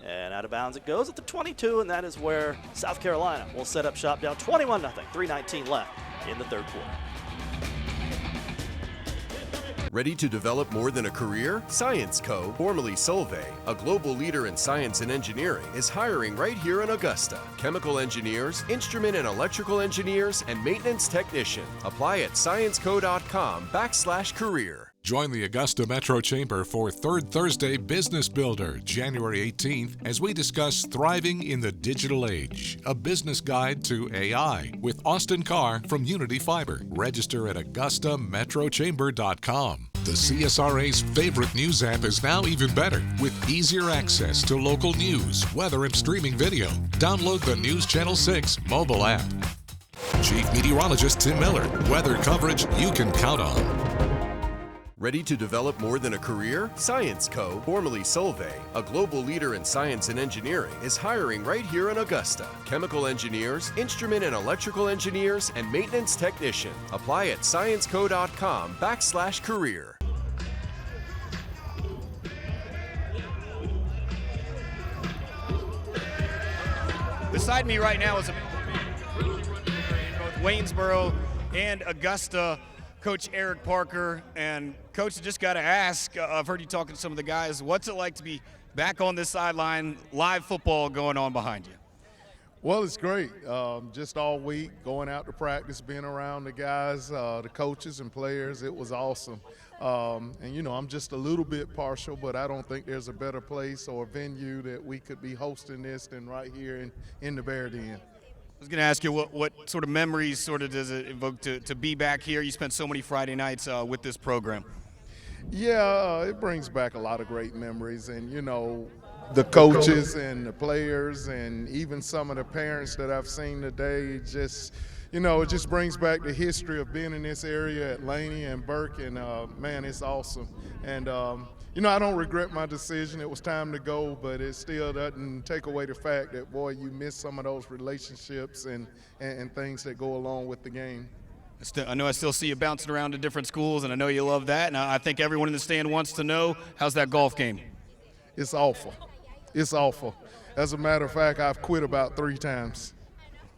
And out of bounds it goes at the 22, and that is where South Carolina will set up shop down 21-0. 3:19 left in the 3rd quarter. Ready to develop more than a career? Science Co., formerly Solvay, a global leader in science and engineering, is hiring right here in Augusta. Chemical engineers, instrument and electrical engineers, and maintenance technician. Apply at scienceco.com/career. Join the Augusta Metro Chamber for Third Thursday Business Builder, January 18th, as we discuss thriving in the digital age, a business guide to AI, with Austin Carr from Unity Fiber. Register at AugustaMetroChamber.com. The CSRA's favorite news app is now even better, with easier access to local news, weather, and streaming video. Download the NewsChannel 6 mobile app. Chief Meteorologist Tim Miller, weather coverage you can count on. Ready to develop more than a career? Science Co., formerly Solvay, a global leader in science and engineering, is hiring right here in Augusta. Chemical engineers, instrument and electrical engineers, and maintenance technician. Apply at scienceco.com/career. Beside me right now is both Waynesboro and Augusta. Coach Eric Parker. And Coach, I just got to ask, I've heard you talking to some of the guys, what's it like to be back on this sideline, live football going on behind you? Well, it's great. Just all week, going out to practice, being around the guys, the coaches and players, it was awesome. And, you know, I'm just a little bit partial, but I don't think there's a better place or venue that we could be hosting this than right here in the Bear Den. I was going to ask you what sort of memories sort of does it evoke to be back here? You spent so many Friday nights with this program. Yeah, it brings back a lot of great memories. And, you know, the coaches and the players and even some of the parents that I've seen today, just, you know, it just brings back the history of being in this area at Laney and Burke. And, man, it's awesome. And, You know, I don't regret my decision. It was time to go, but it still doesn't take away the fact that, boy, you miss some of those relationships and things that go along with the game. I know I still see you bouncing around to different schools, and I know you love that. And I think everyone in the stand wants to know, how's that golf game? It's awful. It's awful. As a matter of fact, I've quit about 3 times.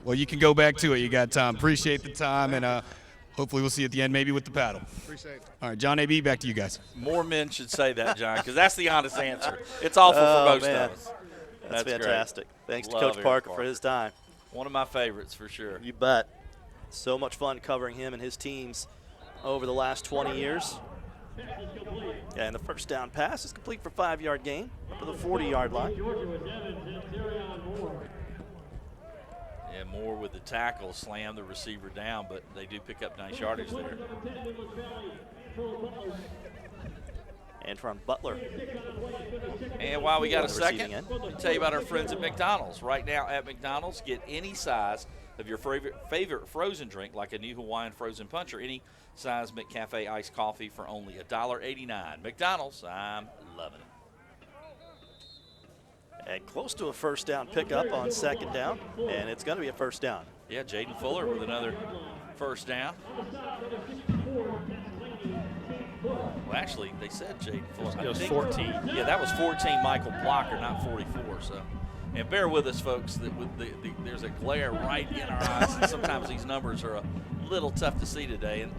Well, you can go back to it. You got time. Appreciate the time, and hopefully we'll see you at the end, maybe with the paddle. Appreciate it. All right, John A.B., back to you guys. More men should say that, John, because that's the honest answer. It's awful for most of us. That's fantastic. Great. Thanks to Love Coach Parker for his time. One of my favorites for sure. You bet. So much fun covering him and his teams over the last 20 years. And the first down pass is complete for 5-yard gain up to the 40-yard line. Yeah, Moore with the tackle, slam the receiver down, but they do pick up nice yardage there. Antron Butler. And while we got a second, let me tell you about our friends at McDonald's. Right now at McDonald's, get any size of your favorite frozen drink, like a new Hawaiian frozen punch or any size McCafe iced coffee for only $1.89. McDonald's, I'm loving it. And close to a first down pickup on second down, and it's going to be a first down. Yeah, Jaden Fuller with another first down. Well, actually, they said Jaden Fuller. It was 14. Yeah, that was 14 Michael Blocker, not 44. So, and bear with us, folks. That with there's a glare right in our eyes. And sometimes these numbers are a little tough to see today, and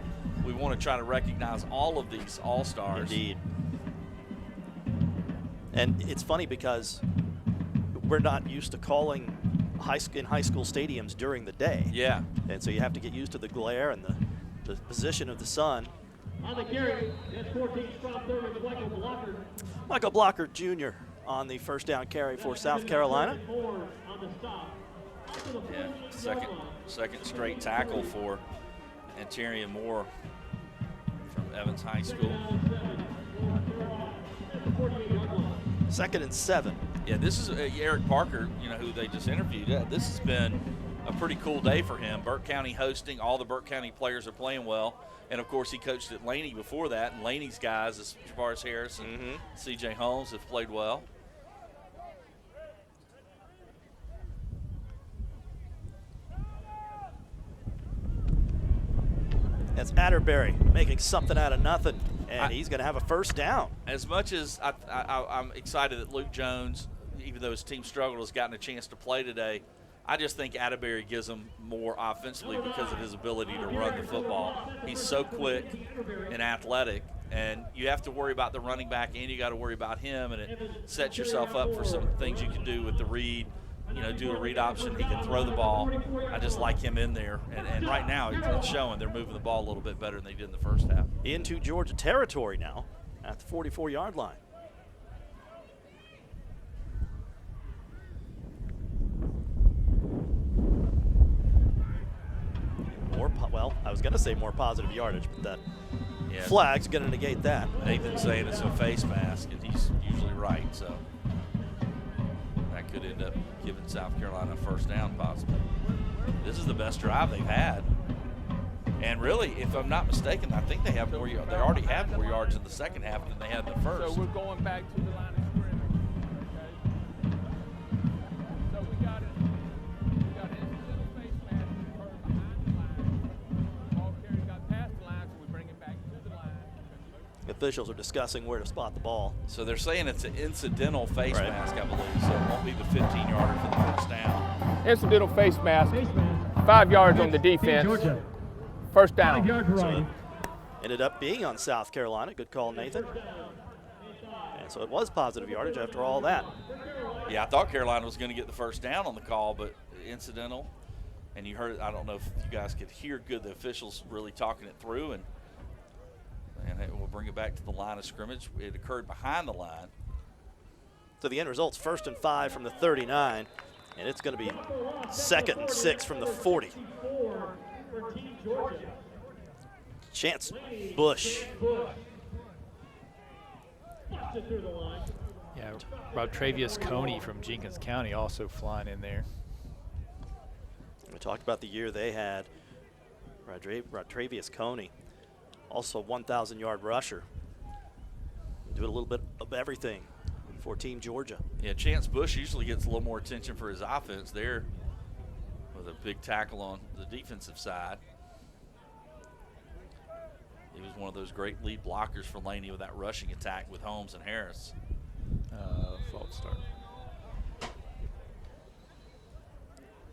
we want to try to recognize all of these all-stars. Indeed. And it's funny because we're not used to calling in high school stadiums during the day. Yeah. And so you have to get used to the glare and the position of the sun. On the carry, that's 14 from third with Michael Blocker. Michael Blocker Jr. on the first down carry for South Carolina. Yeah, second straight tackle for Anterion Moore from Evans High School. 2nd and 7. Yeah, this is Eric Parker, who they just interviewed. This has been a pretty cool day for him. Burke County hosting. All the Burke County players are playing well. And, of course, he coached at Laney before that. And Laney's guys, as Javaris Harris and C.J. Holmes, have played well. That's Atterbury making something out of nothing, and he's going to have a first down. As much as I'm excited that Luke Jones, even though his team struggled, has gotten a chance to play today, I just think Atterbury gives him more offensively because of his ability to run the football. He's so quick and athletic, and you have to worry about the running back, and you got to worry about him, and it sets yourself up for some things you can do with the read. Do a read option. He can throw the ball. I just like him in there. And right now, it's showing they're moving the ball a little bit better than they did in the first half. Into Georgia territory now at the 44-yard line. I was going to say more positive yardage, but that flag's going to negate that. Nathan's saying it's a face mask, and he's usually right, so that could end up giving South Carolina a first down possibly. This is the best drive they've had. And really, if I'm not mistaken, I think they already have more yards in the second half than they had in the first. So we're going back to the line of scrimmage. Okay. So we got an incidental face mask occurred behind the line. Ball carrier got past the line, so we bring it back to the line. Officials are discussing where to spot the ball. So they're saying it's an incidental face mask, I believe, so it won't be the 15-yarder for the first down. Incidental face mask, 5 yards on the defense. First down. So ended up being on South Carolina. Good call, Nathan. And so it was positive yardage after all that. Yeah, I thought Carolina was going to get the first down on the call, but incidental. And you heard, I don't know if you guys could hear good, the officials really talking it through, and we'll bring it back to the line of scrimmage. It occurred behind the line. So the end result's 1st and 5 from the 39, and it's going to be 2nd and 6 from the 40. Chance Bush. Yeah, Rodtravius Coney from Jenkins County also flying in there. We talked about the year they had. Rodtravius Coney, also 1,000-yard rusher. doing a little bit of everything for Team Georgia. Yeah, Chance Bush usually gets a little more attention for his offense there with a big tackle on the defensive side. He was one of those great lead blockers for Laney with that rushing attack with Holmes and Harris. False start.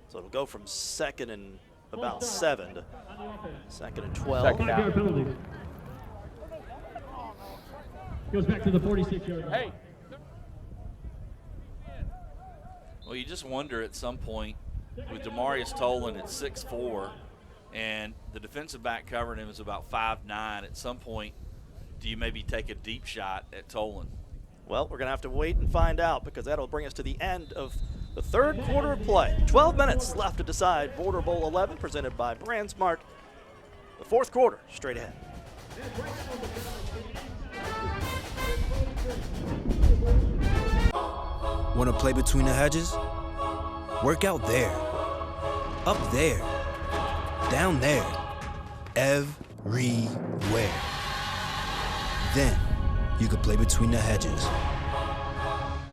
So it'll go from 2nd and about 7 to 2nd and 12. Second down. Penalty. Goes back to the 46-yard line. Hey. Well, you just wonder at some point with Demarius Tolan at 6'4", and the defensive back covering him is about 5'9". At some point, do you maybe take a deep shot at Tolan? Well, we're going to have to wait and find out, because that'll bring us to the end of the third quarter of play. 12 minutes left to decide. Border Bowl 11 presented by BrandSmart. The fourth quarter straight ahead. Want to play between the hedges? Work out there, up there, down there, everywhere. Then you could play between the hedges.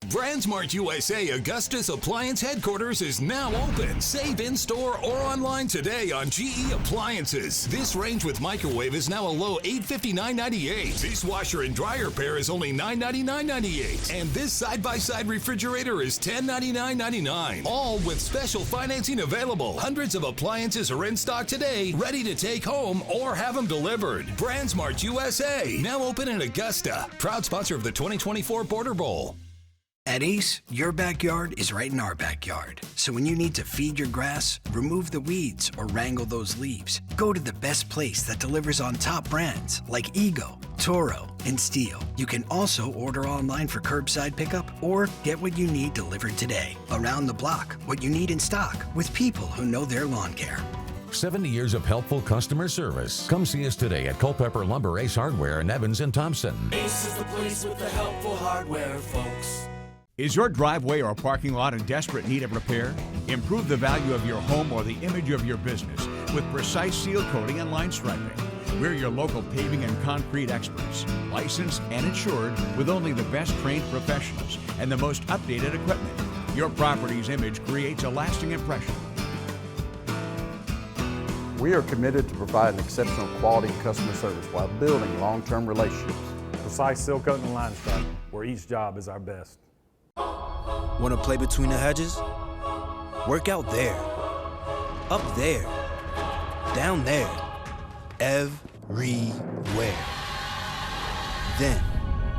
BrandSmart USA Augusta's Appliance Headquarters is now open. Save in-store or online today on GE Appliances. This range with microwave is now a low $859.98. This washer and dryer pair is only $999.98. And this side-by-side refrigerator is $1099.99. All with special financing available. Hundreds of appliances are in stock today, ready to take home or have them delivered. BrandSmart USA, now open in Augusta. Proud sponsor of the 2024 Border Bowl. At Ace, your backyard is right in our backyard. So when you need to feed your grass, remove the weeds, or wrangle those leaves, go to the best place that delivers on top brands like Ego, Toro, and Steel. You can also order online for curbside pickup or get what you need delivered today. Around the block, what you need in stock with people who know their lawn care. 70 years of helpful customer service. Come see us today at Culpeper Lumber, Ace Hardware, and Evans and Thompson. Ace is the place with the helpful hardware, folks. Is your driveway or parking lot in desperate need of repair? Improve the value of your home or the image of your business with precise seal coating and line striping. We're your local paving and concrete experts, licensed and insured with only the best trained professionals and the most updated equipment. Your property's image creates a lasting impression. We are committed to providing exceptional quality customer service while building long-term relationships. Precise seal coating and line striping, where each job is our best. Want to play between the hedges? Work out there, up there, down there, everywhere. Then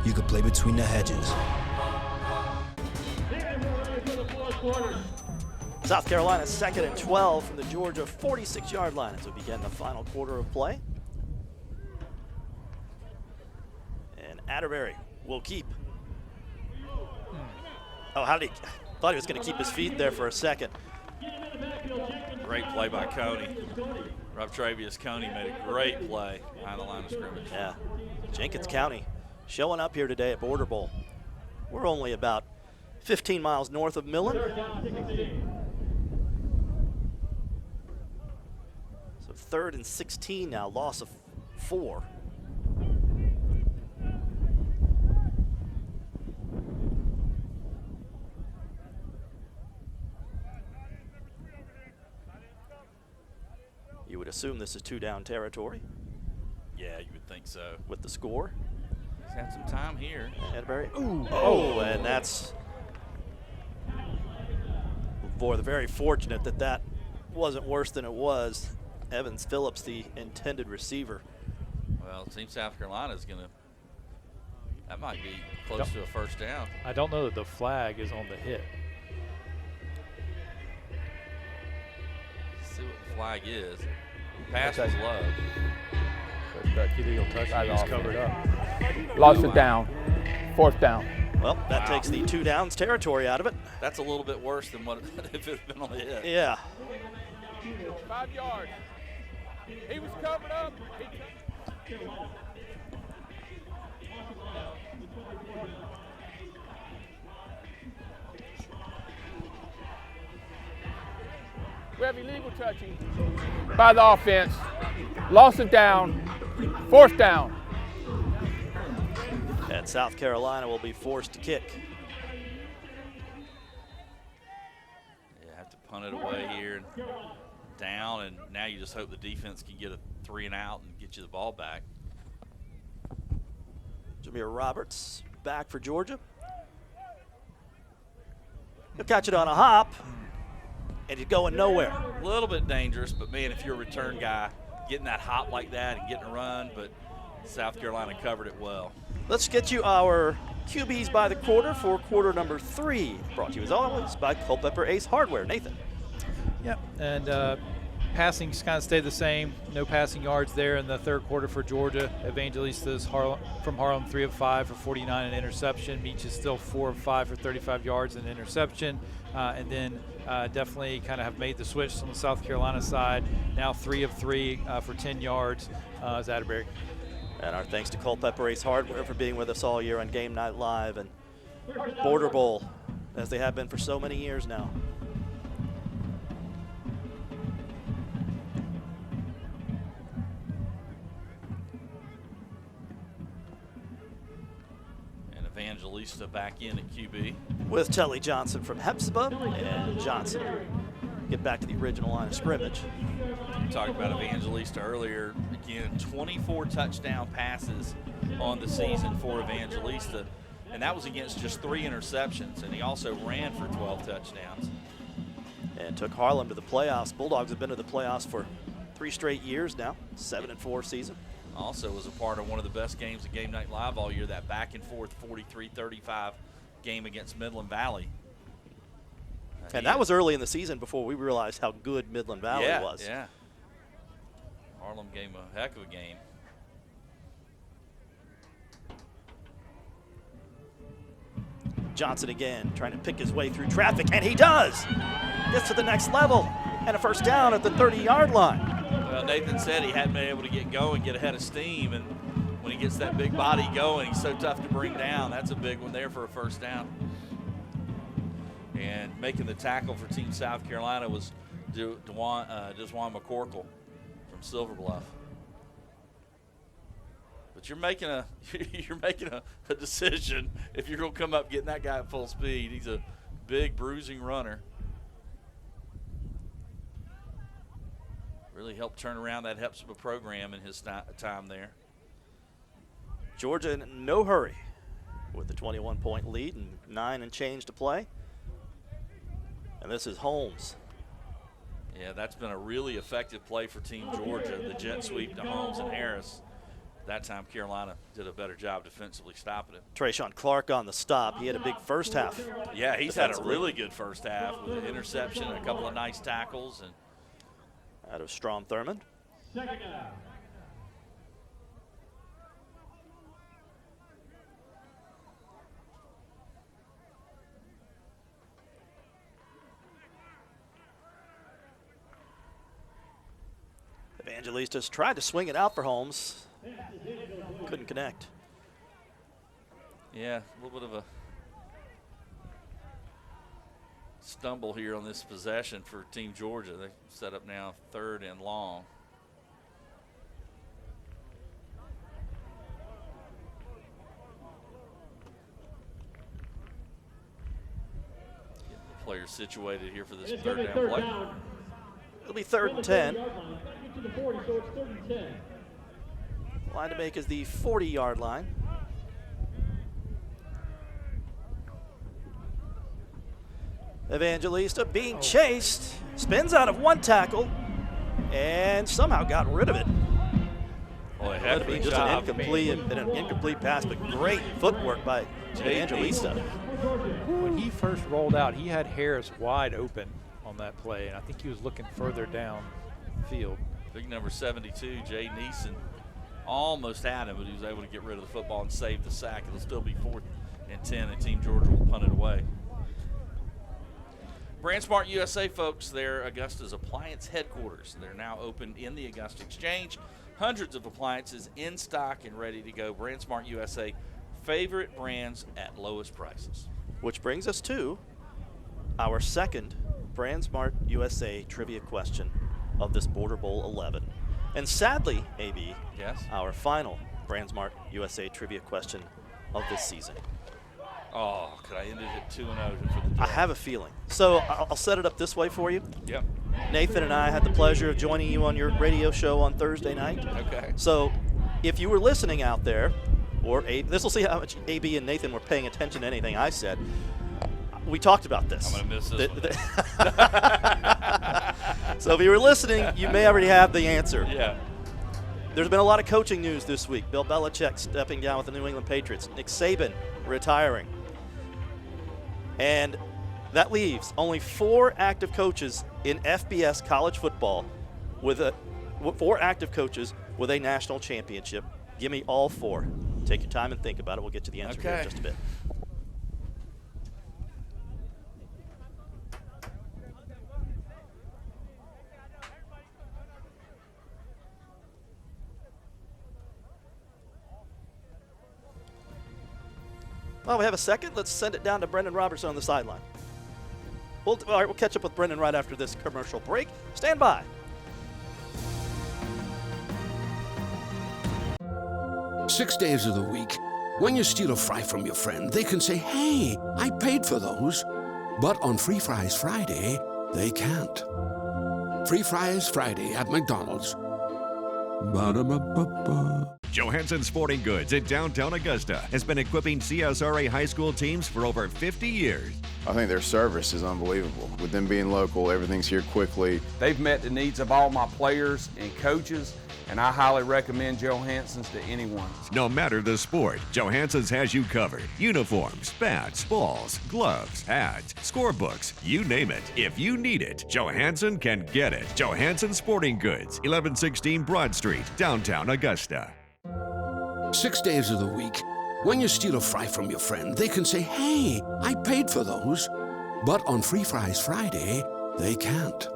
you could play between the hedges. South Carolina 2nd and 12 from the Georgia 46-yard line as we begin the final quarter of play. And Atterbury will keep. Oh, how did he? Thought he was going to keep his feet there for a second. Great play by Coney. Rob Travius Coney made a great play behind the line of scrimmage. Yeah, Jenkins County showing up here today at Border Bowl. We're only about 15 miles north of Millen. So 3rd and 16 now, loss of 4. You would assume this is 2-down territory. Yeah, you would think so. With the score. He's had some time here. Atterbury. Oh, and that's, boy, they're very fortunate that that wasn't worse than it was. Evans Phillips, the intended receiver. Well, it seems South Carolina's going to, that might be close to a first down. I don't know that the flag is on the hit. Let's see what the flag is. Pass was low. He's covered up. Lost it down. 4th down. Well, that takes the 2 downs territory out of it. That's a little bit worse than what if it had been on the hit. Yeah. 5 yards. He was covered up. We have illegal touching. By the offense. Lost it down. 4th down. At South Carolina will be forced to kick. Yeah, have to punt it away here and down, and now you just hope the defense can get a 3 and out and get you the ball back. Jameer Roberts back for Georgia. He'll catch it on a hop, and he's going nowhere. A little bit dangerous, but man, if you're a return guy, getting that hop like that and getting a run, but South Carolina covered it well. Let's get you our QBs by the quarter for quarter number 3. Brought to you as always by Culpeper Ace Hardware. Nathan. Yep, and passing's kind of stayed the same. No passing yards there in the third quarter for Georgia. Evangelistas from Harlem, 3 of 5 for 49 and interception. Meach is still 4 of 5 for 35 yards and interception. And then definitely kind of have made the switch on the South Carolina side. Now 3 of 3 for 10 yards is Atterbury. And our thanks to Culpeper Ace Hardware for being with us all year on Game Night Live and Border Bowl, as they have been for so many years now. And Evangelista back in at QB. With Telly Johnson from Hepzibah and Johnson. Get back to the original line of scrimmage. We talked about Evangelista earlier. Again, 24 touchdown passes on the season for Evangelista, and that was against just 3 interceptions, and he also ran for 12 touchdowns. And took Harlem to the playoffs. Bulldogs have been to the playoffs for 3 straight years now, 7-4 season. Also was a part of one of the best games of Game Night Live all year, that back and forth 43-35 game against Midland Valley. And that was early in the season before we realized how good Midland Valley was. Yeah. Harlem gave a heck of a game. Johnson again trying to pick his way through traffic, and he does. Gets to the next level, and a first down at the 30-yard line. Well, Nathan said he hadn't been able to get going, get ahead of steam, and when he gets that big body going, he's so tough to bring down. That's a big one there for a first down. And making the tackle for Team South Carolina was Desjuan McCorkle from Silver Bluff. But you're making a decision if you're going to come up getting that guy at full speed. He's a big bruising runner. Really helped turn around that Hepzibah program in his time there. Georgia in no hurry with the 21-point lead and 9 and change to play. And this is Holmes. Yeah, that's been a really effective play for Team Georgia, the jet sweep to Holmes and Harris. That time Carolina did a better job defensively stopping it. Trayshawn Clark on the stop. He had a big first half. Yeah, he's had a really good first half with an interception, a couple of nice tackles. And out of Strom Thurmond. Second down. Evangelistas tried to swing it out for Holmes. Couldn't connect. Yeah, a little bit of a stumble here on this possession for Team Georgia. They set up now 3rd and long. Getting the players situated here for this 3rd down play. It'll be 3rd and 10. To the 40, so it's 3rd and 10. Line to make is the 40-yard line. Evangelista being chased, spins out of one tackle, and somehow got rid of it. Boy, That'd heck be of a just job. an incomplete pass, but great footwork by Evangelista. When he first rolled out, he had Harris wide open on that play, and I think he was looking further down field. Big number 72, Jay Neeson, almost had him, but he was able to get rid of the football and save the sack. It'll still be 4th and 10, and Team Georgia will punt it away. BrandSmart USA, folks, they're Augusta's appliance headquarters. They're now open in the Augusta Exchange. Hundreds of appliances in stock and ready to go. BrandSmart USA, favorite brands at lowest prices. Which brings us to our second BrandSmart USA trivia question of this Border Bowl 11. And sadly, AB, yes, our final BrandSmart USA trivia question of this season? Oh, could I end it at 2-0 for the I have a feeling. So I'll set it up this way for you. Yep. Nathan and I had the pleasure of joining you on your radio show on Thursday night. Okay. So if you were listening out there, or this will see how much AB and Nathan were paying attention to anything I said. We talked about this. I'm going to miss this one. So if you were listening, you may already have the answer. Yeah. There's been a lot of coaching news this week. Bill Belichick stepping down with the New England Patriots. Nick Saban retiring. And that leaves only 4 active coaches in FBS college football with 4 active coaches with a national championship. Give me all 4. Take your time and think about it. We'll get to the answer here in just a bit. Well, we have a second. Let's send it down to Brendan Robertson on the sideline. All right, we'll catch up with Brendan right after this commercial break. Stand by. Six days of the week, when you steal a fry from your friend, they can say, hey, I paid for those. But on Free Fries Friday, they can't. Free Fries Friday at McDonald's. Ba-da-ba-ba-ba. Johansson Sporting Goods in downtown Augusta has been equipping CSRA high school teams for over 50 years. I think their service is unbelievable. With them being local, everything's here quickly. They've met the needs of all my players and coaches, and I highly recommend Johansson's to anyone. No matter the sport, Johansson's has you covered. Uniforms, bats, balls, gloves, hats, scorebooks, you name it. If you need it, Johansson can get it. Johansson Sporting Goods, 1116 Broad Street, downtown Augusta. 6 days of the week, when you steal a fry from your friend, they can say, hey, I paid for those. But on Free Fries Friday, they can't.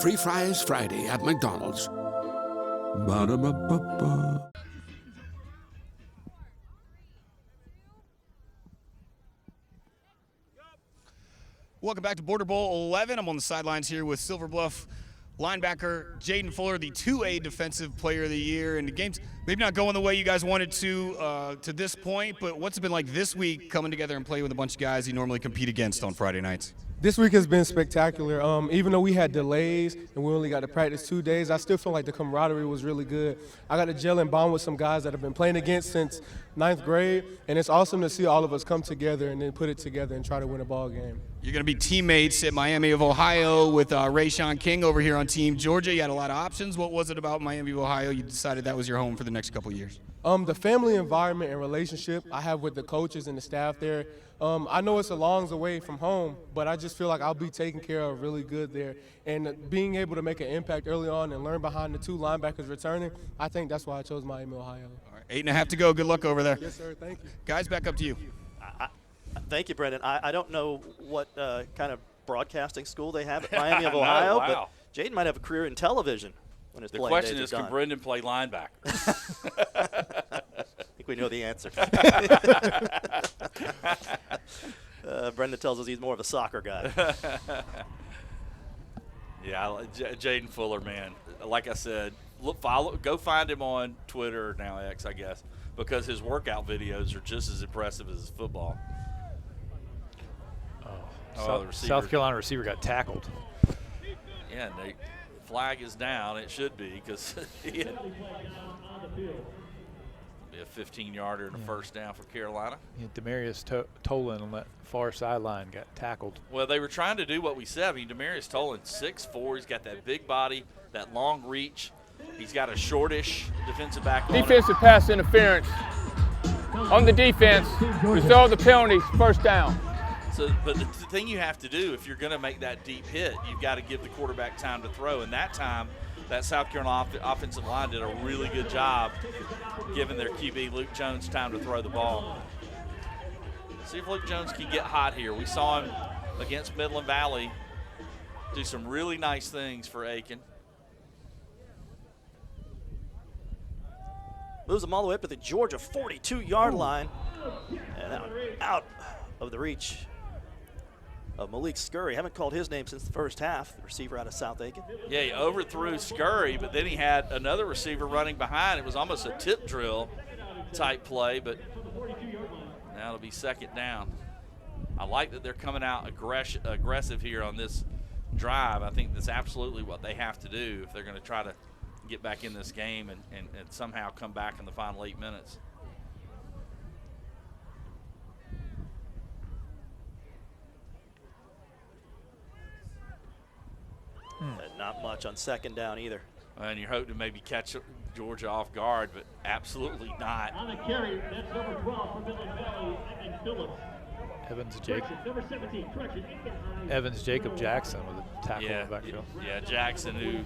Free Fries Friday at McDonald's. Ba-da-ba-ba-ba. Welcome back to Border Bowl 11. I'm on the sidelines here with Silver Bluff linebacker Jaden Fuller, the 2A Defensive Player of the Year. And the game's maybe not going the way you guys wanted to this point, but what's it been like this week coming together and playing with a bunch of guys you normally compete against on Friday nights? This week has been spectacular. Even though we had delays and we only got to practice 2 days, I still feel like the camaraderie was really good. I got to gel and bond with some guys that I've been playing against since 9th grade, and it's awesome to see all of us come together and then put it together and try to win a ball game. You're going to be teammates at Miami of Ohio with Rayshawn King over here on Team Georgia. You had a lot of options. What was it about Miami of Ohio you decided that was your home for the next couple of years? The family environment and relationship I have with the coaches and the staff there. I know it's a long away from home, but I just feel like I'll be taken care of really good there. And being able to make an impact early on and learn behind the 2 linebackers returning, I think that's why I chose Miami, Ohio. All right, 8.5 to go. Good luck over there. Yes, sir. Thank you. Guys, back up to you. Thank you, Brendan. I don't know what kind of broadcasting school they have at Miami of Ohio, but Jaden might have a career in television when his playing days are done. The question is, can Brendan play linebacker? I think we know the answer. Brendan tells us he's more of a soccer guy. Yeah, Jaden Fuller, man. Like I said, go find him on Twitter, now X, I guess, because his workout videos are just as impressive as his football. South Carolina receiver got tackled. Yeah, Nate. Flag is down. It should be because he had a 15-yarder and a first down for Carolina. Yeah, Demarius Tolan on that far sideline got tackled. Well, they were trying to do what we said. I mean, Demarius Tolan, 6'4", he's got that big body, that long reach. He's got a shortish defensive back. Defensive pass interference on the defense. Resolve the penalty, first down. So, but the thing you have to do if you're going to make that deep hit, you've got to give the quarterback time to throw. And that time, that South Carolina offensive line did a really good job giving their QB, Luke Jones, time to throw the ball. See if Luke Jones can get hot here. We saw him against Midland Valley do some really nice things for Aiken. Moves them all the way up to the Georgia 42-yard line. And out of the reach of Malik Scurry. Haven't called his name since the first half, the receiver out of South Aiken. Yeah, he overthrew Scurry, but then he had another receiver running behind. It was almost a tip drill type play, but That'll be second down. I like that they're coming out aggressive here on this drive. I think that's absolutely what they have to do if they're going to try to get back in this game and somehow come back in the final 8 minutes. And not much on second down either. And you're hoping to maybe catch Georgia off guard, but absolutely not. On the carry, that's number 12 for Midland Valley, Evan Phillips. Evans Jacob Jackson with a tackle in the backfield. Yeah, Jackson, who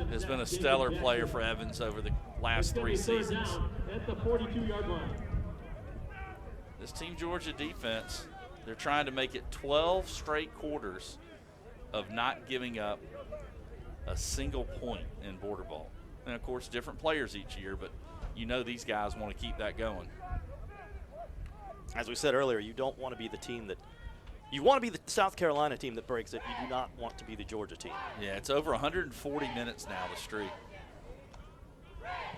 has been a stellar player for Evans over the last 3 seasons. At the 42-yard line. This Team Georgia defense, they're trying to make it 12 straight quarters of not giving up a single point in border ball. And of course, different players each year, but you know these guys want to keep that going. As we said earlier, you don't want to be the team that – you want to be the South Carolina team that breaks it. You do not want to be the Georgia team. Yeah, it's over 140 minutes now, the streak.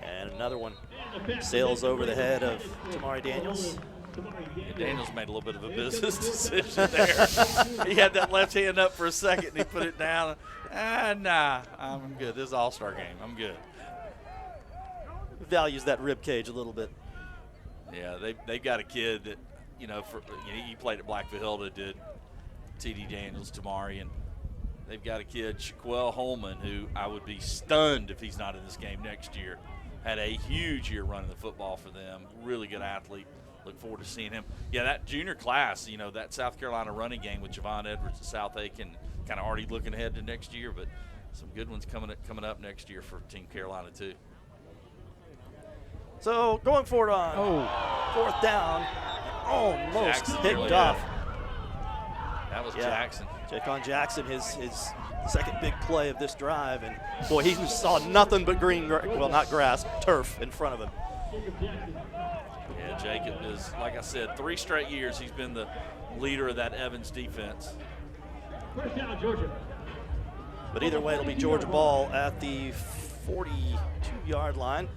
And another one sails over the head of Tamari Daniels. Yeah, Daniels made a little bit of a business decision there. He had that left hand up for a second, and he put it down. Nah, I'm good. This is an all-star game. I'm good. Values that rib cage a little bit. Yeah, they've got a kid that, he played at Blackville Hilda, did T.D. Daniels, Tamari, and they've got a kid, Shaquille Holman, who I would be stunned if he's not in this game next year. Had a huge year running the football for them. Really good athlete. Look forward to seeing him. Yeah, that junior class, that South Carolina running game with Javon Edwards and South Aiken, kind of already looking ahead to next year, but some good ones coming up next year for Team Carolina too. So going forward on fourth down, almost picked off. That was Jackson. Jacon Jackson, his second big play of this drive, and boy, he saw nothing but green, well, not grass, turf in front of him. Yeah, Jacob is, like I said, 3 straight years he's been the leader of that Evans defense. First down, Georgia. But either way, it'll be Georgia ball at the 42-yard line.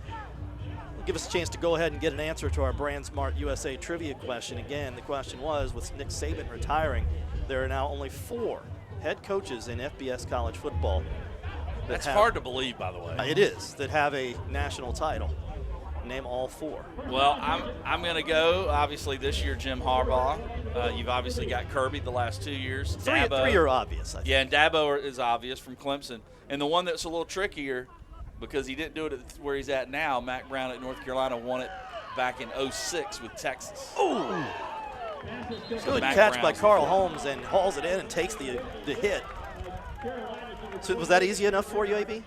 Give us a chance to go ahead and get an answer to our Brand Smart USA trivia question. Again, the question was, with Nick Saban retiring, there are now only 4 head coaches in FBS college football. That's hard to believe, by the way. It is, that have a national title. Name all 4. Well, I'm going to go, obviously, this year, Jim Harbaugh. You've obviously got Kirby the last 2 years. 3 are obvious, I think. Yeah, and Dabo is obvious from Clemson. And the one that's a little trickier, because he didn't do it at where he's at now, Mack Brown at North Carolina won it back in 06 with Texas. Ooh! Good catch by Carl Holmes, and hauls it in and takes the hit. So was that easy enough for you, AB?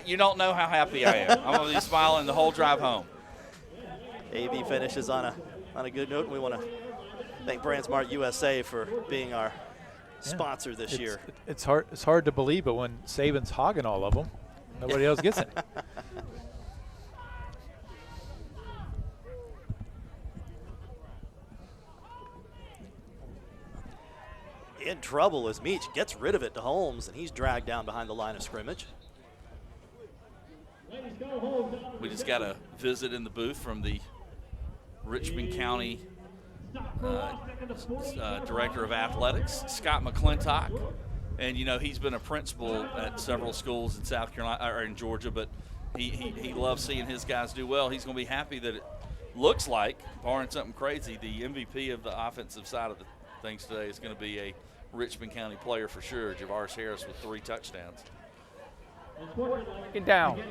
You don't know how happy I am. I'm going to be smiling the whole drive home. AB finishes on a good note, and we want to thank Brand Smart USA for being our sponsor this year. It's hard to believe, but when Saban's hogging all of them, nobody else gets it. In trouble as Meach gets rid of it to Holmes, and he's dragged down behind the line of scrimmage. We just got a visit in the booth from the Richmond County Director of Athletics, Scott McClintock. And, he's been a principal at several schools in South Carolina or in Georgia, but he loves seeing his guys do well. He's going to be happy that it looks like, barring something crazy, the MVP of the offensive side of the things today is going to be a Richmond County player for sure, Javaris Harris with 3 touchdowns. Get down.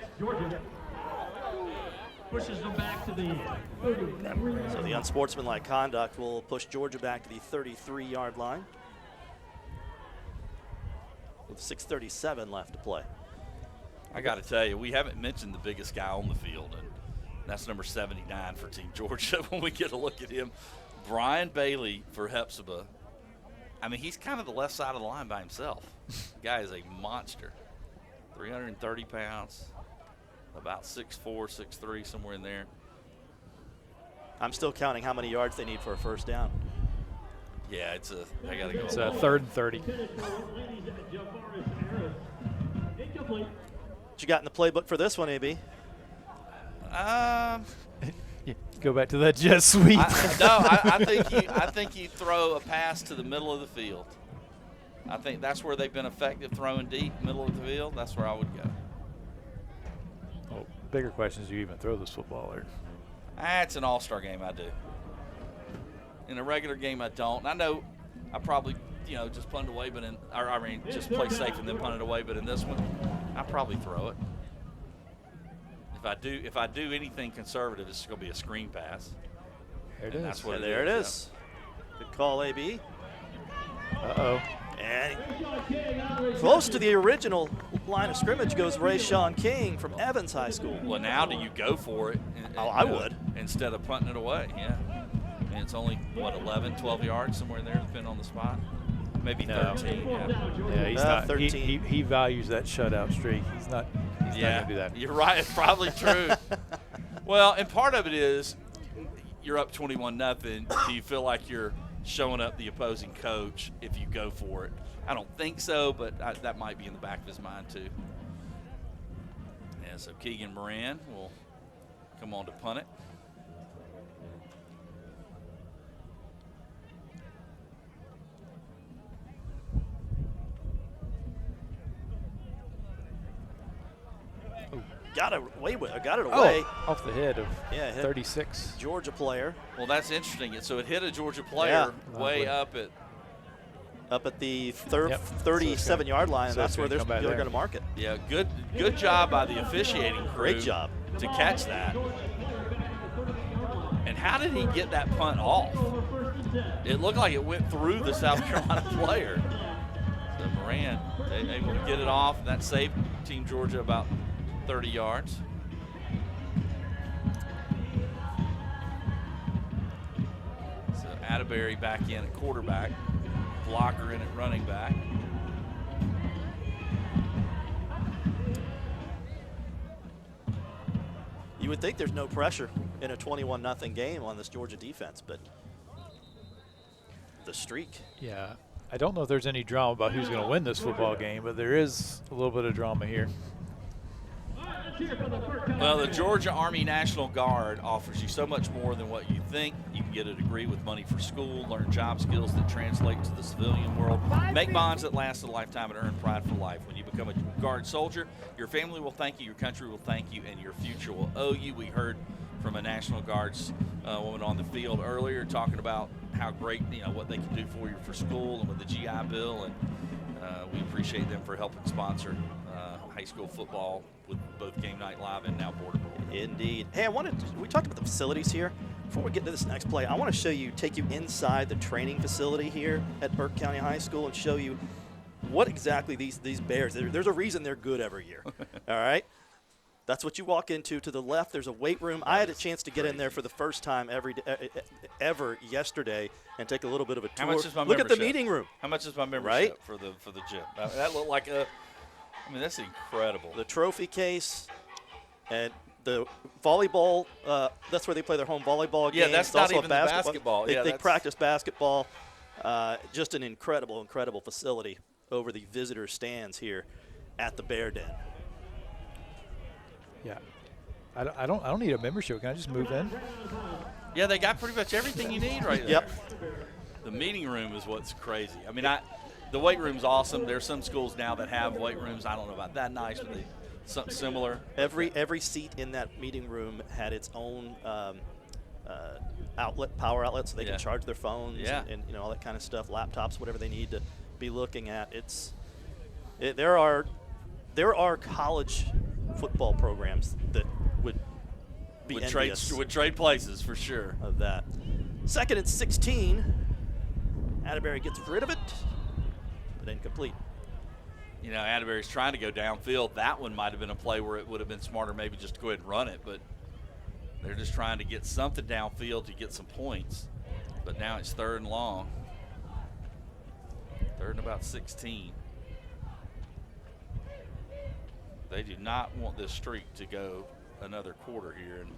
Pushes them back to the 33. So the unsportsmanlike conduct will push Georgia back to the 33-yard line with 6:37 left to play. I got to tell you, we haven't mentioned the biggest guy on the field, and that's number 79 for Team Georgia. When we get a look at him, Brian Bailey for Hepzibah. I mean, he's kind of the left side of the line by himself. The guy is a monster. 330 pounds, about 6'4", 6'3", somewhere in there. I'm still counting how many yards they need for a first down. Yeah, I got to go. It's a 3rd and 30. What you got in the playbook for this one, AB? Go back to that jet sweep. I think you throw a pass to the middle of the field. I think that's where they've been effective throwing deep, middle of the field. That's where I would go. Well, bigger question is, do you even throw this football there? It's an all-star game, I do. In a regular game, I don't. I know I probably, just punt away, but just play safe and then punt it away. But in this one, I probably throw it. If I do anything conservative, it's going to be a screen pass. There it is. That's what There it is. Good call, AB. Uh-oh. And close to the original line of scrimmage goes Rayshawn King from Evans High School. Well, now do you go for it? I would. Instead of punting it away, yeah. And it's only, 11, 12 yards, somewhere in there, depending on the spot. Maybe 13. Yeah, he's not. 13. He values that shutout streak. He's not going to do that. You're right. It's probably true. Well, and part of it is you're up 21-0. Do you feel like you're showing up the opposing coach if you go for it? I don't think so, but that might be in the back of his mind too. And so Keegan Moran will come on to punt it. Got it away. Off the head of 36. Georgia player. Well, that's interesting. So it hit a Georgia player way up at the 37-yard line, and that's where they're going to mark it. Yeah, good job by the officiating crew. Great job to catch that. And how did he get that punt off? It looked like it went through the South Carolina player. So Moran able to get it off. That saved Team Georgia about 30 yards. So Atterbury back in at quarterback, Blocker in at running back. You would think there's no pressure in a 21-0 game on this Georgia defense, but the streak. Yeah, I don't know if there's any drama about who's going to win this football game, but there is a little bit of drama here. Well, the Georgia Army National Guard offers you so much more than what you think. You can get a degree with money for school, learn job skills that translate to the civilian world, make bonds that last a lifetime, and earn pride for life. When you become a Guard soldier, your family will thank you, your country will thank you, and your future will owe you. We heard from a National Guard's woman on the field earlier talking about how great, what they can do for you for school and with the GI Bill, and we appreciate them for helping sponsor high school football with both Game Night Live and now Border Bowl. Indeed. Hey, we talked about the facilities here. Before we get to this next play, I want to take you inside the training facility here at Burke County High School and show you what exactly these Bears, there's a reason they're good every year. All right? That's what you walk into. To the left, there's a weight room. I had a chance to get in there for the first time ever yesterday and take a little bit of a tour. How much is my Look membership? at the meeting room. How much is my membership for the gym? That looked like that's incredible. The trophy case and the volleyball, that's where they play their home volleyball games. Yeah, that's not even the basketball. They practice basketball. Just an incredible, incredible facility over the visitor stands here at the Bear Den. Yeah, I don't need a membership. Can I just move in? Yeah, they got pretty much everything you need right there. Yep. The meeting room is what's crazy. I mean, the weight room's awesome. There's some schools now that have weight rooms. I don't know about that nice, but something similar. Every seat in that meeting room had its own power outlet, so they can charge their phones and all that kind of stuff, laptops, whatever they need to be looking at. There are college football programs that would be envious would trade places for sure of that. 2nd and 16. Atterbury gets rid of it, but incomplete. Atterbury's trying to go downfield. That one might have been a play where it would have been smarter maybe just to go ahead and run it, but they're just trying to get something downfield to get some points. But now it's 3rd and long. 3rd and about 16. They do not want this streak to go another quarter here, and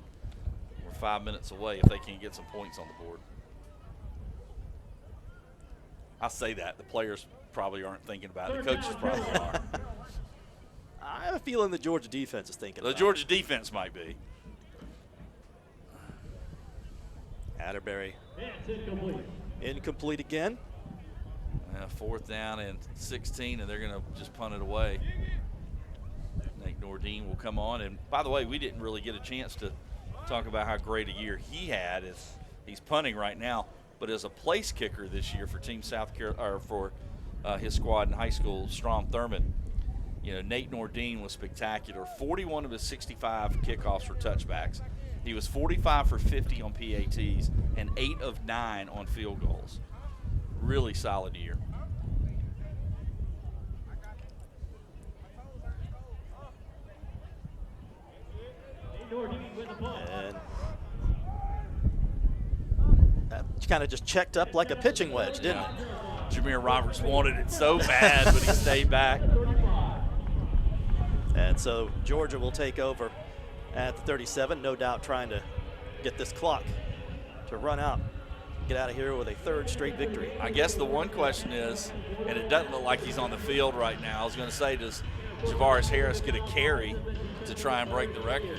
we're 5 minutes away if they can't get some points on the board. I say that. The players probably aren't thinking about it. The coaches probably are. I have a feeling the Georgia defense is thinking about it. The Georgia defense might be. Atterbury incomplete again. 4th down and 16, and they're going to just punt it away. Nate Nordine will come on. And by the way, we didn't really get a chance to talk about how great a year he had. As he's punting right now, but as a place kicker this year for Team South Carolina, or for his squad in high school, Strom Thurmond. You know, Nate Nordine was spectacular. 41 of his 65 kickoffs were touchbacks. He was 45 for 50 on PATs and 8 of 9 on field goals. Really solid year. And that kind of just checked up like a pitching wedge, didn't it? Jameer Roberts wanted it so bad, but he stayed back. And so Georgia will take over at the 37, no doubt trying to get this clock to run out, get out of here with a 3rd straight victory. I guess the one question is, and it doesn't look like he's on the field right now, I was going to say, does Javaris Harris get a carry to try and break the record?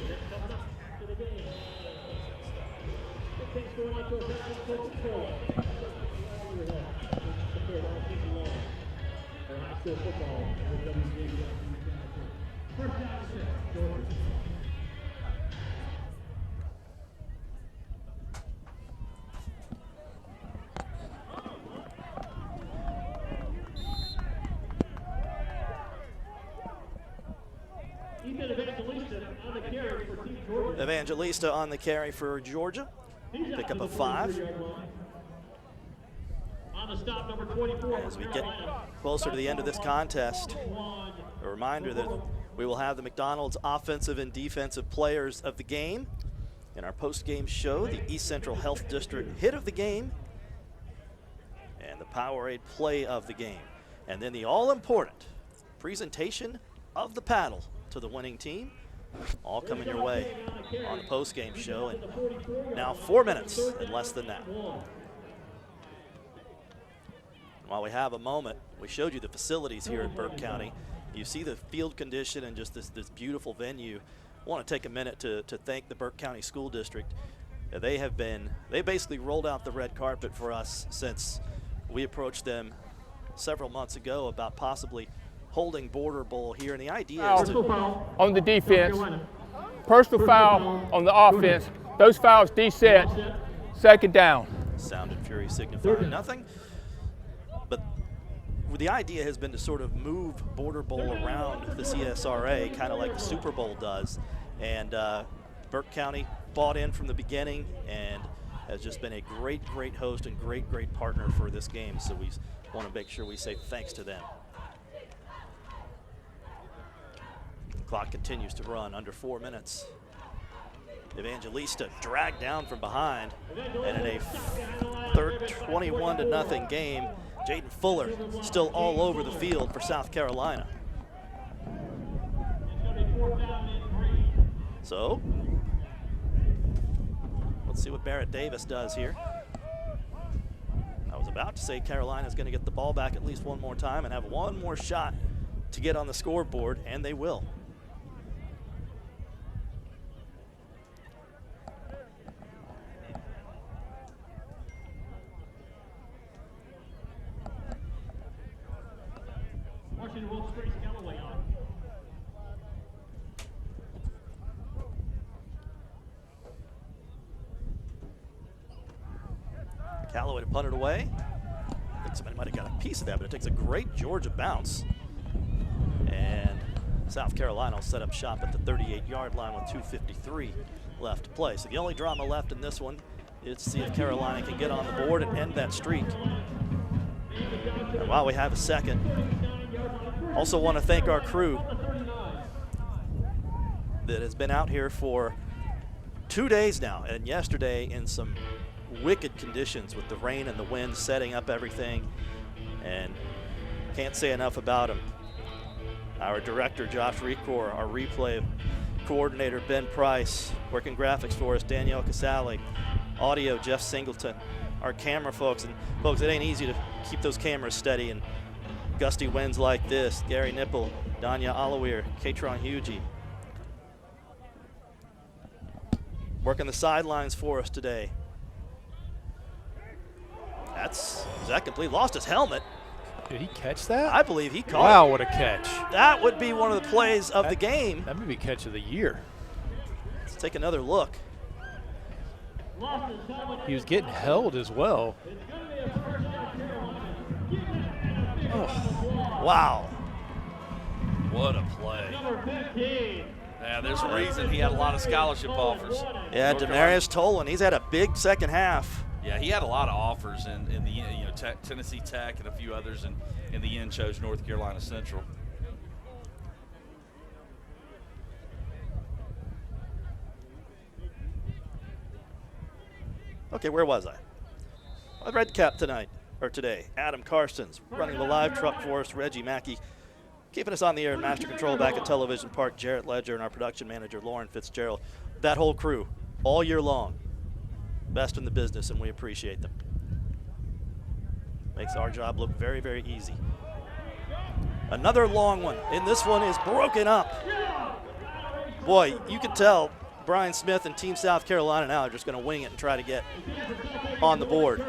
Evangelista on the carry for Georgia. Pick up a 5. As we get closer to the end of this contest, a reminder that we will have the McDonald's offensive and defensive players of the game in our post-game show, the East Central Health District hit of the game, and the Powerade play of the game. And then the all-important presentation of the paddle to the winning team. All coming your way on the post-game show. And now 4 minutes and less than that. While we have a moment, we showed you the facilities here at Burke County. You see the field condition and just this beautiful venue. I want to take a minute to thank the Burke County School District. They basically rolled out the red carpet for us since we approached them several months ago about possibly holding Border Bowl here, and the idea is to on the defense, personal foul on the offense. Those fouls de-set, 2nd down. Sound and fury signifying nothing, but the idea has been to sort of move Border Bowl around the CSRA, kind of like the Super Bowl does, and Burke County bought in from the beginning and has just been a great host and great partner for this game, so we want to make sure we say thanks to them. Clock continues to run under 4 minutes. Evangelista dragged down from behind, and in a 21-0 game, Jaden Fuller still all over the field for South Carolina. So let's see what Barrett Davis does here. I was about to say Carolina's going to get the ball back at least one more time and have one more shot to get on the scoreboard, and they will. Callaway to punt it away. I think somebody might have got a piece of that, but it takes a great Georgia bounce. And South Carolina will set up shop at the 38-yard line with 2:53 left to play. So the only drama left in this one is to see if Carolina can get on the board and end that streak. And while we have a second, also want to thank our crew that has been out here for 2 days now, and yesterday in some wicked conditions with the rain and the wind setting up everything, and can't say enough about them. Our director, Josh Recor, our replay coordinator, Ben Price, working graphics for us, Danielle Casale, audio, Jeff Singleton, our camera folks. And folks, it ain't easy to keep those cameras steady in gusty winds like this. Gary Nipple, Danya Alawir, Katron Hugie. Working the sidelines for us today. Is that complete? Lost his helmet. Did he catch that? I believe he caught Wow, it. what a catch. That would be one of the plays of the game. That may be catch of the year. Let's take another look. He was getting held as well. Oh, wow. What a play. Yeah, there's a reason he had a lot of scholarship offers. Yeah, Demarius Tolan, he's had a big second half. Yeah, he had a lot of offers in the Tennessee Tech and a few others, and in the end chose North Carolina Central. Okay, where was I? Red cap today. Adam Karstens running the live truck for us. Reggie Mackey keeping us on the air, and master control back at Television Park. Jarrett Ledger and our production manager Lauren Fitzgerald. That whole crew all year long. Best in the business, and we appreciate them. Makes our job look very, very easy. Another long one, and this one is broken up. Boy, you can tell Brian Smith and Team South Carolina now are just going to wing it and try to get on the board.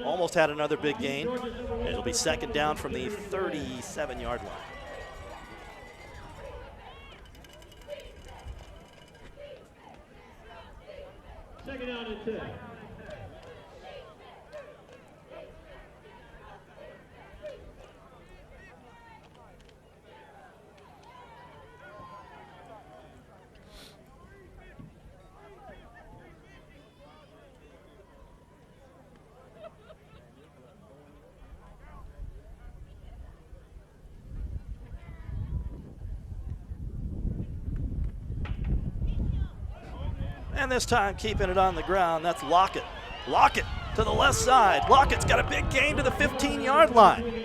Almost had another big gain. It'll be second down from the 37-yard line. Second down and 10. And this time keeping it on the ground, that's Lockett. Lockett to the left side. Lockett's got a big gain to the 15-yard line.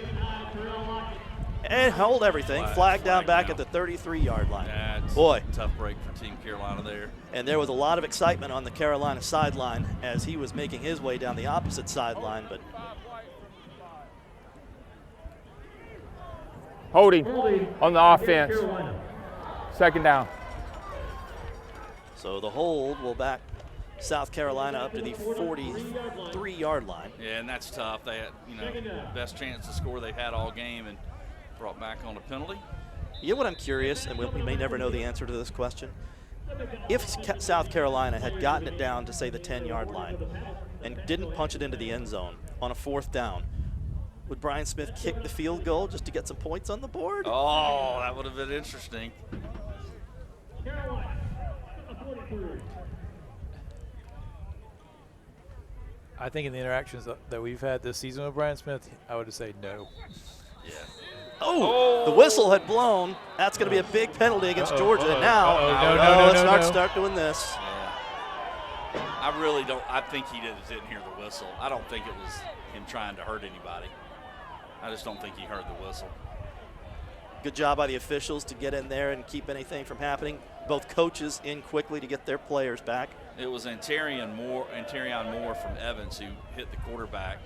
And hold everything. Flag down back at the 33-yard line. Boy. Tough break for Team Carolina there. And there was a lot of excitement on the Carolina sideline as he was making his way down the opposite sideline, but Holding on the offense. Second down. So the hold will back South Carolina up to the 43-yard line. Yeah, and that's tough. They had, best chance to score they've had all game and brought back on a penalty. You know what I'm curious, and we may never know the answer to this question. If South Carolina had gotten it down to, say, the 10-yard line and didn't punch it into the end zone on a fourth down, would Brian Smith kick the field goal just to get some points on the board? Oh, that would have been interesting. I think in the interactions that we've had this season with Brian Smith, I would say no. Yeah. Oh, the whistle had blown. That's going to be a big penalty against Georgia. And now, let's start doing this. Yeah. I really don't. I think he didn't hear the whistle. I don't think it was him trying to hurt anybody. I just don't think he heard the whistle. Good job by the officials to get in there and keep anything from happening. Both coaches in quickly to get their players back. It was Antarion Moore from Evans who hit the quarterback,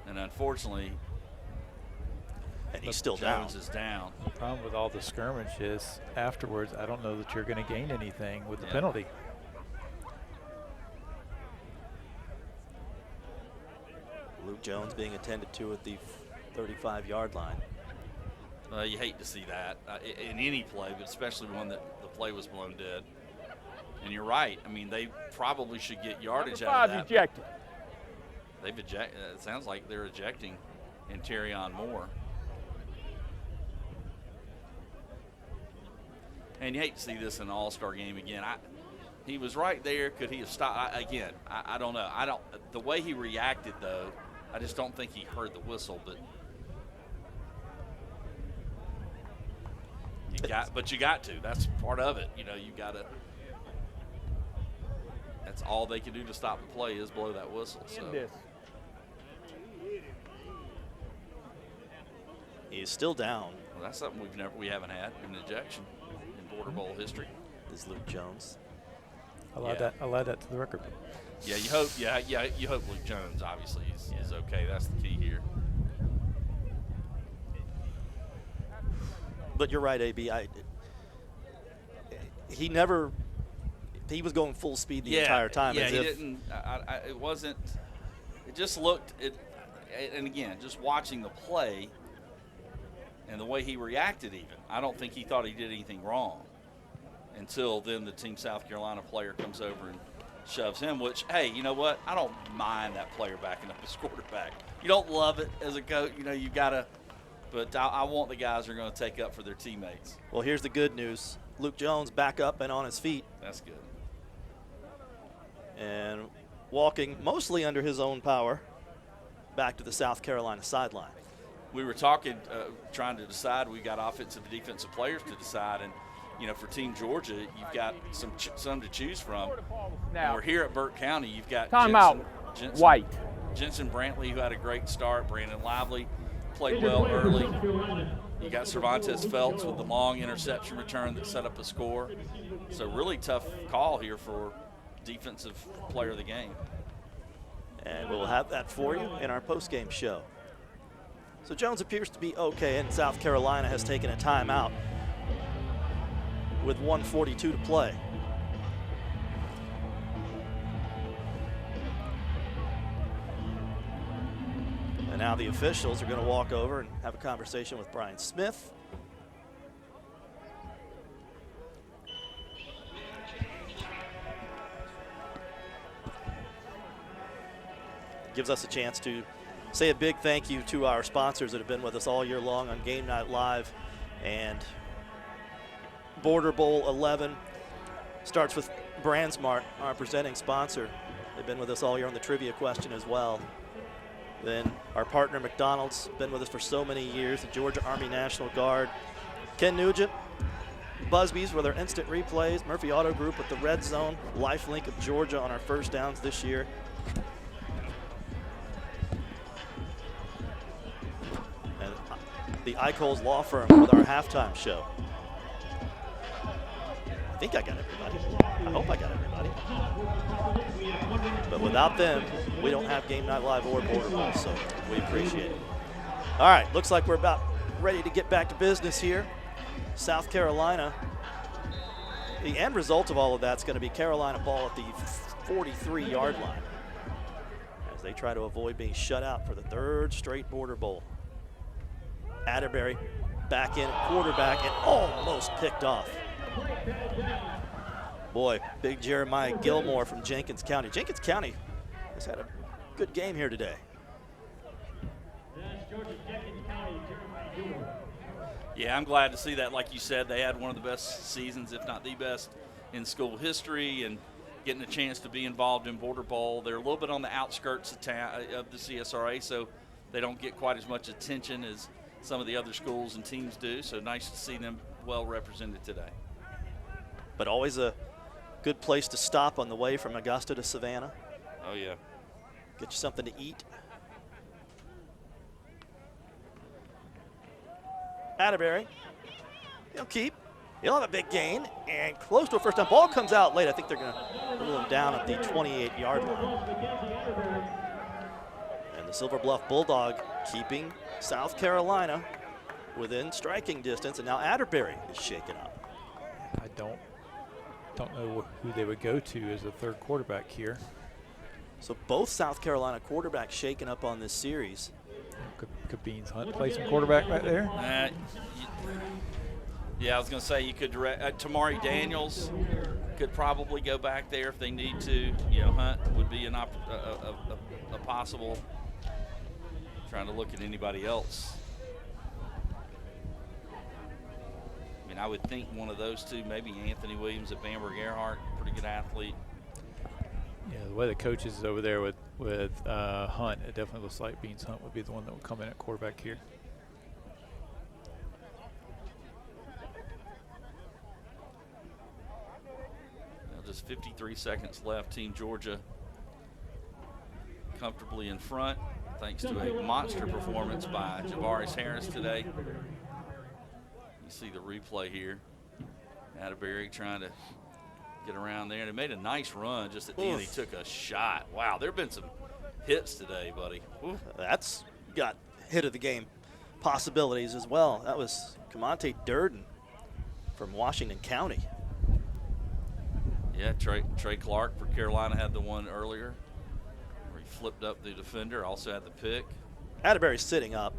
and unfortunately, he's still Jones down. is down. The problem with all the skirmishes afterwards, I don't know that you're going to gain anything with the penalty. Luke Jones being attended to at the 35-yard line. You hate to see that in any play, but especially one that the play was blown dead. And you're right. I mean, they probably should get yardage out of that. Ejected. They've ejected. It sounds like they're ejecting Antarion Moore. And you hate to see this in an all-star game again. He was right there. Could he have stopped? I don't know. The way he reacted, though, I just don't think he heard the whistle. But you got to. That's part of it. You got to. That's all they can do to stop the play is blow that whistle. So. He's still down. Well, that's something we haven't had an ejection in Border Bowl history. Is Luke Jones? I'll add that to the record. Yeah, you hope. You hope Luke Jones obviously is okay. That's the key here. But you're right, AB. He was going full speed the entire time. Yeah, he didn't. It just looked at, and again, just watching the play and the way he reacted even, I don't think he thought he did anything wrong until then the Team South Carolina player comes over and shoves him, which, hey, you know what? I don't mind that player backing up his quarterback. You don't love it as a coach. You know, you got to, but I want the guys who are going to take up for their teammates. Well, here's the good news. Luke Jones back up and on his feet. That's good. And walking mostly under his own power back to the South Carolina sideline. We were talking, trying to decide. We got offensive and defensive players to decide, and you know, for Team Georgia, you've got some to choose from. Now, we're here at Burke County. You've got White. Jensen Brantley, who had a great start. Brandon Lively played well early. You got Cervantes Phelps with the long interception return that set up a score. So really tough call here for defensive player of the game. And we'll have that for you in our post-game show. So Jones appears to be okay, and South Carolina has taken a timeout with 1:42 to play. And now the officials are going to walk over and have a conversation with Brian Smith. Gives us a chance to say a big thank you to our sponsors that have been with us all year long on Game Night Live. And Border Bowl 11 starts with BrandSmart, our presenting sponsor. They've been with us all year on the trivia question as well. Then our partner McDonald's, been with us for so many years, the Georgia Army National Guard. Ken Nugent, Busby's with our instant replays, Murphy Auto Group with the Red Zone, Lifelink of Georgia on our first downs this year. And the Eichols Law Firm with our halftime show. I think I got everybody. I hope I got everybody. But without them, we don't have Game Night Live or Border Bowl, so we appreciate it. All right, looks like we're about ready to get back to business here. South Carolina, the end result of all of that's going to be Carolina ball at the 43-yard line as they try to avoid being shut out for the third straight Border Bowl. Atterbury back in at quarterback and almost picked off. Boy, big Jeremiah Gilmore from Jenkins County. Jenkins County has had a good game here today. Yeah, I'm glad to see that. Like you said, they had one of the best seasons, if not the best, in school history, and getting a chance to be involved in Border Bowl. They're a little bit on the outskirts of the CSRA, so they don't get quite as much attention as some of the other schools and teams do. So nice to see them well represented today. But always a good place to stop on the way from Augusta to Savannah. Oh, yeah. Get you something to eat. Atterbury, he'll keep. He'll have a big gain and close to a first down. Ball comes out late. I think they're going to rule him down at the 28-yard line. And the Silver Bluff Bulldog keeping South Carolina within striking distance. And now Atterbury is shaken up. I don't know who they would go to as a third quarterback here. So both South Carolina quarterbacks shaken up on this series. Could Beans Hunt play some quarterback right there? Yeah, I was going to say you could direct Tamari Daniels could probably go back there if they need to. You know, Hunt would be a possible. Trying to look at anybody else. I mean, I would think one of those two, maybe Anthony Williams at Bamberg Earhart, pretty good athlete. Yeah, the way the coach is over there with Hunt, it definitely looks like Beans Hunt would be the one that would come in at quarterback here. Now just 53 seconds left. Team Georgia comfortably in front, thanks to a monster performance by Javaris Harris today. You see the replay here. Atterbury trying to get around there. And he made a nice run just at the end. He took a shot. Wow, there have been some hits today, buddy. Oof. That's got hit of the game possibilities as well. That was Camonte Durden from Washington County. Yeah, Trey Clark for Carolina had the one earlier where he flipped up the defender, also had the pick. Atterbury sitting up.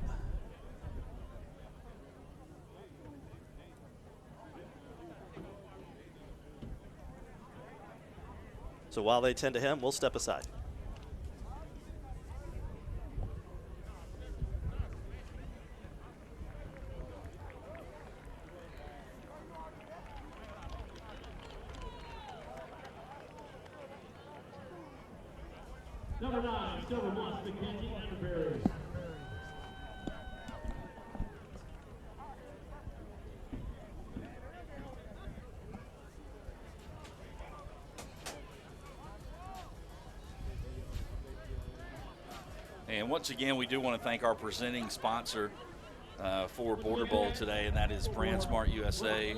So while they tend to him, we'll step aside. Number 9, Silver Moss, Mackenzie Atterbury. And once again, we do want to thank our presenting sponsor for Border Bowl today, and that is BrandSmart USA.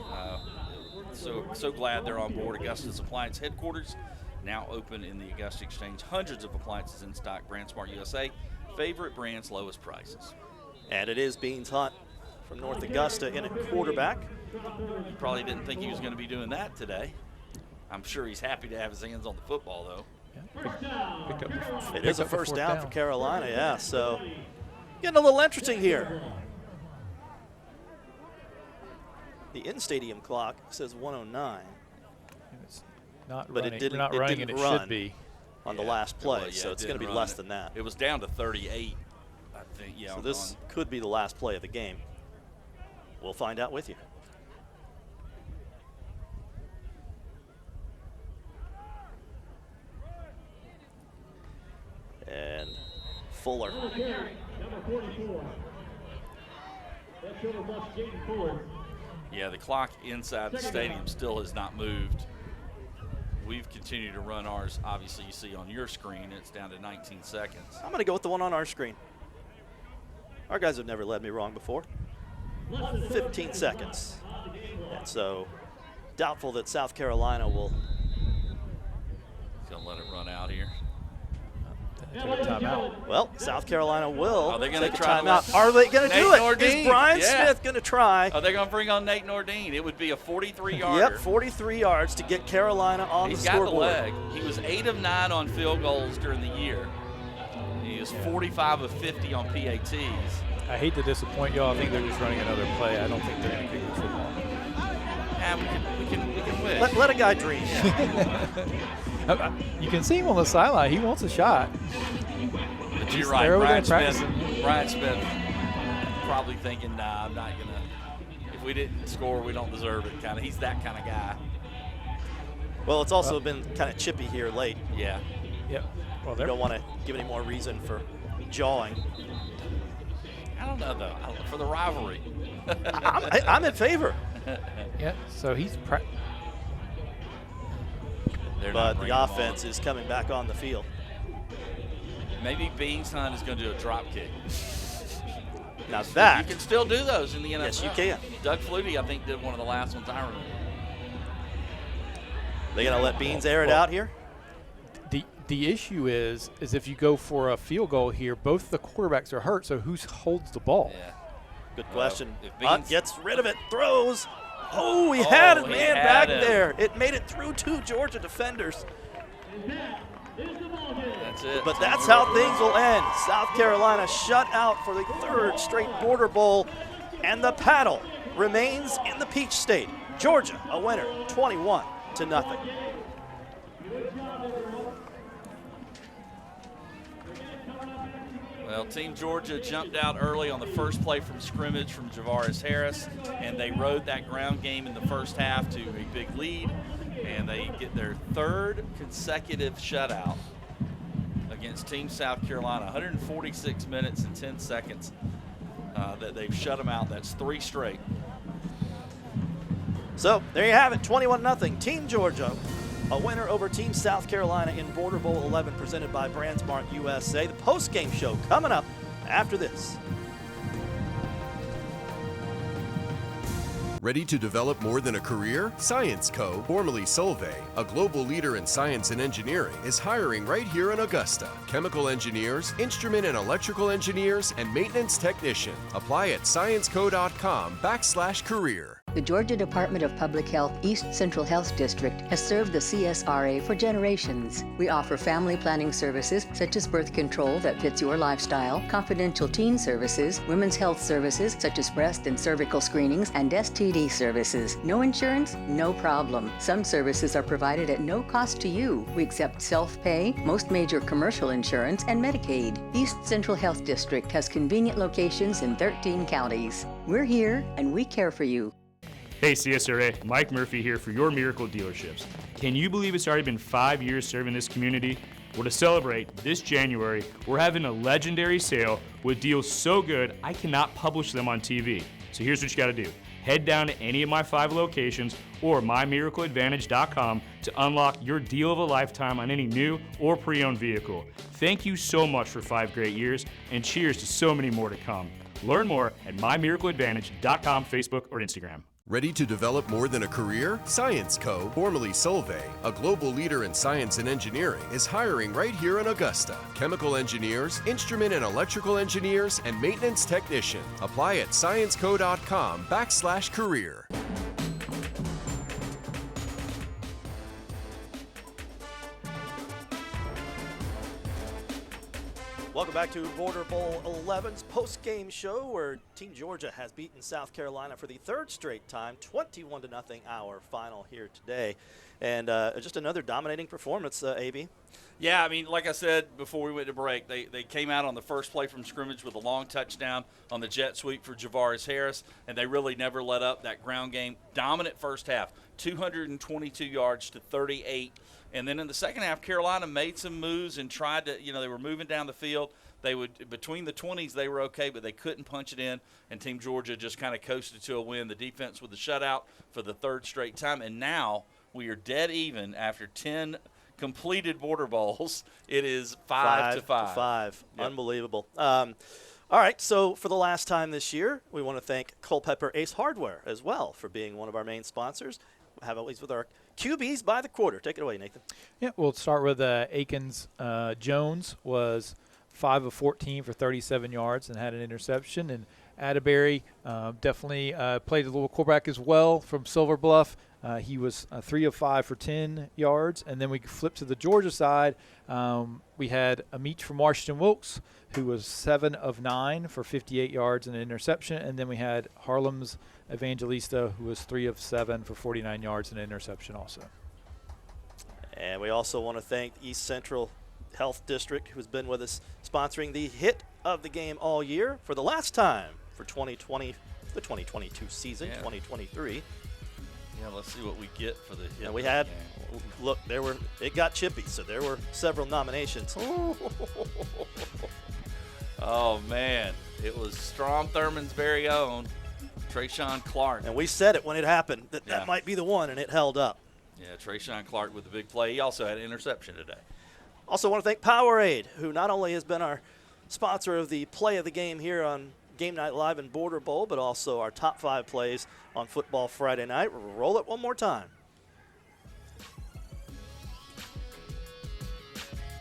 So glad they're on board. Augusta's Appliance headquarters now open in the Augusta Exchange. Hundreds of appliances in stock. BrandSmart USA, favorite brands, lowest prices. And it is Beans Hunt from North Augusta in at quarterback. You probably didn't think he was going to be doing that today. I'm sure he's happy to have his hands on the football, though. It is a first down for Carolina, yeah. So getting a little interesting here. The in-stadium clock says 109. It's not but running. it didn't, We're not it running, didn't and it run should be on the last play, so it's going to be less than that. It was down to 38, I think. Yeah. So this could be the last play of the game. We'll find out with you. And Fuller. Number 44. That's Silver Moss, Jaden Ford. Yeah, the clock inside the stadium still has not moved. We've continued to run ours. Obviously, you see on your screen, it's down to 19 seconds. I'm going to go with the one on our screen. Our guys have never led me wrong before. 15 seconds. And so, doubtful that South Carolina will. He's going to let it run out here. Take a timeout. Well, South Carolina will Are they take going a to try timeout. Are they going to do it? Nordine? Is Brian Yeah. Smith going to try? Are they going to bring on Nate Nordine? It would be a 43-yarder. Yep, 43 yards to get Carolina on the scoreboard. He's got the leg. He was 8 of 9 on field goals during the year. He was 45 of 50 on PATs. I hate to disappoint y'all. I think they're just running another play. I don't think they're going to kick the football. Yeah, we can win. Let a guy dream. You can see him on the sideline. He wants a shot. But He's you're right. there Brian with them Smith probably thinking, nah, I'm not going to. If we didn't score, we don't deserve it. Kind of. He's that kind of guy. Well, it's also been kind of chippy here late. Yeah. Yep. Well, you don't want to give any more reason for jawing. I don't know, though. For the rivalry. I'm in favor. Yeah, so he's but the offense is coming back on the field. Maybe Beans Hunt is going to do a drop kick. Now that you can still do those in the NFL. Yes, you can. Doug Flutie, I think, did one of the last ones I remember. They going to let Beans air it out here? The issue is if you go for a field goal here, both the quarterbacks are hurt, so who holds the ball? Yeah. Good question. Beans Hunt gets rid of it, throws. Oh, he had it, man, back there. It made it through 2 Georgia defenders. That's it. But that's how things will end. South Carolina shut out for the 3rd straight Border Bowl, and the paddle remains in the Peach State. Georgia, a winner, 21-0. Well, Team Georgia jumped out early on the first play from scrimmage from Javaris Harris, and they rode that ground game in the first half to a big lead, and they get their 3rd consecutive shutout against Team South Carolina. 146 minutes and 10 seconds that they've shut them out. That's 3 straight. So there you have it, 21-0. Team Georgia, a winner over Team South Carolina in Border Bowl 11, presented by BrandSmart USA. The post-game show coming up after this. Ready to develop more than a career? Science Co., formerly Solvay, a global leader in science and engineering, is hiring right here in Augusta. Chemical engineers, instrument and electrical engineers, and maintenance technician. Apply at scienceco.com/career. The Georgia Department of Public Health East Central Health District has served the CSRA for generations. We offer family planning services such as birth control that fits your lifestyle, confidential teen services, women's health services such as breast and cervical screenings, and STD services. No insurance? No problem. Some services are provided at no cost to you. We accept self-pay, most major commercial insurance, and Medicaid. East Central Health District has convenient locations in 13 counties. We're here and we care for you. Hey CSRA, Mike Murphy here for your Miracle Dealerships. Can you believe it's already been 5 years serving this community? Well, to celebrate, this January, we're having a legendary sale with deals so good I cannot publish them on TV. So here's what you gotta do. Head down to any of my 5 locations or mymiracleadvantage.com to unlock your deal of a lifetime on any new or pre-owned vehicle. Thank you so much for 5 great years, and cheers to so many more to come. Learn more at mymiracleadvantage.com, Facebook, or Instagram. Ready to develop more than a career? Science Co., formerly Solvay, a global leader in science and engineering, is hiring right here in Augusta. Chemical engineers, instrument and electrical engineers, and maintenance technician. Apply at scienceco.com/career. Welcome back to Border Bowl 11's post-game show where Team Georgia has beaten South Carolina for the 3rd straight time, 21-0 our final here today. And just another dominating performance, AB. Yeah, I mean, like I said before we went to break, they came out on the first play from scrimmage with a long touchdown on the jet sweep for Javaris Harris, and they really never let up that ground game. Dominant first half, 222 yards to 38. And then in the second half, Carolina made some moves and tried to, they were moving down the field. They would, between the 20s, they were okay, but they couldn't punch it in, and Team Georgia just kind of coasted to a win. The defense with the shutout for the 3rd straight time, and now we are dead even after 10 completed Border Bowls. It is 5-5. Yep. Unbelievable. All right, so for the last time this year, we want to thank Culpeper Ace Hardware as well for being one of our main sponsors. Have always with our QBs by the quarter. Take it away, Nathan. Yeah, we'll start with Akins. Jones was 5 of 14 for 37 yards and had an interception. And Atterbury definitely played a little quarterback as well from Silver Bluff. He was 3 of 5 for 10 yards. And then we flipped to the Georgia side. We had Amich from Washington Wilkes, who was 7 of 9 for 58 yards and an interception. And then we had Harlem's Evangelista, who was 3 of 7 for 49 yards and an interception also. And we also want to thank East Central Health District, who's been with us sponsoring the hit of the game all year for the last time for 2020, the 2022 season, 2023. Yeah, let's see what we get for the hit. And we had, look, it got chippy, so there were several nominations. Oh, man. It was Strom Thurmond's very own Trayshawn Clark. And we said it when it happened, that might be the one, and it held up. Yeah, Trayshawn Clark with the big play. He also had an interception today. Also want to thank Powerade, who not only has been our sponsor of the play of the game here on Game Night Live and Border Bowl, but also our top 5 plays on Football Friday night. We'll roll it one more time.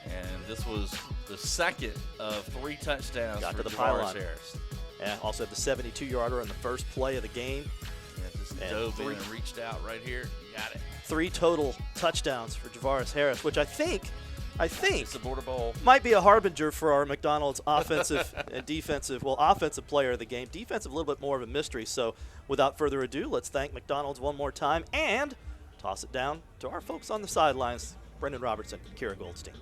And this was the second of 3 touchdowns Got for to the Javaris pylon. Harris. Yeah, also had the 72-yarder on the first play of the game. Yeah, just dove in and reached out right here. Got it. 3 total touchdowns for Javaris Harris, which I think it's a Border Bowl. Might be a harbinger for our McDonald's offensive and defensive, offensive player of the game. Defensive, a little bit more of a mystery. So without further ado, let's thank McDonald's one more time and toss it down to our folks on the sidelines, Brendan Robertson, Kira Goldstein.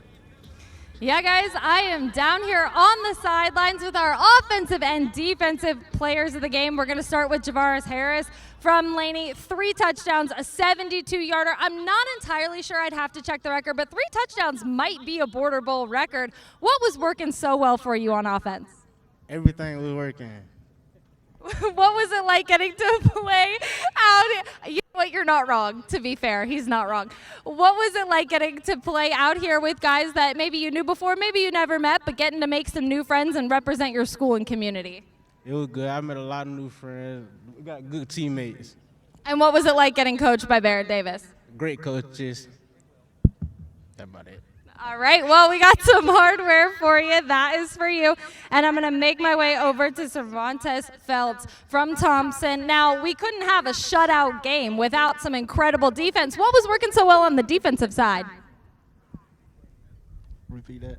Yeah, guys, I am down here on the sidelines with our offensive and defensive players of the game. We're going to start with Javaris Harris from Laney. 3 touchdowns, a 72-yarder. I'm not entirely sure, I'd have to check the record, but 3 touchdowns might be a Border Bowl record. What was working so well for you on offense? Everything was working. What was it like getting to play out? You know what? You're not wrong, to be fair. He's not wrong. What was it like getting to play out here with guys that maybe you knew before, maybe you never met, but getting to make some new friends and represent your school and community? It was good. I met a lot of new friends. We got good teammates. And what was it like getting coached by Barrett Davis? Great coaches. That's about it. All right, well, we got some hardware for you. That is for you. And I'm going to make my way over to Cervantes Feltz from Thompson. Now, we couldn't have a shutout game without some incredible defense. What was working so well on the defensive side? Repeat that.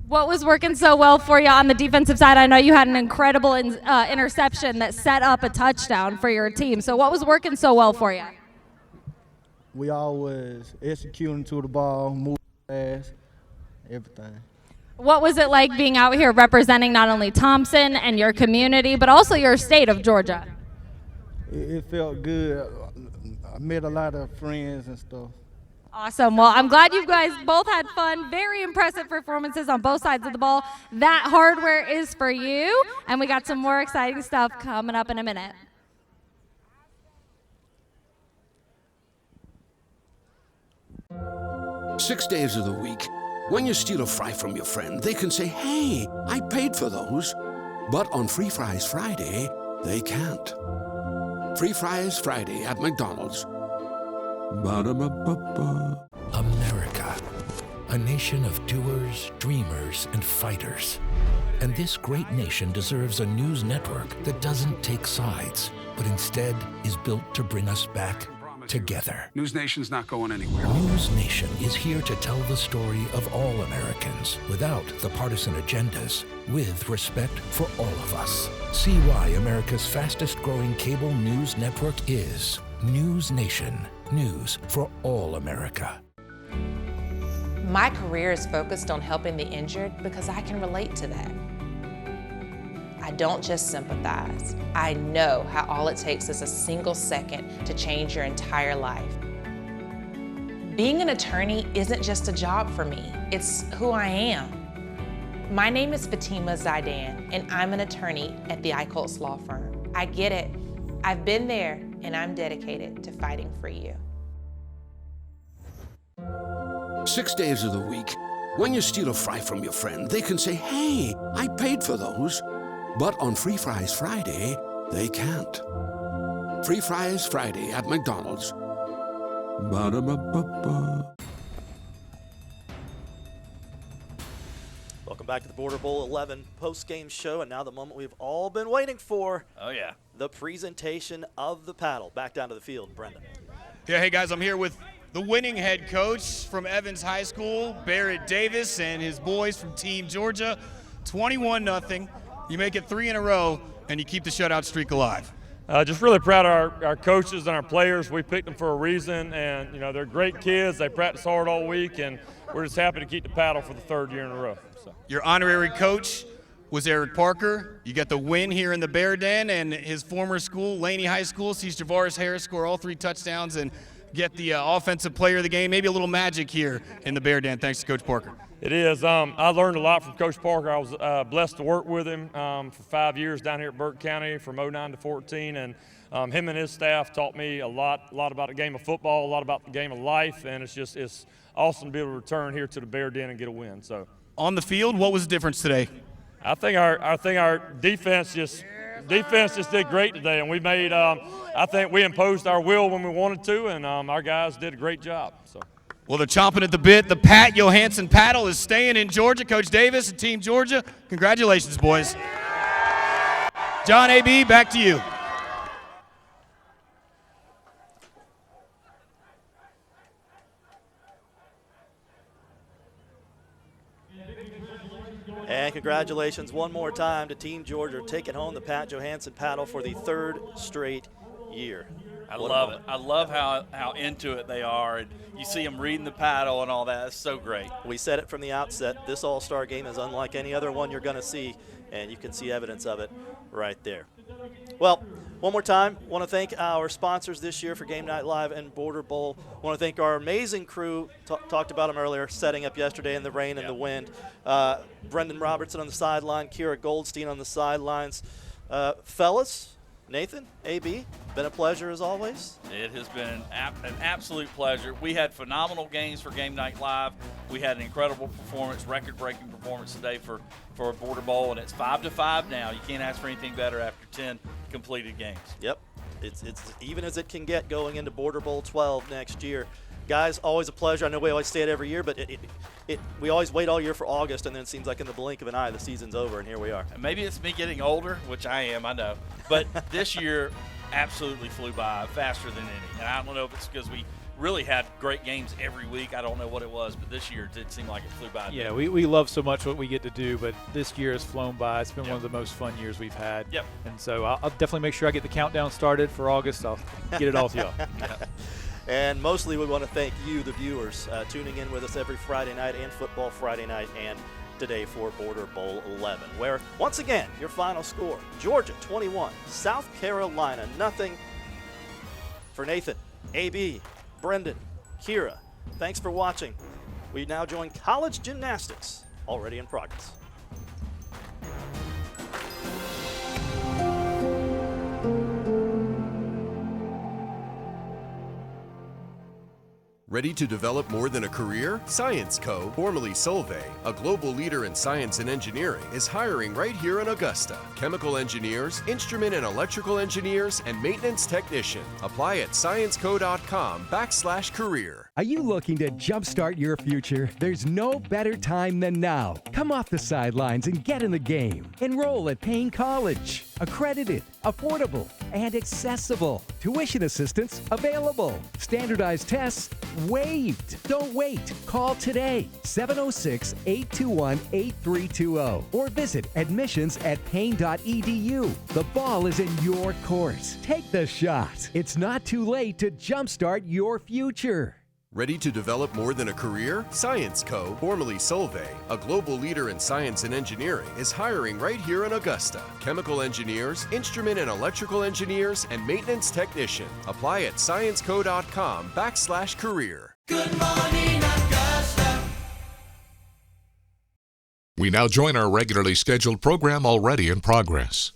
What was working so well for you on the defensive side? I know you had an incredible interception that set up a touchdown for your team. So what was working so well for you? We always executing to the ball, moving fast, everything. What was it like being out here representing not only Thompson and your community, but also your state of Georgia? It felt good. I met a lot of friends and stuff. Awesome. Well, I'm glad you guys both had fun. Very impressive performances on both sides of the ball. That hardware is for you, and we got some more exciting stuff coming up in a minute. Six days of the week, when you steal a fry from your friend, they can say, hey, I paid for those. But on Free Fries Friday, they can't. Free Fries Friday at McDonald's. Ba-da-ba-ba-ba. America, a nation of doers, dreamers, and fighters. And this great nation deserves a news network that doesn't take sides, but instead is built to bring us back together. News Nation's not going anywhere. News Nation is here to tell the story of all Americans without the partisan agendas, with respect for all of us. See why America's fastest growing cable news network is News Nation. News for all America. My career is focused on helping the injured because I can relate to that. I don't just sympathize. I know how all it takes is a single second to change your entire life. Being an attorney isn't just a job for me, it's who I am. My name is Fatima Zaidan, and I'm an attorney at the Eichholz Law Firm. I get it. I've been there, and I'm dedicated to fighting for you. 6 days of the week, when you steal a fry from your friend, they can say, hey, I paid for those. But on Free Fries Friday, they can't. Free Fries Friday at McDonald's. Ba-da-ba-ba-ba. Welcome back to the Border Bowl 11 post-game show, and now the moment we've all been waiting for. Oh, yeah. The presentation of the paddle. Back down to the field, Brendan. Yeah, hey, guys, I'm here with the winning head coach from Evans High School, Barrett Davis, and his boys from Team Georgia. 21-0. You make it 3 in a row, and you keep the shutout streak alive. Just really proud of our coaches and our players. We picked them for a reason, and you know they're great kids. They practice hard all week, and we're just happy to keep the paddle for the 3rd year in a row. So. Your honorary coach was Eric Parker. You got the win here in the Bear Den, and his former school, Laney High School, sees Javaris Harris score all 3 touchdowns and get the offensive player of the game. Maybe a little magic here in the Bear Den, thanks to Coach Parker. It is. I learned a lot from Coach Parker. I was blessed to work with him for 5 years down here at Burke County from 09 to 14, and him and his staff taught me a lot about the game of football, a lot about the game of life, and it's awesome to be able to return here to the Bear Den and get a win. So, on the field, what was the difference today? I think our defense just did great today, and we made. I think we imposed our will when we wanted to, and our guys did a great job. So. Well, they're chomping at the bit. The Pat Johansson paddle is staying in Georgia. Coach Davis and Team Georgia, congratulations, boys. John A.B., back to you. And congratulations one more time to Team Georgia taking home the Pat Johansson paddle for the 3rd straight year. I love it. I love how into it they are, and you see them reading the paddle and all that. It's so great. We said it from the outset. This All-Star game is unlike any other one you're going to see, and you can see evidence of it right there. Well, one more time, want to thank our sponsors this year for Game Night Live and Border Bowl. Want to thank our amazing crew, talked about them earlier, setting up yesterday in the rain and the wind. Brendan Robertson on the sideline, Kira Goldstein on the sidelines. Fellas, Nathan, AB, been a pleasure as always. It has been an absolute pleasure. We had phenomenal games for Game Night Live. We had an incredible performance, record-breaking performance today for a Border Bowl, and it's 5-5 now. You can't ask for anything better after 10 completed games. Yep, it's even as it can get going into Border Bowl 12 next year. Guys, always a pleasure. I know we always say it every year, but we always wait all year for August, and then it seems like in the blink of an eye the season's over, and here we are. Maybe it's me getting older, which I am, I know. But this year absolutely flew by faster than any. And I don't know if it's because we really had great games every week. I don't know what it was, but this year it did seem like it flew by. Yeah, we love so much what we get to do, but this year has flown by. It's been one of the most fun years we've had. Yep. And so I'll definitely make sure I get the countdown started for August. I'll get it all to y'all. And mostly we want to thank you, the viewers, tuning in with us every Friday night and Football Friday night and today for Border Bowl 11, where, once again, your final score, Georgia 21, South Carolina nothing. For Nathan, AB, Brendan, Kira, thanks for watching. We now join college gymnastics, already in progress. Ready to develop more than a career? Science Co., formerly Solvay, a global leader in science and engineering, is hiring right here in Augusta. Chemical engineers, instrument and electrical engineers, and maintenance technician. Apply at scienceco.com/career. Are you looking to jumpstart your future? There's no better time than now. Come off the sidelines and get in the game. Enroll at Payne College. Accredited, affordable, and accessible. Tuition assistance available. Standardized tests waived. Don't wait. Call today, 706-821-8320, or visit admissions@payne.edu. The ball is in your court. Take the shot. It's not too late to jumpstart your future. Ready to develop more than a career? Science Co., formerly Solvay, a global leader in science and engineering, is hiring right here in Augusta. Chemical engineers, instrument and electrical engineers, and maintenance technician. Apply at scienceco.com/career. Good morning, Augusta. We now join our regularly scheduled program already in progress.